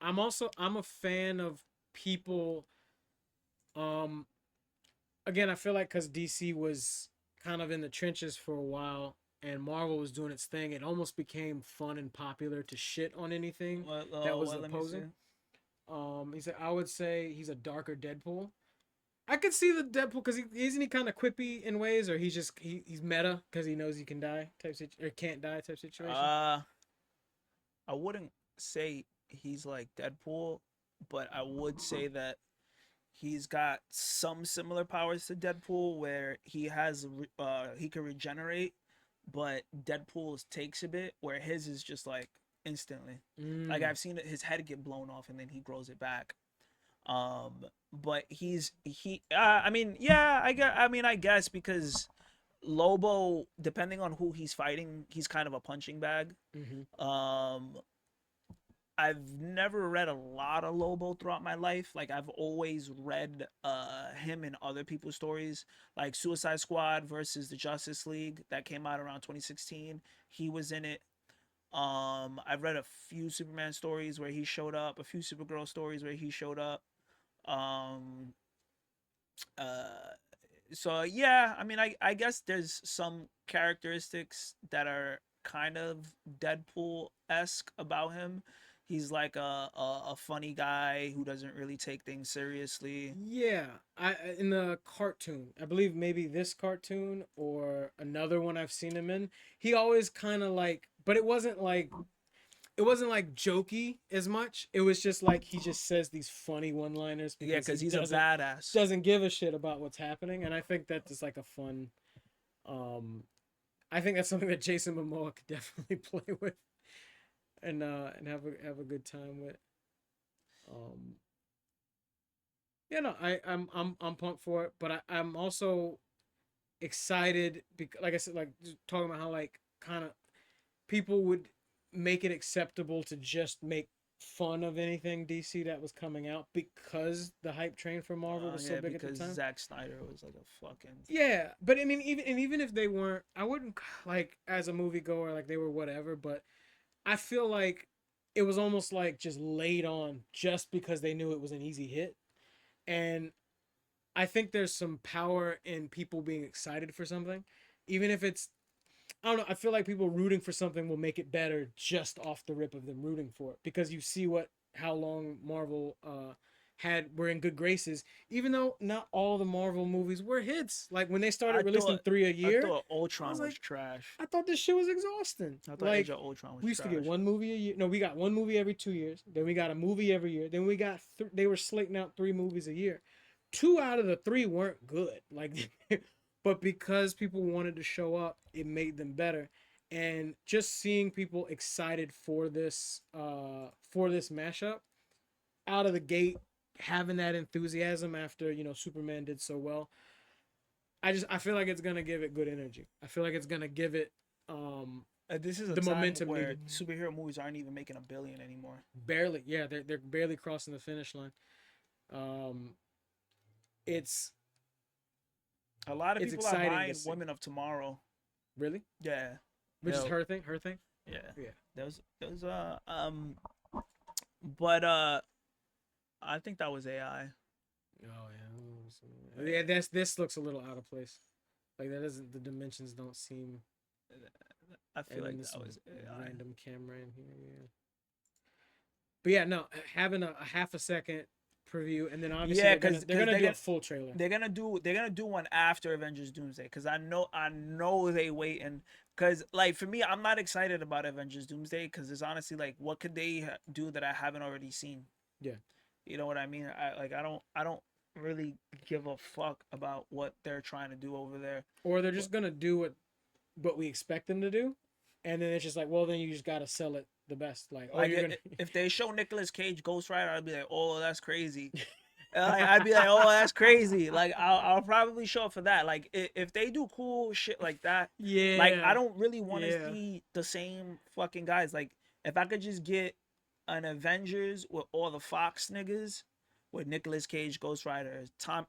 I'm a fan of people. Um, again, I feel like because DC was kind of in the trenches for a while, and Marvel was doing its thing, it almost became fun and popular to shit on anything that was opposing. He said, I would say he's a darker Deadpool. I could see the Deadpool because isn't he kind of quippy in ways, or he's just he's meta because he knows he can die or can't die type situation. I wouldn't say he's like Deadpool, but I would say that he's got some similar powers to Deadpool, where he can regenerate, but Deadpool's takes a bit, where his is just like instantly. Like I've seen his head get blown off and then he grows it back. But I mean, yeah, I guess because Lobo, depending on who he's fighting, he's kind of a punching bag. I've never read a lot of Lobo throughout my life. Like I've always read him in other people's stories, like Suicide Squad versus the Justice League that came out around 2016. He was in it. I've read a few Superman stories where he showed up, a few Supergirl stories where he showed up. Um, uh, so yeah, I mean, I guess there's some characteristics that are kind of Deadpool-esque about him. He's like a funny guy who doesn't really take things seriously. Yeah, I in the cartoon, I believe maybe this cartoon or another one I've seen him in, he always kind of like, but it wasn't like jokey as much. It was just like he just says these funny one-liners Yeah, because he he's a badass. doesn't give a shit about what's happening, and I think that's just like a fun. I think that's something that Jason Momoa could definitely play with, and have a good time with. Yeah, no, I'm pumped for it, but I'm also excited because, like I said, like just talking about how like kind of people would make it acceptable to just make fun of anything DC that was coming out because the hype train for Marvel was so big at the time. Because Zack Snyder was like a fucking Yeah, but I mean, even if they weren't, I wouldn't like as a moviegoer like they were whatever. But I feel like it was almost like just laid on just because they knew it was an easy hit, and I think there's some power in people being excited for something, even if it's I don't know. I feel like people rooting for something will make it better just off the rip of them rooting for it because you see how long Marvel were in good graces, even though not all the Marvel movies were hits. Like when they started releasing 3 a year, I thought Ultron was trash. I thought this shit was exhausting. I thought Age of Ultron was we used trash. to get one movie a year. No, we got one movie every 2 years. Then we got a movie every year. Then we got they were slating out 3 movies a year. 2 out of the 3 weren't good. Like. But because people wanted to show up, it made them better. And just seeing people excited for this mashup out of the gate, having that enthusiasm after Superman did so well, I feel like it's gonna give it good energy. I feel like it's gonna give it this is the momentum where superhero movies aren't even making $1 billion anymore. Barely, yeah, they're barely crossing the finish line. It's a lot of people are buying Women of Tomorrow. Really? Yeah. Which is her thing? Her thing? Yeah. Yeah. Those but I think that was AI. Oh yeah. Yeah, this looks a little out of place. Like that doesn't the dimensions don't seem I feel like that was AI. Random camera in here, yeah. But yeah, no, having a half a second preview, and then obviously they're gonna do a full trailer. They're gonna do one after Avengers Doomsday because I know they waiting. Because like for me, I'm not excited about Avengers Doomsday because it's honestly like what could they do that I haven't already seen? Yeah, you know what I mean. I don't really give a fuck about what they're trying to do over there. Or they're just gonna do what we expect them to do, and then it's just like, well, then you just gotta sell it the best. Like if they show Nicolas Cage Ghost Rider, I'd be like, oh, that's crazy. I'd be like, oh, that's crazy. Like I'll probably show up for that. Like if they do cool shit like that, yeah. Like I don't really want to see the same fucking guys. Like if I could just get an Avengers with all the Fox niggas, with Nicolas Cage, Ghost Rider,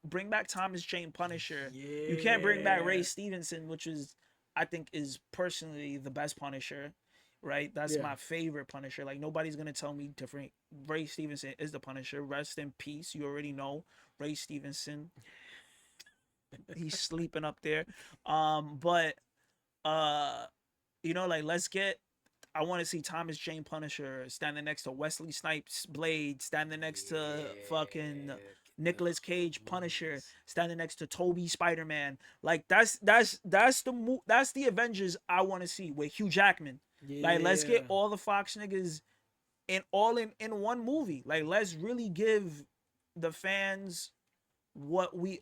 bring back Thomas Jane Punisher. You can't bring back Ray Yeah. Stevenson, which is I think is personally the best Punisher. Right, that's Yeah. my favorite Punisher. Like nobody's gonna tell me different. Ray Stevenson is the Punisher. Rest in peace. You already know Ray Stevenson. He's sleeping up there. But uh, like let's get I want to see Thomas Jane Punisher standing next to Wesley Snipes Blade, standing next to fucking Yeah. Get Nicolas the Cage Punisher, movies. standing next to Toby Spider Man. Like that's the Avengers I want to see with Hugh Jackman. Like let's get Yeah. all the Fox niggas in one movie. Like let's really give the fans what we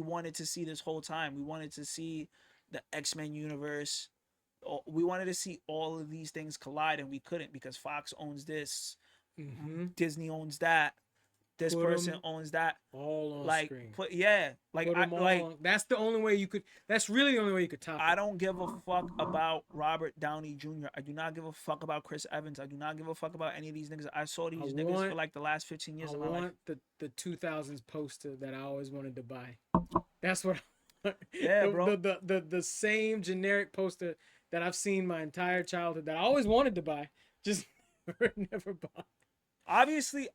wanted to see this whole time. We wanted to see the X-Men universe. We wanted to see all of these things collide, and we couldn't because Fox owns this, Mm-hmm. Disney owns that, this Put person them owns that. all on Like screen. put yeah, Put them all on. That's the only way you could. That's really the only way you could top I it. don't give a fuck about Robert Downey Jr. I do not give a fuck about Chris Evans. I do not give a fuck about any of these niggas. I saw I these niggas for want. like the last 15 I years of my life. want the 2000s poster that I always wanted to buy. That's what. Yeah, bro. The same generic poster that I've seen my entire childhood that I always wanted to buy, just never bought. Obviously,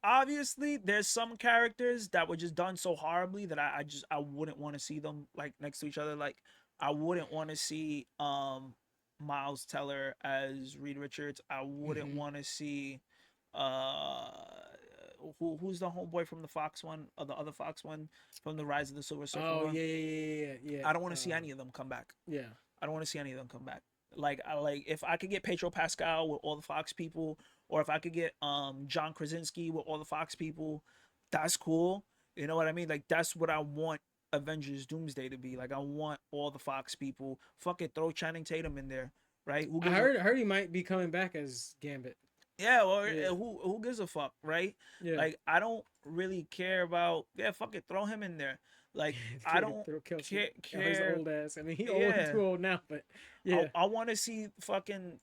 there's some characters that were just done so horribly that I wouldn't want to see them like next to each other. Like I wouldn't want to see Miles Teller as Reed Richards. I wouldn't Mm-hmm. want to see uh who's the homeboy from the Fox one or the other Fox one from the Rise of the Silver Surfer Oh one. yeah, yeah, yeah, yeah. I don't want to see any of them come back. Yeah. I don't want to see any of them come back. Like I like if I could get Pedro Pascal with all the Fox people, or if I could get John Krasinski with all the Fox people, that's cool. You know what I mean? Like that's what I want Avengers Doomsday to be. Like I want all the Fox people. Fuck it, throw Channing Tatum in there, right? Who I gives a heard he might be coming back as Gambit. yeah, or Yeah. who gives a fuck, right? Yeah. Like I don't really care about yeah, fuck it, throw him in there. Like I don't Throw Kelsey. Oh, he's an care. old ass. I mean, he old, Yeah, too old now, but I yeah, I want to see fucking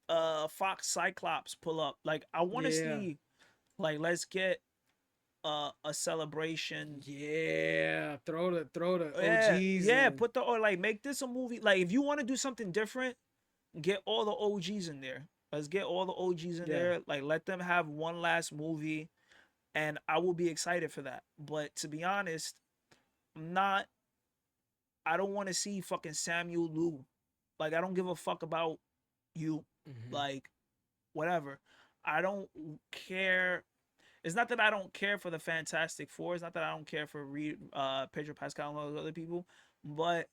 Fox Cyclops pull up. Like I want to yeah, see like let's get a celebration. yeah. Throw the Yeah, OGs yeah, in. put the or like make this a movie. Like if you want to do something different, get all the OGs in there. Let's get all the OGs in Yeah. there. Like let them have one last movie and I will be excited for that. But to be honest, I'm not I don't want to see fucking Samuel Liu. Like I don't give a fuck about you. Hmm. Like whatever. I don't care. It's not that I don't care for the Fantastic Four. It's not that I don't care for Pedro Pascal and all those other people. But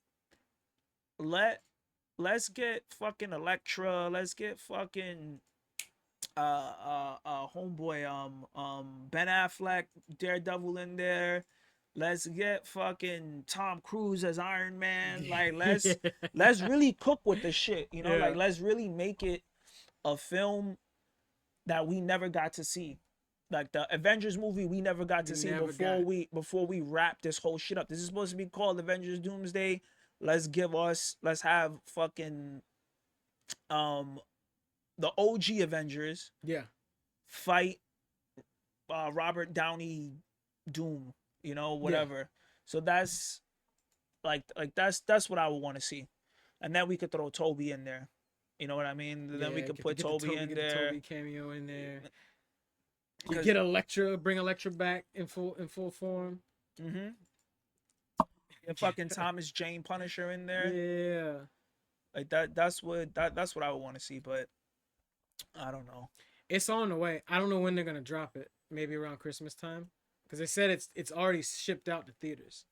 let let's get fucking Elektra. Let's get fucking homeboy Ben Affleck Daredevil in there. Let's get fucking Tom Cruise as Iron Man. Like let's really cook with the shit. Yeah. Like let's really make it a film that we never got to see. Like the Avengers movie we never got We to see never got. before we wrap this whole shit up. This is supposed to be called Avengers Doomsday. Let's have fucking um the OG Avengers Yeah. fight Robert Downey Doom, Yeah. whatever. So that's that's what I would want to see. And then we could throw Toby in there. You know what I mean? Then we Yeah. could put Toby in Get the there. Toby cameo in there. You Cause get Electra, bring Electra back in full form. mm-hmm. And fucking Thomas Jane Punisher in there. Yeah. Like that's what I would want to see, but I don't know. It's on the way. I don't know when they're gonna drop it. Maybe around Christmas time, because they said it's already shipped out to theaters,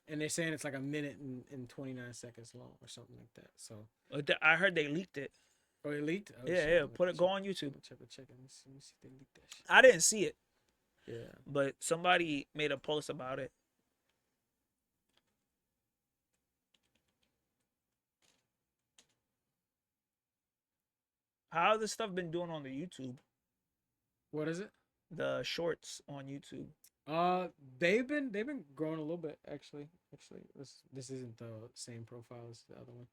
and they're saying it's like a minute and 29 seconds long or something like that. So, I heard they leaked it. oh, it leaked. Oh, Yeah, shit. yeah. I'm gonna Put it. Go check. on YouTube. Check it. Let me see if they leaked that shit. I didn't see it, Yeah. but somebody made a post about it. How this stuff been doing on the YouTube? What is it? The shorts on YouTube. They've been growing a little bit actually. Actually, this isn't the same profile as the other one.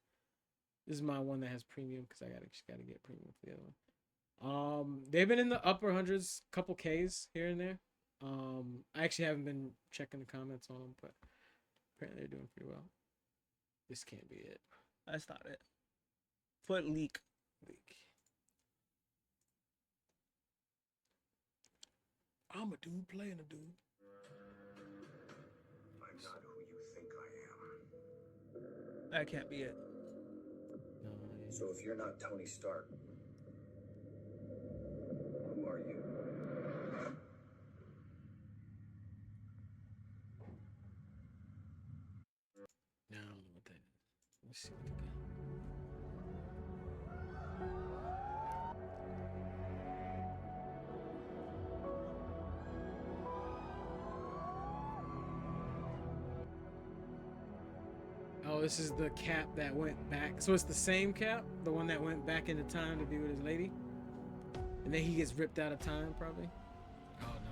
This is my one that has premium because I gotta get premium for the other one. They've been in the upper hundreds, couple Ks here and there. I actually haven't been checking the comments on them, but apparently they're doing pretty well. This can't be it. That's not it. Foot leak. Leak. I'm a dude playing a dude. I'm not who you think I am. That can't be it. No, So if you're not Tony Stark, who are you? no, I don't know what that is. Let's see what they got. Oh, this is the Cap that went back. So it's the same Cap, the one that went back into time to be with his lady, and then he gets ripped out of time, probably. Oh no.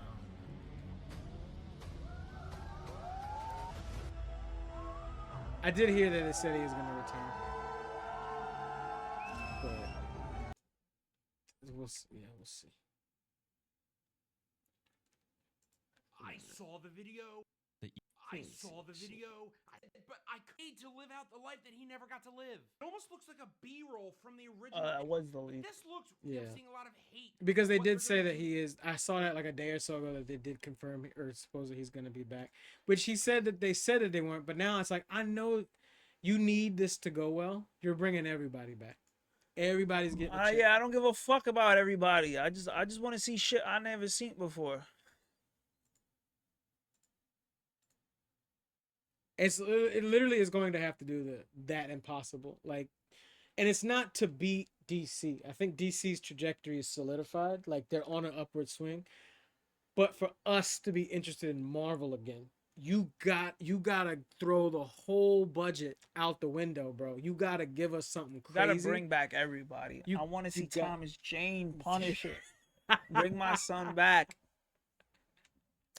I did hear that it said he was gonna return, but we'll see. Yeah, we'll see. I saw the video. I saw the video, but I need to live out the life that he never got to live. It almost looks like a B-roll from the original. That was the leak. This looks. Yeah. I'm seeing a lot of hate Because they What did they're say gonna that do- he is. I saw that like a day or so ago that they did confirm, or supposedly he's gonna be back. Which he said that they said that they weren't, but now it's like I know you need this to go well. You're bringing everybody back. Everybody's getting. A check. Yeah, I don't give a fuck about everybody. I just want to see shit I never seen before. It literally is going to have to do that impossible, like, and it's not to beat DC. I think DC's trajectory is solidified, like they're on an upward swing. But for us to be interested in Marvel again, you gotta throw the whole budget out the window, bro. You gotta give us something You crazy. gotta bring back everybody. You- I want to see you got- Thomas Jane Punisher. Bring my son back.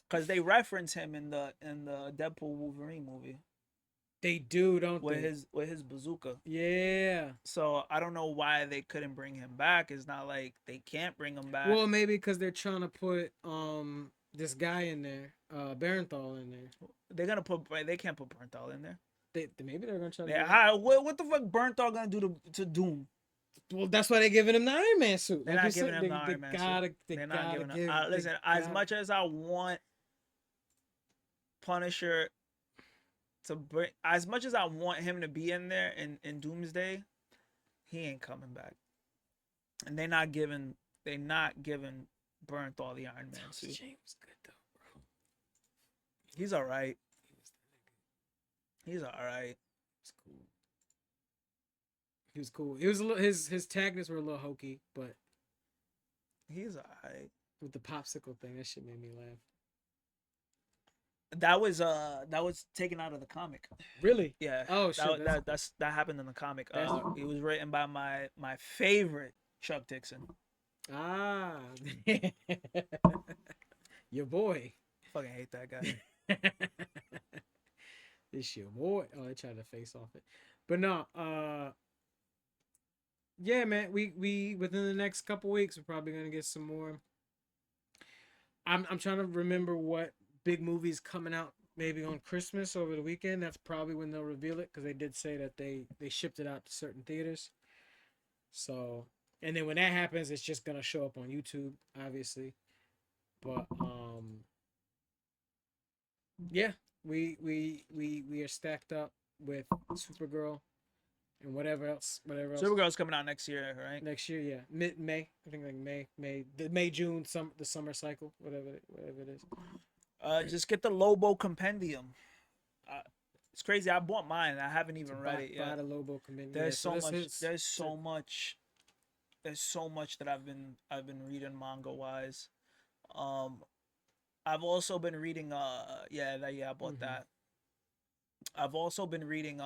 Cause they reference him in the Deadpool Wolverine movie They do, don't with they? his bazooka. Yeah. So I don't know why they couldn't bring him back. It's not like they can't bring him back. Well, maybe because they're trying to put this guy in there, Barenthal in there. They're gonna put. They can't put Bernthal in there. Maybe they're gonna try to. Yeah, do that. what the fuck Bernthal gonna do to Doom? Well, that's why they're giving him the Iron Man suit. They're Like not you said, giving him the Iron Man suit. They They're not gotta giving him. give. they Listen, as gotta- much as I want Punisher to bring, as much as I want him to be in there in Doomsday, he ain't coming back. And they're not giving Bernthal the Iron Man Thomas suit. Jane was good though, bro. He's all right. He was that nigga. He's all right. It's cool. He was cool. It was a little, his tagness were a little hokey, but He's all right. with the popsicle thing, that shit made me laugh. That was taken out of the comic. Really? Yeah. Oh shit. That happened in the comic. That's- It was written by my favorite Chuck Dixon. Ah, your boy. Fucking hate that guy. It's your boy. Oh, they tried to face off it, but no. Yeah, man. We within the next couple weeks, we're probably gonna get some more. I'm trying to remember what big movies coming out maybe on Christmas over the weekend. That's probably when they'll reveal it because they did say that they shipped it out to certain theaters. So, and then when that happens, it's just gonna show up on YouTube, obviously. But yeah, we are stacked up with Supergirl and whatever else. Supergirl's coming out next year, right? Next year, yeah, May. I think like May, June, the summer cycle, whatever it is. Just get the Lobo Compendium. It's crazy. I bought mine. I haven't even To read buy- it buy yet. the Lobo Committee. There's Yeah, so this much. is- There's so much. There's so much that I've been reading manga wise. I've also been reading. I bought Mhm. that. I've also been reading.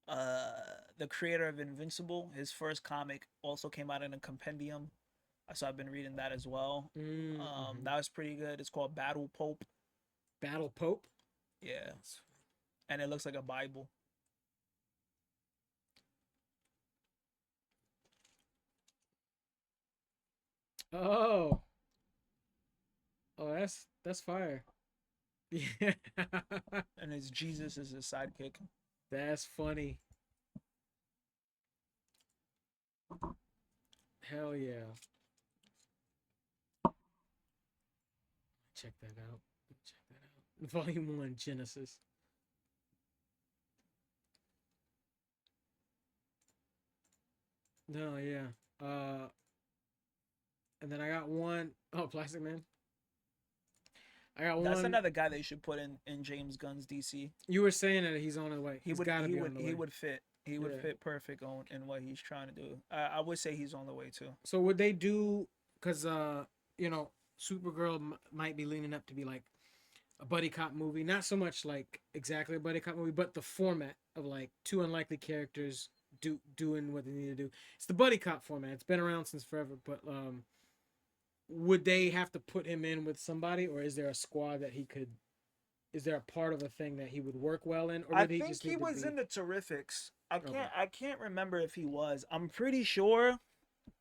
The creator of Invincible, his first comic also came out in a compendium, so I've been reading that as well. Mhm. That was pretty good. It's called Battle Pope. Battle Pope. Yeah, and it looks like a Bible. Oh. Oh, that's fire. Yeah. And his Jesus is his sidekick. That's funny. Hell yeah. Check that out. Check that out. Volume 1, Genesis. No, yeah. And then I got one oh Plastic Man. I got That's one. another guy they should put in James Gunn's DC. You were saying that he's on his way. He He's would got to he be would on the he way. would fit. He would Yeah. fit perfect on in what he's trying to do. I would say he's on the way too. So would they do? Because you know, Supergirl might be leaning up to be like a buddy cop movie. Not so much like exactly a buddy cop movie, but the format of like two unlikely characters doing what they need to do. It's the buddy cop format. It's been around since forever. But would they have to put him in with somebody, or is there a squad that he could? Is there a part of a thing that he would work well in, or I would he think just he need to was be? in the Terrifics. Okay. I can't remember if he was. I'm pretty sure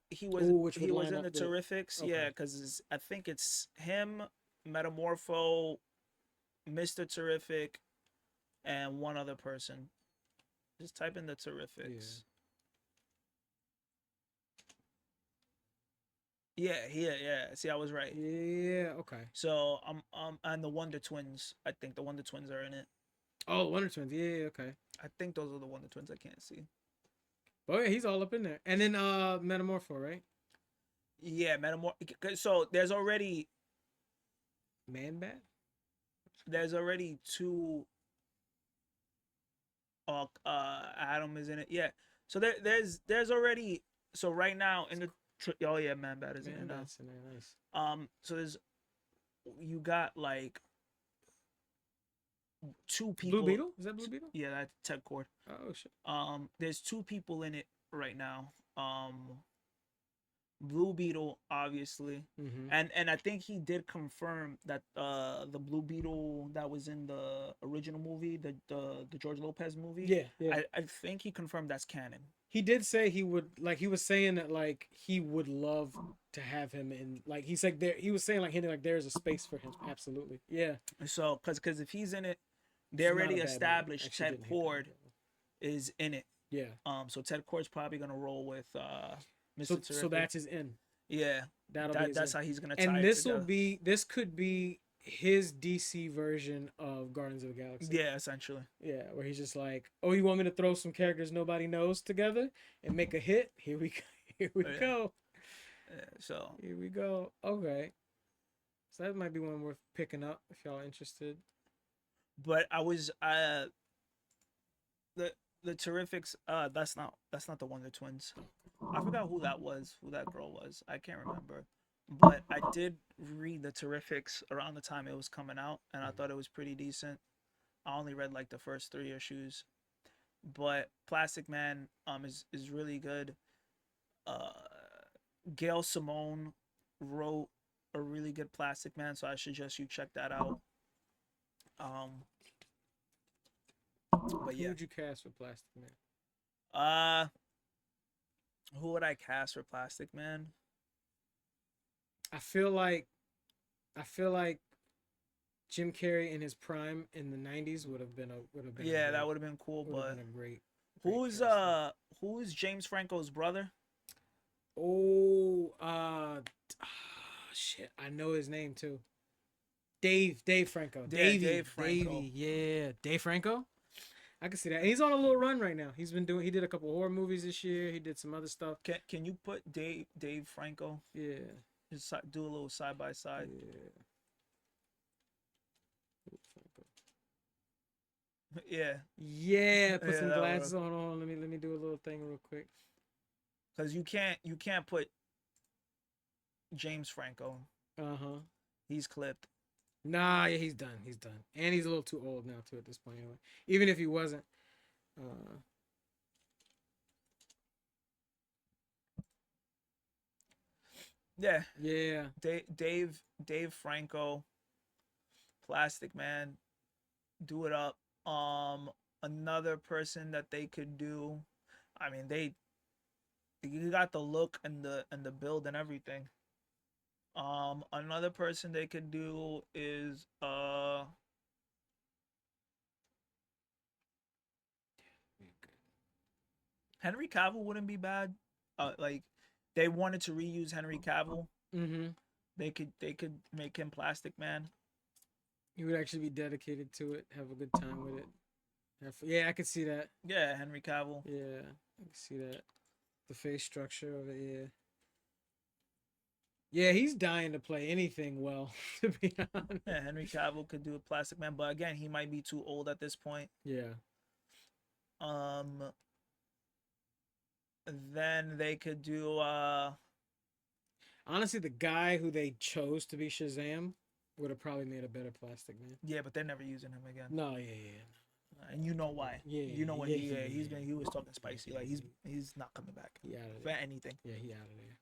he was Ooh, which would he was line in the up with- Terrifics. okay. Yeah, because I think it's him, Metamorpho, Mr. Terrific, and one other person. Just type in the Terrifics. Yeah. See, I was right. Yeah. Okay. So and the Wonder Twins. I think the Wonder Twins are in it. Oh, Wonder Twins. Yeah. Okay. I think those are the Wonder Twins. I can't see. Oh yeah, he's all up in there. And then Metamorpho, right? Yeah, So there's already Man Bat. two. Adam is in it. Yeah. So there's already. So right now in the. Oh yeah, Man Bat is in it Man now. Bat's in there. Nice. So you got like two people. Blue Beetle? Is that Blue Beetle? Yeah, that's Ted Cord. Oh shit. There's two people in it right now. Blue Beetle, obviously, Mm-hmm. and I think he did confirm that the Blue Beetle that was in the original movie, the George Lopez movie. Yeah. I think he confirmed that's canon. He did say he would like. He was saying that like he would love to have him in. Like he's like there. He was saying like hinting like there's a space for him. Absolutely. Yeah. So because if he's in it, they It's not already a bad movie. established Actually Ted didn't hate that Cord movie. is in it. Yeah. So Ted Cord's probably gonna roll with Mr. So Terrific. that's his in. Yeah. That's how how he's gonna tie and it this will together. this could be his DC version of Guardians of the Galaxy. Yeah, essentially. Yeah, where he's just like, oh, you want me to throw some characters nobody knows together and make a hit? Here we go. Here we Yeah. go. Yeah, so Here we go. Okay. So that might be one worth picking up if y'all are interested. but I was the Terrifics, that's not the Wonder Twins. I forgot who that was, who that girl was. I can't remember. But I did read the Terrifics around the time it was coming out, and I thought it was pretty decent. I only read like the first 3 issues. But Plastic Man is really good. Gail Simone wrote a really good Plastic Man, so I suggest you check that out. But Who yeah. would you cast for Plastic Man? Who would I cast for Plastic Man? I feel like Jim Carrey in his prime in the 90s would have been Yeah, that would have been cool. But been a great who's casting. who's James Franco's brother? Oh, shit, I know his name too. Dave Franco. Yeah, Dave Franco. Davey, yeah, Dave Franco. I can see that. And he's on a little run right now. He did a couple horror movies this year. He did some other stuff. Can you put Dave Franco? Yeah. Just do a little side by side. Yeah. Yeah, put Yeah, some that glasses on. Let me do a little thing real quick. Because you can't put James Franco. Uh-huh. He's clipped. Nah, yeah, he's done. He's done. And he's a little too old now too at this point anyway. Even if he wasn't. Yeah. Yeah. Dave Franco, Plastic Man, do it up. Another person that they could do. I mean, you got the look and the build and everything. Another person they could do is Henry Cavill wouldn't be bad. Like they wanted to reuse Henry Cavill. Mm-hmm. They could make him Plastic Man. He would actually be dedicated to it, have a good time with it. Yeah, I could see that. Yeah, Henry Cavill. Yeah, I can see that. The face structure of it, yeah. Yeah, he's dying to play anything well, to be honest. Yeah, Henry Cavill could do a Plastic Man, but again, he might be too old at this point. Yeah. Um, then they could do Honestly, the guy who they chose to be Shazam would have probably made a better Plastic Man. yeah, but they're never using him again. No, yeah. And you know why? Yeah, you know what yeah, he was talking spicy. Like he's not coming back He out of for there. anything. Yeah, he out of there.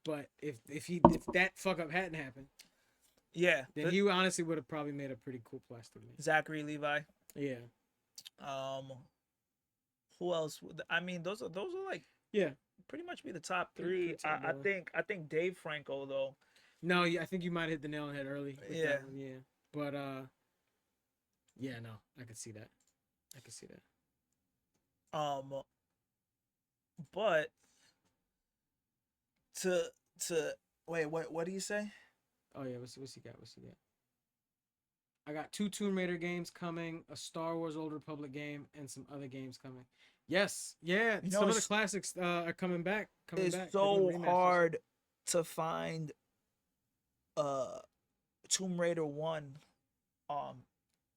But if that fuck up hadn't happened, Yeah, then he honestly would have probably made a pretty cool Plastic Man. Zachary Levi. Yeah. Who else? I mean, those are like Yeah. pretty much be the top Pretty three. top, I bro. think Dave Franco though. No, yeah, I think you might hit the nail on the head early. With Yeah. that one, yeah. But yeah, no, I could see that. I could see that. But to wait, what do you say? Oh yeah, what's he got? What's he got? I got 2 Tomb Raider games coming, a Star Wars Old Republic game, and some other games coming. Yes, yeah, You know, some of the classics are coming back. It's They're so doing remasters. hard to find Tomb Raider 1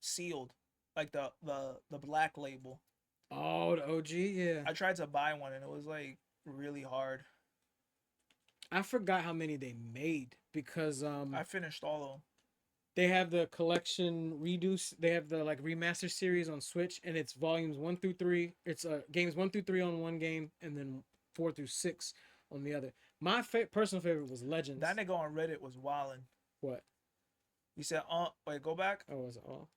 sealed, like the black label. Oh, the OG, yeah. I tried to buy one and it was like really hard. I forgot how many they made because I finished all of them. they have the collection reduce. They have the like remaster series on Switch, and it's volumes 1 through 3. It's games 1 through 3 on one game, and then 4 through 6 on the other. My personal favorite was Legends. That nigga on Reddit was wildin'. What? He said, wait, go back. Oh, was it all?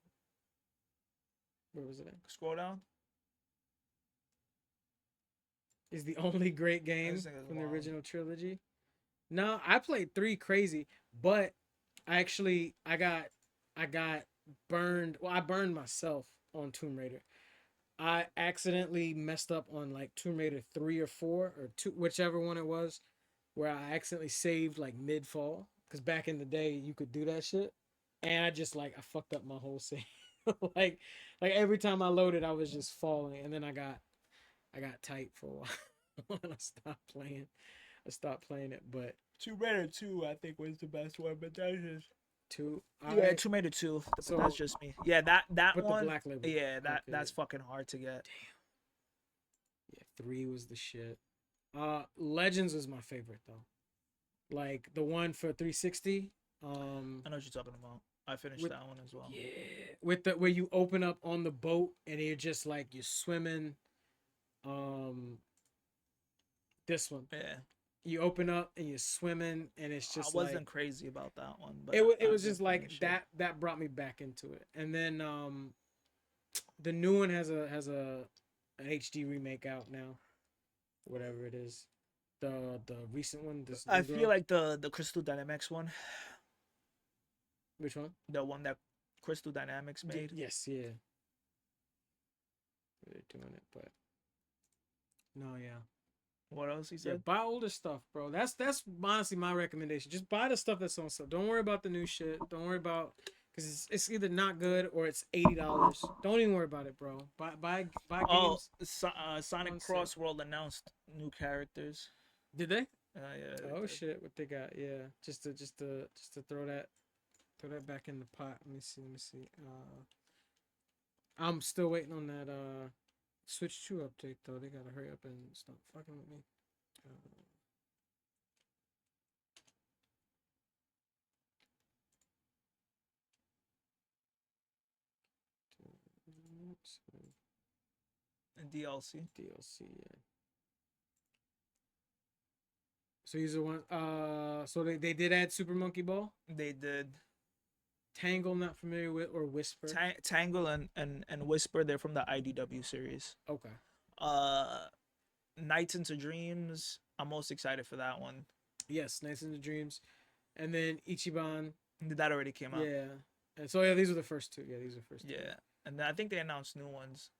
Where was it at? Scroll down. Is the only great game This nigga's from the wild. original trilogy. No, I played 3 crazy, but I got burned. Well, I burned myself on Tomb Raider. I accidentally messed up on like Tomb Raider 3 or 4 or 2, whichever one it was, where I accidentally saved like mid fall. Because back in the day, you could do that shit. And I just like, I fucked up my whole save. like every time I loaded, I was just falling. And then I got tight for a while. And I stopped playing it, but Tomb Raider 2, I think, was the best one, but that's just 2. yeah, Tomb Raider 2. So- That's just me. Yeah, that But one. the black label. Yeah, Okay. that's fucking hard to get. Yeah, 3 was the shit. Legends was my favorite though. Like the one for 360. I know what you're talking about. I finished With- that one as well. Yeah, with the where you open up on the boat and you're just like you're swimming. This one, Yeah, you open up and you're swimming and it's just I wasn't like, crazy about that one, but it I was did just like finish it. that brought me back into it. And then the new one has an HD remake out now, whatever it is. The recent one. This I new feel girl. like the Crystal Dynamics one, Which one? the one that Crystal Dynamics made. Yes, yeah. They're doing it, but no, yeah. What else he Yeah, said? buy older stuff, bro. That's honestly my recommendation. Just buy the stuff that's on sale. Don't worry about the new shit. Don't worry about because it's either not good or it's $80. Don't even worry about it, bro. Buy Oh, games. Sonic on sale. Cross World announced new characters. Did they? Yeah. they Oh did. shit! What they got? Yeah, just to throw that back in the pot. Let me see. I'm still waiting on that Switch 2 update though. They gotta hurry up and stop fucking with me. And DLC. DLC, yeah. So these are one. So they did add Super Monkey Ball. They did Tangle, not familiar with, or Whisper. Tangle and Whisper. They're from the IDW series. Okay. Nights into Dreams. I'm most excited for that one. Yes, Nights into Dreams. and then Ichiban. That already came out. Yeah. And so yeah, these were the first two. Yeah, these were the first two. Yeah, and then I think they announced new ones.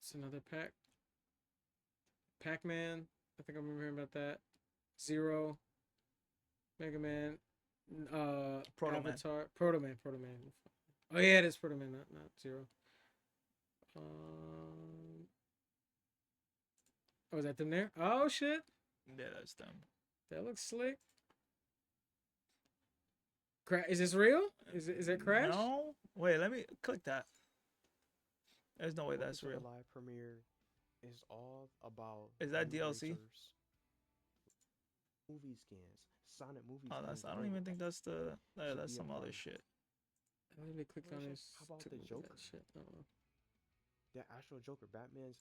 It's another pack. Pac-Man. I think I remember hearing about that. Zero. Mega Man. Proto Man. Avatar. Proto Man. Oh yeah, it is Proto Man, not Zero. Oh, is that them there? Oh shit. Yeah, that's them. That looks slick. Is this real? Is it Crash? No. Wait, let me click that. There's no way that's real. The live premiere is all about. Is that new DLC? racers, movie skins, Sonic movie Oh, skins. that's. I don't even think that's the. Should That's be a some other part. shit. I literally clicked on this. How about to the look at Joker? That shit. Oh. That actual Joker, Batman's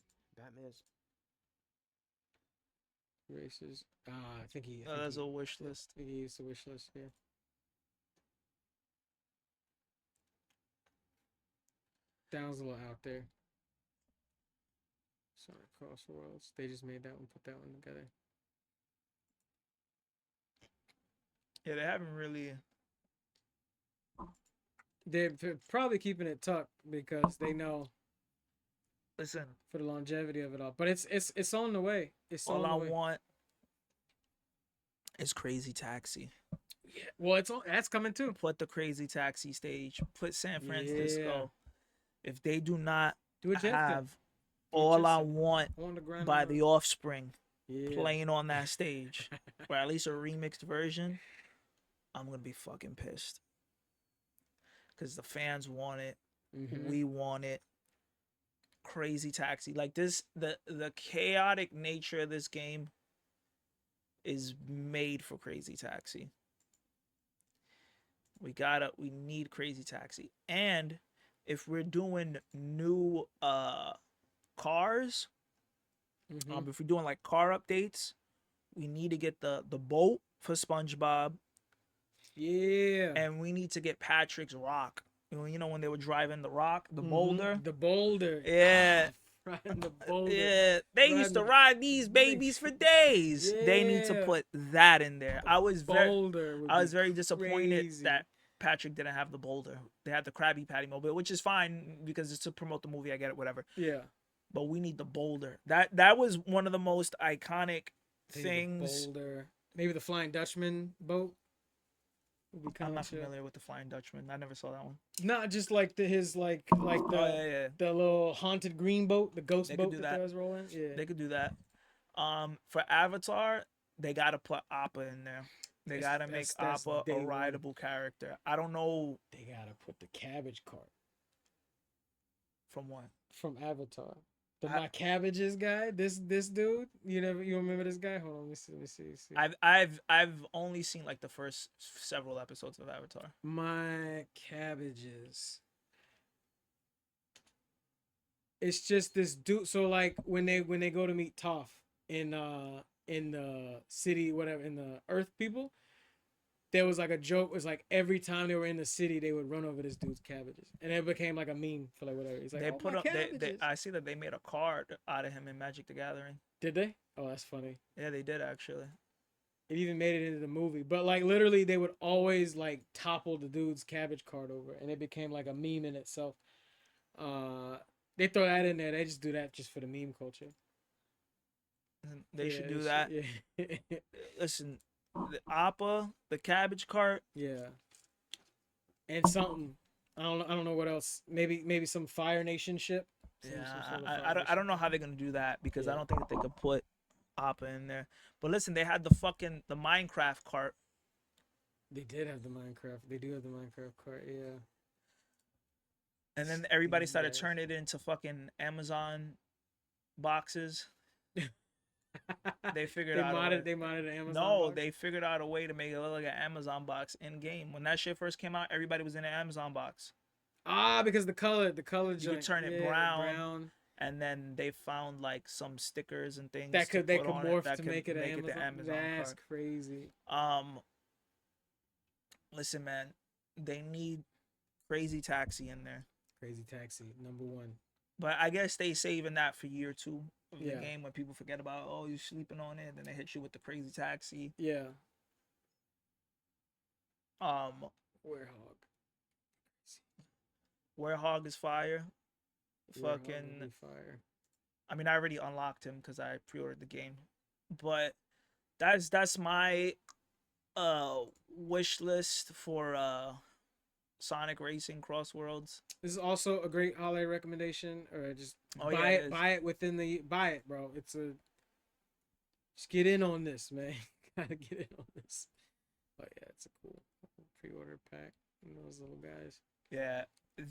Races. I think he. No, that's a wish list. I think he used the wish list. Yeah. Sounds a little out there. Sonic Cross Worlds. They just made that one. Put that one together. Yeah, they haven't really. They're probably keeping it tucked because they know Listen, for the longevity of it all. But it's on the way. It's all on I the way. want is Crazy Taxi. Yeah. Well, it's on. That's coming too. Put the Crazy Taxi stage. Put San Francisco. If they do not Do it Jetson. have Do it All I Jetson. Want On the ground. by The Offspring Yeah. playing on that stage, or at least a remixed version, I'm gonna be fucking pissed. Cause the fans want it, Mhm. we want it. Crazy Taxi, like this, the chaotic nature of this game is made for Crazy Taxi. We need Crazy Taxi, and if we're doing new cars, Mhm. if we're doing like car updates, we need to get the boat for SpongeBob. Yeah. And we need to get Patrick's rock. You know when they were driving the rock, the boulder. The boulder. Yeah. Riding the boulder. Yeah. They used to Riding ride these babies for days. They need to Yeah. put that in there. I was Boulder. would be very disappointed crazy. that Patrick didn't have the boulder. They had the Krabby Patty mobile, which is fine because it's to promote the movie. I get it, whatever. Yeah. But we need the boulder. That was one of the most iconic Maybe things. The boulder. Maybe the Flying Dutchman boat. Would be I'm kinda not chill. familiar with the Flying Dutchman. I never saw that one. Not just like his like the Oh, yeah. the little haunted green boat, the ghost They could boat do that that. they was rolling. Yeah. They could do that. For Avatar, they gotta put Appa in there. They gotta make That's Appa day a one. rideable character. I don't know They gotta put the cabbage cart from what. from Avatar. The I- my cabbages guy. This dude. You remember this guy? Hold on. Let me see. I've only seen like the first several episodes of Avatar. My cabbages. It's just this dude. So like when they go to meet Toph in the city, whatever, in the Earth people, there was like a joke. It was like every time they were in the city, they would run over this dude's cabbages, and it became like a meme for like whatever. He's like, They oh, put my up. cabbages. I see that they made a card out of him in Magic the Gathering. Did they? Oh, that's funny. Yeah, they did actually. It even made it into the movie. But like literally, they would always like topple the dude's cabbage cart over, and it became like a meme in itself. They throw that in there. They just do that just for the meme culture. They should do they that. Yeah. Listen, the Appa, the cabbage cart. Yeah. And something. I don't know what else. Maybe some Fire Nation ship. Some Yeah, sort of I Fire don't Nation know how they're gonna do that because I Yeah. don't think that they could put Appa in there. But listen, they had the Minecraft cart. They did have the Minecraft. They do have the Minecraft cart. Yeah. And then everybody started Yes. turning it into fucking Amazon boxes. They figured out. They modded an Amazon. No, box? they figured out a way to make it look like an Amazon box in game. When that shit first came out, everybody was in an Amazon box. Because the color You could joint. turn it Yeah, brown. And then they found like some stickers and things They could on it morph that to could make it an the Amazon That's cart. crazy. Listen, man, they need Crazy Taxi in there. Crazy Taxi #1. But I guess they saving that for year 2 of the Yeah. game when people forget about, oh, you sleeping on it, then they hit you with the crazy taxi. Yeah. Um, Werehog. Warehog is fire. Werehog would Fucking, be fire. I mean, I already unlocked him because I pre-ordered the game, but that's my wish list for Sonic Racing Cross Worlds. This is also a great holiday recommendation, or just Oh, buy yeah, it. it is. Buy it, bro. Just get in on this, man. Gotta get in on this. But yeah, it's a cool pre-order pack. And those little guys. Yeah,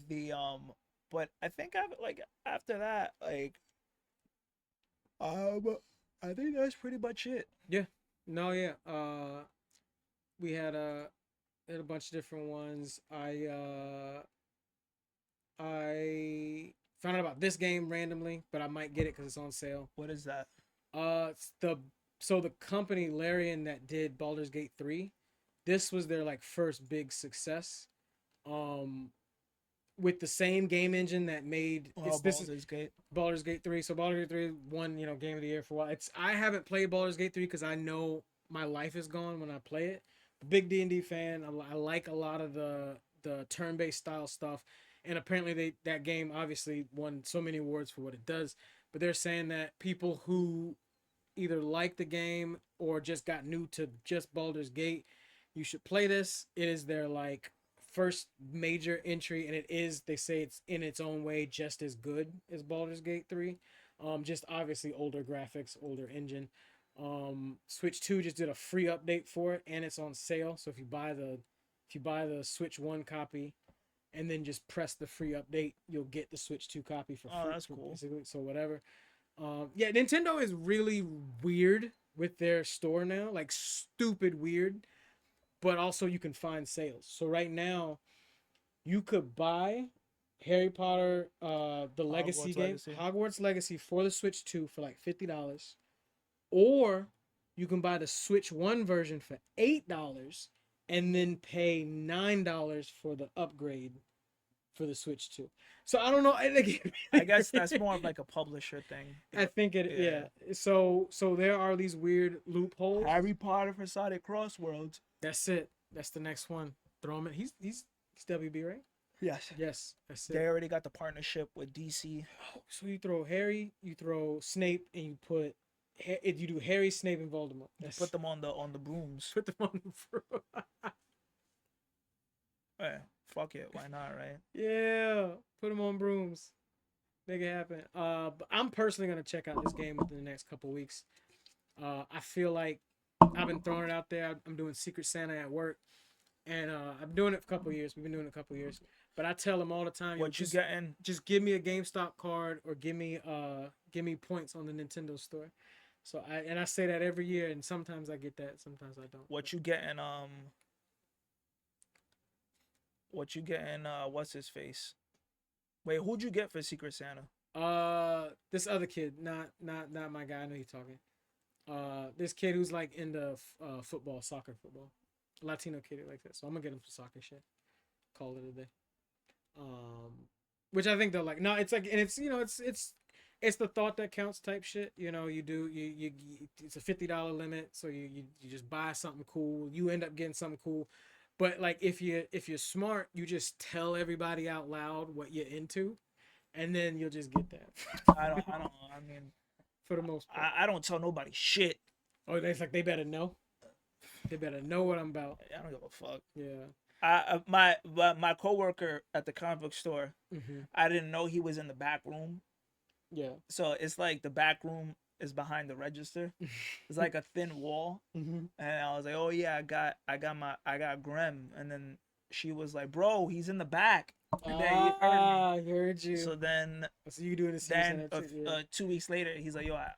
the but I think after that, like, I think that's pretty much it. Yeah. No, yeah. We had a bunch of different ones. I found out about this game randomly, but I might get it because it's on sale. What is that? It's the company Larian that did Baldur's Gate 3, this was their like first big success. With the same game engine that made Baldur's Gate. Baldur's Gate 3. So Baldur's Gate 3 won, game of the year for a while. I haven't played Baldur's Gate 3 because I know my life is gone when I play it. Big D&D fan. I like a lot of the turn-based style stuff. And apparently that game obviously won so many awards for what it does. But they're saying that people who either like the game or just got new to just Baldur's Gate, you should play this. It is their like first major entry, and they say it's in its own way just as good as Baldur's Gate 3. Just obviously older graphics, older engine. Switch 2 just did a free update for it, and it's on sale. So if you buy the Switch 1 copy and then just press the free update, you'll get the Switch 2 copy for free. Oh, that's cool. Basically. So whatever. Yeah, Nintendo is really weird with their store now, like stupid weird, but also you can find sales. So right now, you could buy Harry Potter, the Legacy game, Hogwarts Legacy for the Switch 2 for like $50, or you can buy the Switch 1 version for $8 and then pay $9 for the upgrade for the Switch 2. So I don't know. I guess that's more of like a publisher thing. I think it. Yeah. So there are these weird loopholes. Harry Potter for Sonic Cross Worlds. That's it. That's the next one. Throw him in. He's WB, right? Yes. Yes. That's it. They already got the partnership with DC. So you throw Harry, you throw Snape, and you do Harry, Snape, and Voldemort. Put them on the brooms. Put them on the Hey, fuck it. Why not, right? Yeah. Put them on brooms. Make it happen. But I'm personally gonna check out this game within the next couple weeks. I feel like I've been throwing it out there. I'm doing Secret Santa at work, and I'm doing it for a couple years. We've been doing it a couple years. But I tell them all the time, What you getting? Just give me a GameStop card or give me points on the Nintendo store. So I say that every year, and sometimes I get that, sometimes I don't. What you getting? What you getting? What's his face? Wait, who'd you get for Secret Santa? This other kid, not my guy. I know you're talking. This kid who's like into soccer football, Latino kid who likes that. So I'm gonna get him some soccer shit. Call it a day. Which I think they'll like. No, it's like, and it's it's the thought that counts type shit. You it's a $50 limit, so you just buy something cool. You end up getting something cool. But like if you're smart, you just tell everybody out loud what you're into, and then you'll just get that. I don't know. I mean, for the most part, I don't tell nobody shit. Oh, it's like they better know. They better know what I'm about. I don't give a fuck. Yeah. My coworker at the comic book store, Mm-hmm. I didn't know he was in the back room. Yeah. So it's like the back room is behind the register. It's like a thin wall. Mm-hmm. And I was like, oh yeah, I got Grem. And then she was like, bro, he's in the back. And then he heard me. I heard you. So then, you doing this? then 2 weeks later, he's like, yo, I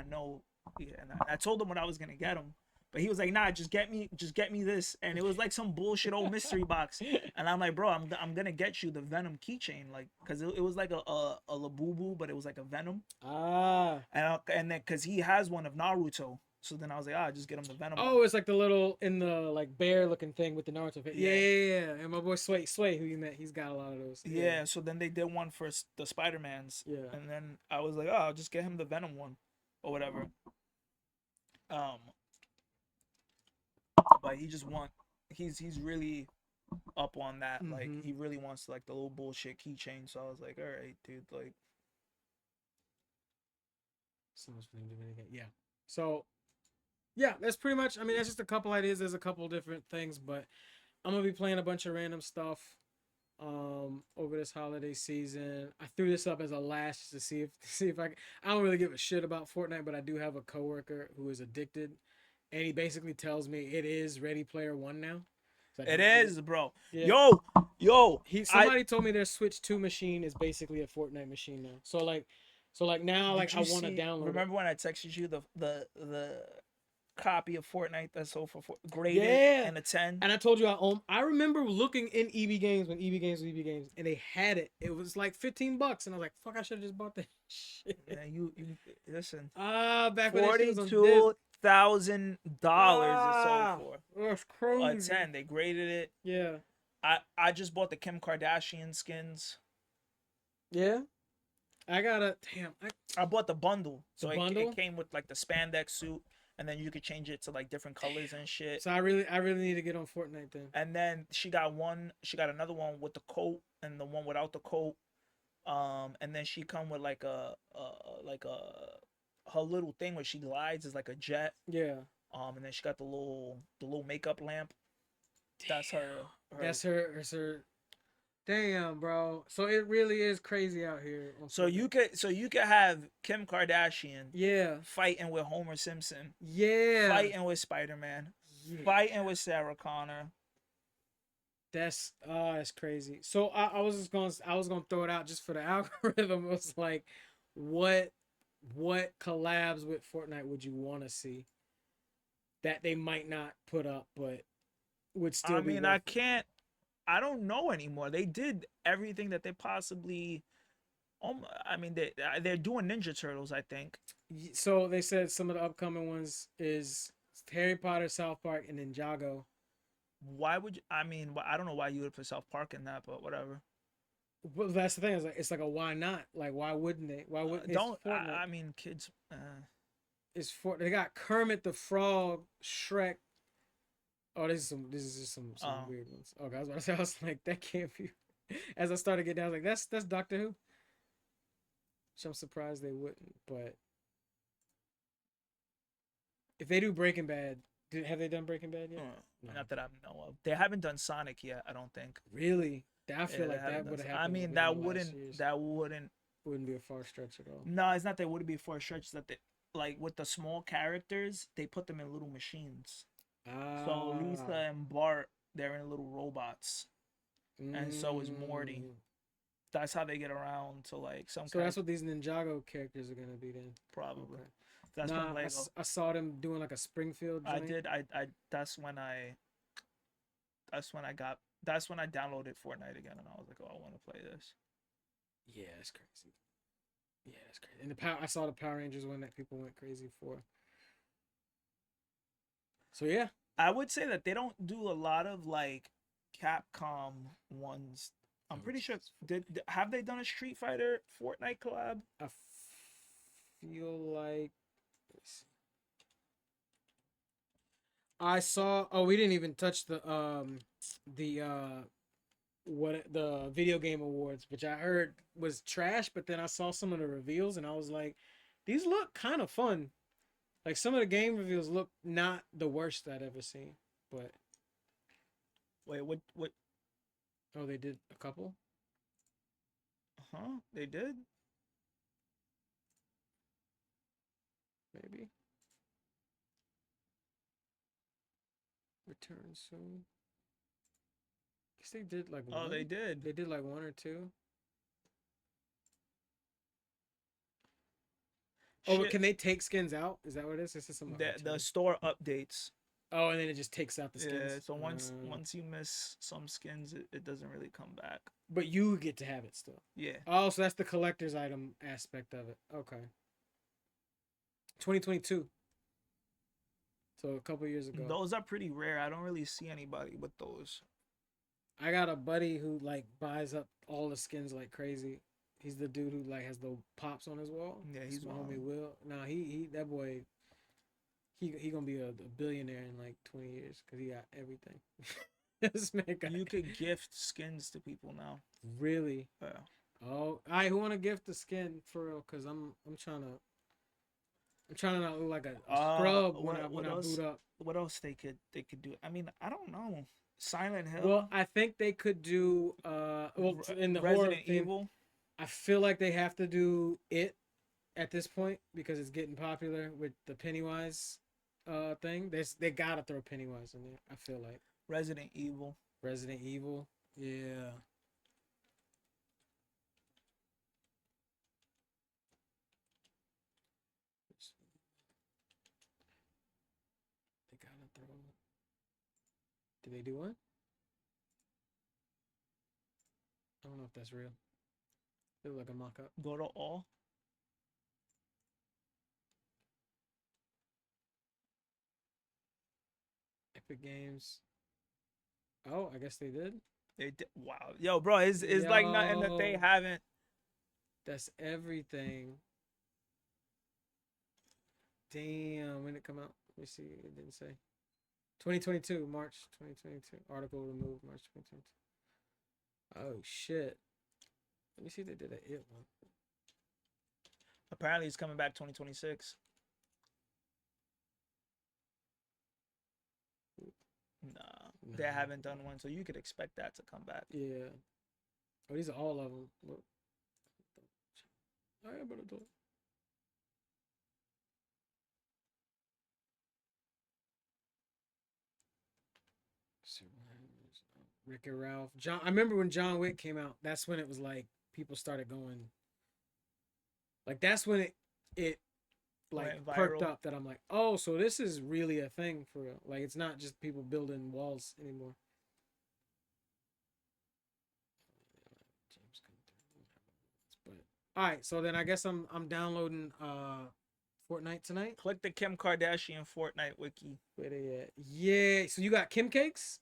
know. Yeah, and I told him what I was gonna get him, but he was like, nah, just get me this. And it was like some bullshit old mystery box. And I'm like, bro, I'm gonna get you the Venom keychain, like, cause it was like a Labubu, but it was like a Venom. And And then cause he has one of Naruto, So then I was like, just get him the Venom Oh, one. it's like the little in the like bear looking thing with the Naruto face. Yeah, Yeah. yeah, yeah. And my boy Sway, who you met, he's got a lot of those. Yeah. So then they did one for the Spider-Mans. Yeah. And then I was like, I'll just get him the Venom one, or whatever. But he just he's really up on that. Like Mhm. he really wants like the little bullshit keychain. So I was like, all right, dude. Like, So much for them to really get. Yeah. So, yeah, that's pretty much. I mean, that's just a couple ideas. There's a couple different things, but I'm gonna be playing a bunch of random stuff over this holiday season. I threw this up as a last just to see if I don't really give a shit about Fortnite, but I do have a coworker who is addicted, and he basically tells me it is Ready Player One now. So it is, bro. Yeah. Yo. Somebody told me their Switch 2 machine is basically a Fortnite machine now. So like now like I want to download. Remember when I texted you the copy of Fortnite that's sold for graded and a 10? And I told you I remember looking in EB Games when EB Games was EB Games, and they had it. It was like $15, and I was like, "Fuck! I should have just bought that shit." Yeah, you listen. Back when that shit was on disc. $42,000 it sold for. That's A crazy. 10. They graded it. Yeah. I just bought the Kim Kardashian skins. Yeah. I gotta I bought the bundle. So The bundle? it came with like the spandex suit, and then you could change it to like different colors and shit. So I really need to get on Fortnite then. And then she got another one with the coat and the one without the coat. And then she come with like a her little thing where she glides is like a jet. Yeah. And then she got the little makeup lamp. That's her. That's her. Damn, bro. So it really is crazy out here. So you could have Kim Kardashian Yeah. fighting with Homer Simpson, Yeah. fighting with Spider-Man, Yeah. fighting with Sarah Connor. That's crazy. So I was gonna throw it out just for the algorithm. It was like, what collabs with Fortnite would you want to see that they might not put up, but would still? I don't know anymore. They did everything that they possibly. They're doing Ninja Turtles, I think. So they said some of the upcoming ones is Harry Potter, South Park, and Ninjago. Why would you? I don't know why you would put South Park in that, but whatever. Well, that's the thing. It's like a why not? Like why wouldn't they? Why wouldn't kids. It's for they got Kermit the Frog, Shrek. Oh, this is just some weird ones. Okay, I was like, that can't be. As I started getting down, I was like, that's Doctor Who. Which I'm surprised they wouldn't. But if they do Breaking Bad, have they done Breaking Bad yet? No. Not that I know of. They haven't done Sonic yet. I don't think. Really? I feel like that would have happened. That wouldn't be a far stretch at all. No, it's not that it wouldn't be a far stretch. That they, like with the small characters, they put them in little machines. So Lisa and Bart, they're in little robots, and so is Morty. That's how they get around to like some. So that's what these Ninjago characters are gonna be then. Probably. Okay. That's when Lego. I saw them doing like a Springfield joint. I did. That's when I downloaded Fortnite again, and I was like, oh, I want to play this. Yeah, that's crazy. And I saw the Power Rangers one that people went crazy for. So yeah, I would say that they don't do a lot of like Capcom ones. I'm pretty sure. Have they done a Street Fighter Fortnite collab? I feel like. Let's see. I saw. Oh, we didn't even touch the video game awards, which I heard was trash. But then I saw some of the reveals, and I was like, these look kind of fun. Like some of the game reveals look not the worst I'd ever seen. But wait, what? Oh, they did a couple. They did. Maybe. Return soon. Guess they did like one. Oh, they did. They did like one or two. Oh, but can they take skins out? Is that what it is? This is some the store updates. Oh, and then it just takes out the skins. Yeah, so once you miss some skins, it doesn't really come back. But you get to have it still. Yeah. Oh, so that's the collector's item aspect of it. Okay. 2022. So a couple years ago, Those are pretty rare. I don't really see anybody with those. I got a buddy who like buys up all the skins like crazy. He's the dude who like has the pops on his wall. Yeah, It's he's my wild. homie Will. Nah, he that boy. He gonna be a billionaire in like 20 years because he got everything. This man got You could gift skins to people now. really. Yeah. Oh, all right. Who want to gift the skin for real? Cause I'm trying to not look like a scrub when I boot up. What else they could do? I mean, I don't know. Silent Hill. Well, I think they could do in the horror Resident theme, Evil. I feel like they have to do it at this point because it's getting popular with the Pennywise thing. They gotta throw Pennywise in there. I feel like Resident Evil. Resident Evil. Yeah. They gotta throw. Did they do one? I don't know if that's real. It looked like a mock-up. Go to all. Epic Games. Oh, I guess they did. They did. Wow. Yo, bro, it's like nothing that they Yo. haven't. That's everything. Damn, when did it come out? Let me see. It didn't say. 2022, March 2022. Article removed March 2022. Oh shit. Let me see if they did a it one. Apparently, it's coming back 2026. Nah, they Nah. haven't done one, so you could expect that to come back. Yeah. Oh, these are all of them. Look. I better do it. Rick and Ralph. John. I remember when John Wick came out. That's when it was like people started going. Like that's when it like Went perked viral. up. That I'm like, oh, so this is really a thing for real. Like it's not just people building walls anymore. But all right, so then I guess I'm downloading Fortnite tonight. Click the Kim Kardashian Fortnite wiki. Where they at? Yeah. So you got Kim Cakes?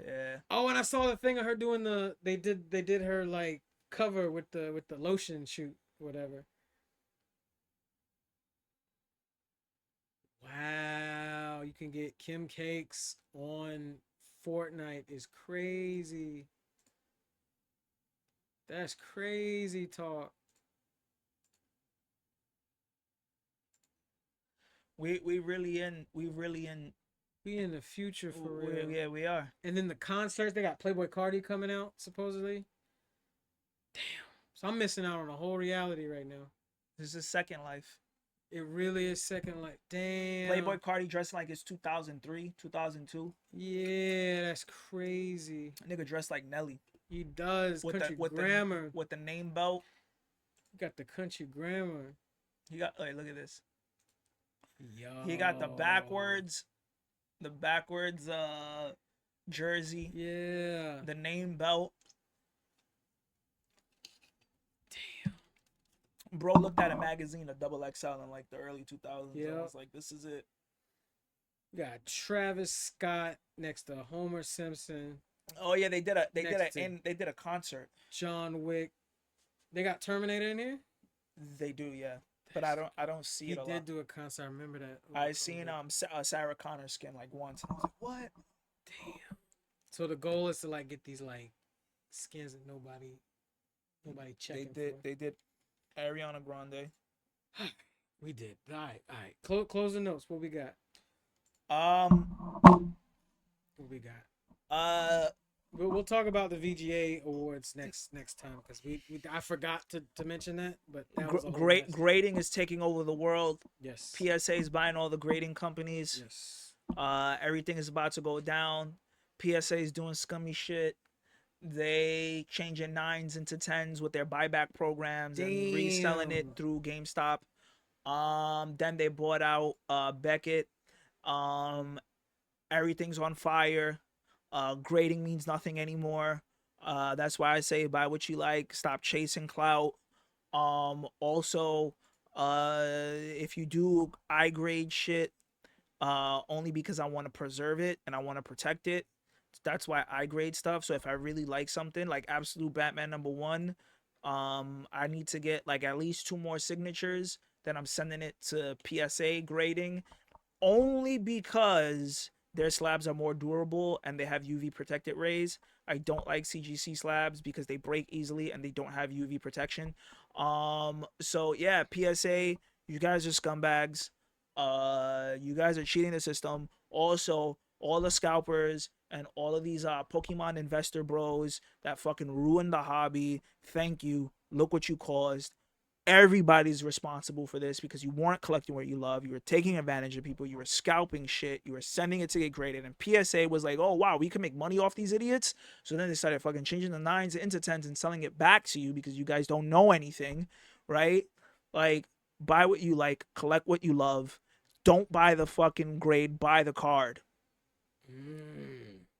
Yeah. Oh, and I saw the thing of her doing they did her like cover with the lotion shoot, whatever. Wow, you can get Kim Cakes on Fortnite is crazy. That's crazy talk. We really in We in the future for real. Yeah, we are. And then the concerts, they got Playboy Cardi coming out supposedly. Damn. So I'm missing out on a whole reality right now. This is Second Life. It really is second like damn. Playboy Cardi dressing like it's 2003, 2002. Yeah, that's crazy. Nigga dressed like Nelly He does with country the grammar. with the name belt. You got the country grammar. He got look at this. Yo. He got the backwards jersey. Yeah. The name belt. Damn. Bro looked at a magazine, a double XL in like the early 2000s. Yeah. I was like, this is it. You got Travis Scott next to Homer Simpson. Oh yeah, they did Next to- a concert. John Wick. They got Terminator in here? They do, yeah. But I don't see He it a did lot. do a concert. I remember that. I seen Sarah Connor skin like once, and I was like, what? Damn. So the goal is to like get these like skins that nobody checking for. They did Ariana Grande. We did. All right. Closing notes. What we got? What we got? We'll talk about the VGA awards next time because I forgot to mention that, but that was a whole Great mess. grading is taking over the world. Yes. PSA is buying all the grading companies. Yes. Everything is about to go down. PSA is doing scummy shit. They changing 9s into 10s with their buyback programs and reselling it Damn. through GameStop. Then they bought out Beckett. Everything's on fire. Grading means nothing anymore. That's why I say buy what you like. Stop chasing clout. Also, if you do I grade shit, only because I want to preserve it and I want to protect it. That's why I grade stuff. So if I really like something like Absolute Batman #1, I need to get like at least 2 more signatures. Then I'm sending it to PSA grading, only because their slabs are more durable and they have UV protected rays. I don't like CGC slabs because they break easily and they don't have UV protection. So yeah, PSA, you guys are scumbags. You guys are cheating the system. Also, all the scalpers and all of these Pokemon investor bros that fucking ruined the hobby. Thank you. Look what you caused. Everybody's responsible for this because you weren't collecting what you love. You were taking advantage of people. You were scalping shit. You were sending it to get graded. And PSA was like, oh, wow, we can make money off these idiots. So then they started fucking changing the 9s into 10s and selling it back to you because you guys don't know anything, right? Like, buy what you like, collect what you love. Don't buy the fucking grade, buy the card.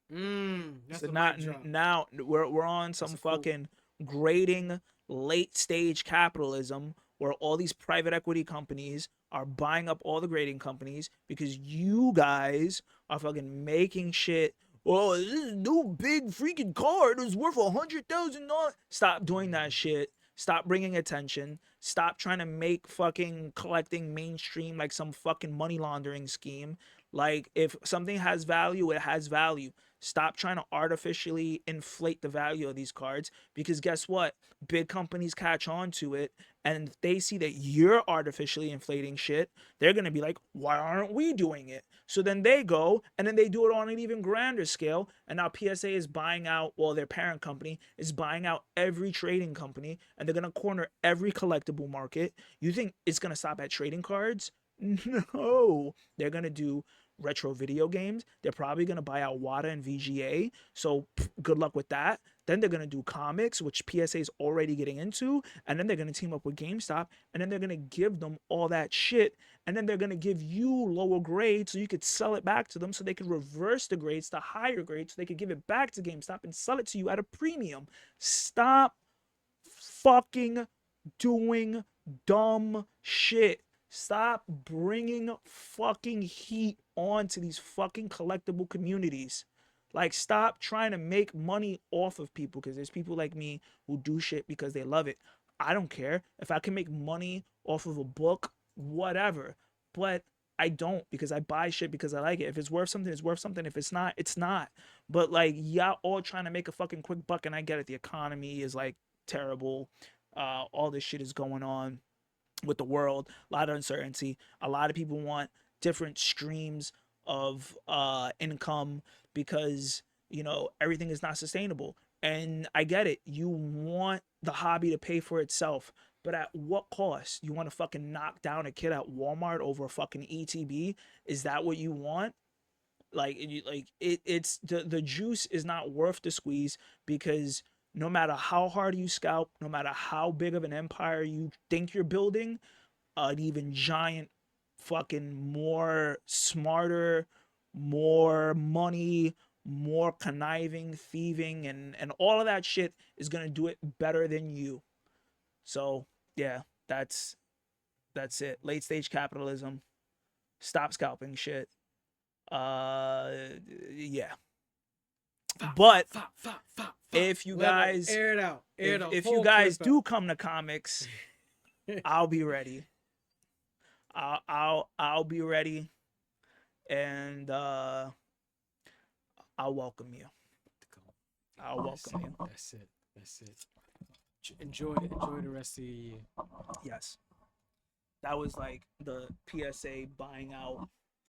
That's So the not mic drop. now we're on some a quote. fucking grading late stage capitalism where all these private equity companies are buying up all the grading companies because you guys are fucking making shit. Oh, this new big freaking card is worth $100,000. Stop doing that shit. Stop bringing attention. Stop trying to make fucking collecting mainstream like some fucking money laundering scheme. Like, if something has value, it has value. Stop trying to artificially inflate the value of these cards because guess what? Big companies catch on to it, and if they see that you're artificially inflating shit, they're going to be like, why aren't we doing it? So then they go and then they do it on an even grander scale. And now PSA is buying out, well, their parent company is buying out every trading company, and they're going to corner every collectible market. You think it's going to stop at trading cards? No, they're going to do retro video games. They're probably going to buy out WATA and VGA. So good luck with that. Then they're going to do comics, which PSA is already getting into. And then they're going to team up with GameStop. And then they're going to give them all that shit. And then they're going to give you lower grades so you could sell it back to them so they could reverse the grades to higher grades so they could give it back to GameStop and sell it to you at a premium. Stop fucking doing dumb shit. Stop bringing fucking heat onto these fucking collectible communities. Like, stop trying to make money off of people because there's people like me who do shit because they love it. I don't care. If I can make money off of a book, whatever. But I don't because I buy shit because I like it. If it's worth something, it's worth something. If it's not, it's not. But like, y'all all trying to make a fucking quick buck, and I get it. The economy is like terrible. All this shit is going on with the world, a lot of uncertainty. A lot of people want different streams of income because everything is not sustainable. And I get it. You want the hobby to pay for itself, but at what cost? You want to fucking knock down a kid at Walmart over a fucking ETB? Is that what you want? It's the juice is not worth the squeeze because no matter how hard you scalp, no matter how big of an empire you think you're building, an even giant fucking more smarter, more money, more conniving, thieving, and all of that shit is gonna do it better than you. So yeah, that's it. Late stage capitalism. Stop scalping shit. Yeah. But if you guys air it out, if you guys do come to comics, I'll be ready. I'll be ready, and I'll welcome you. I'll welcome you. That's it. Enjoy the rest of the year. Yes. That was like the PSA buying out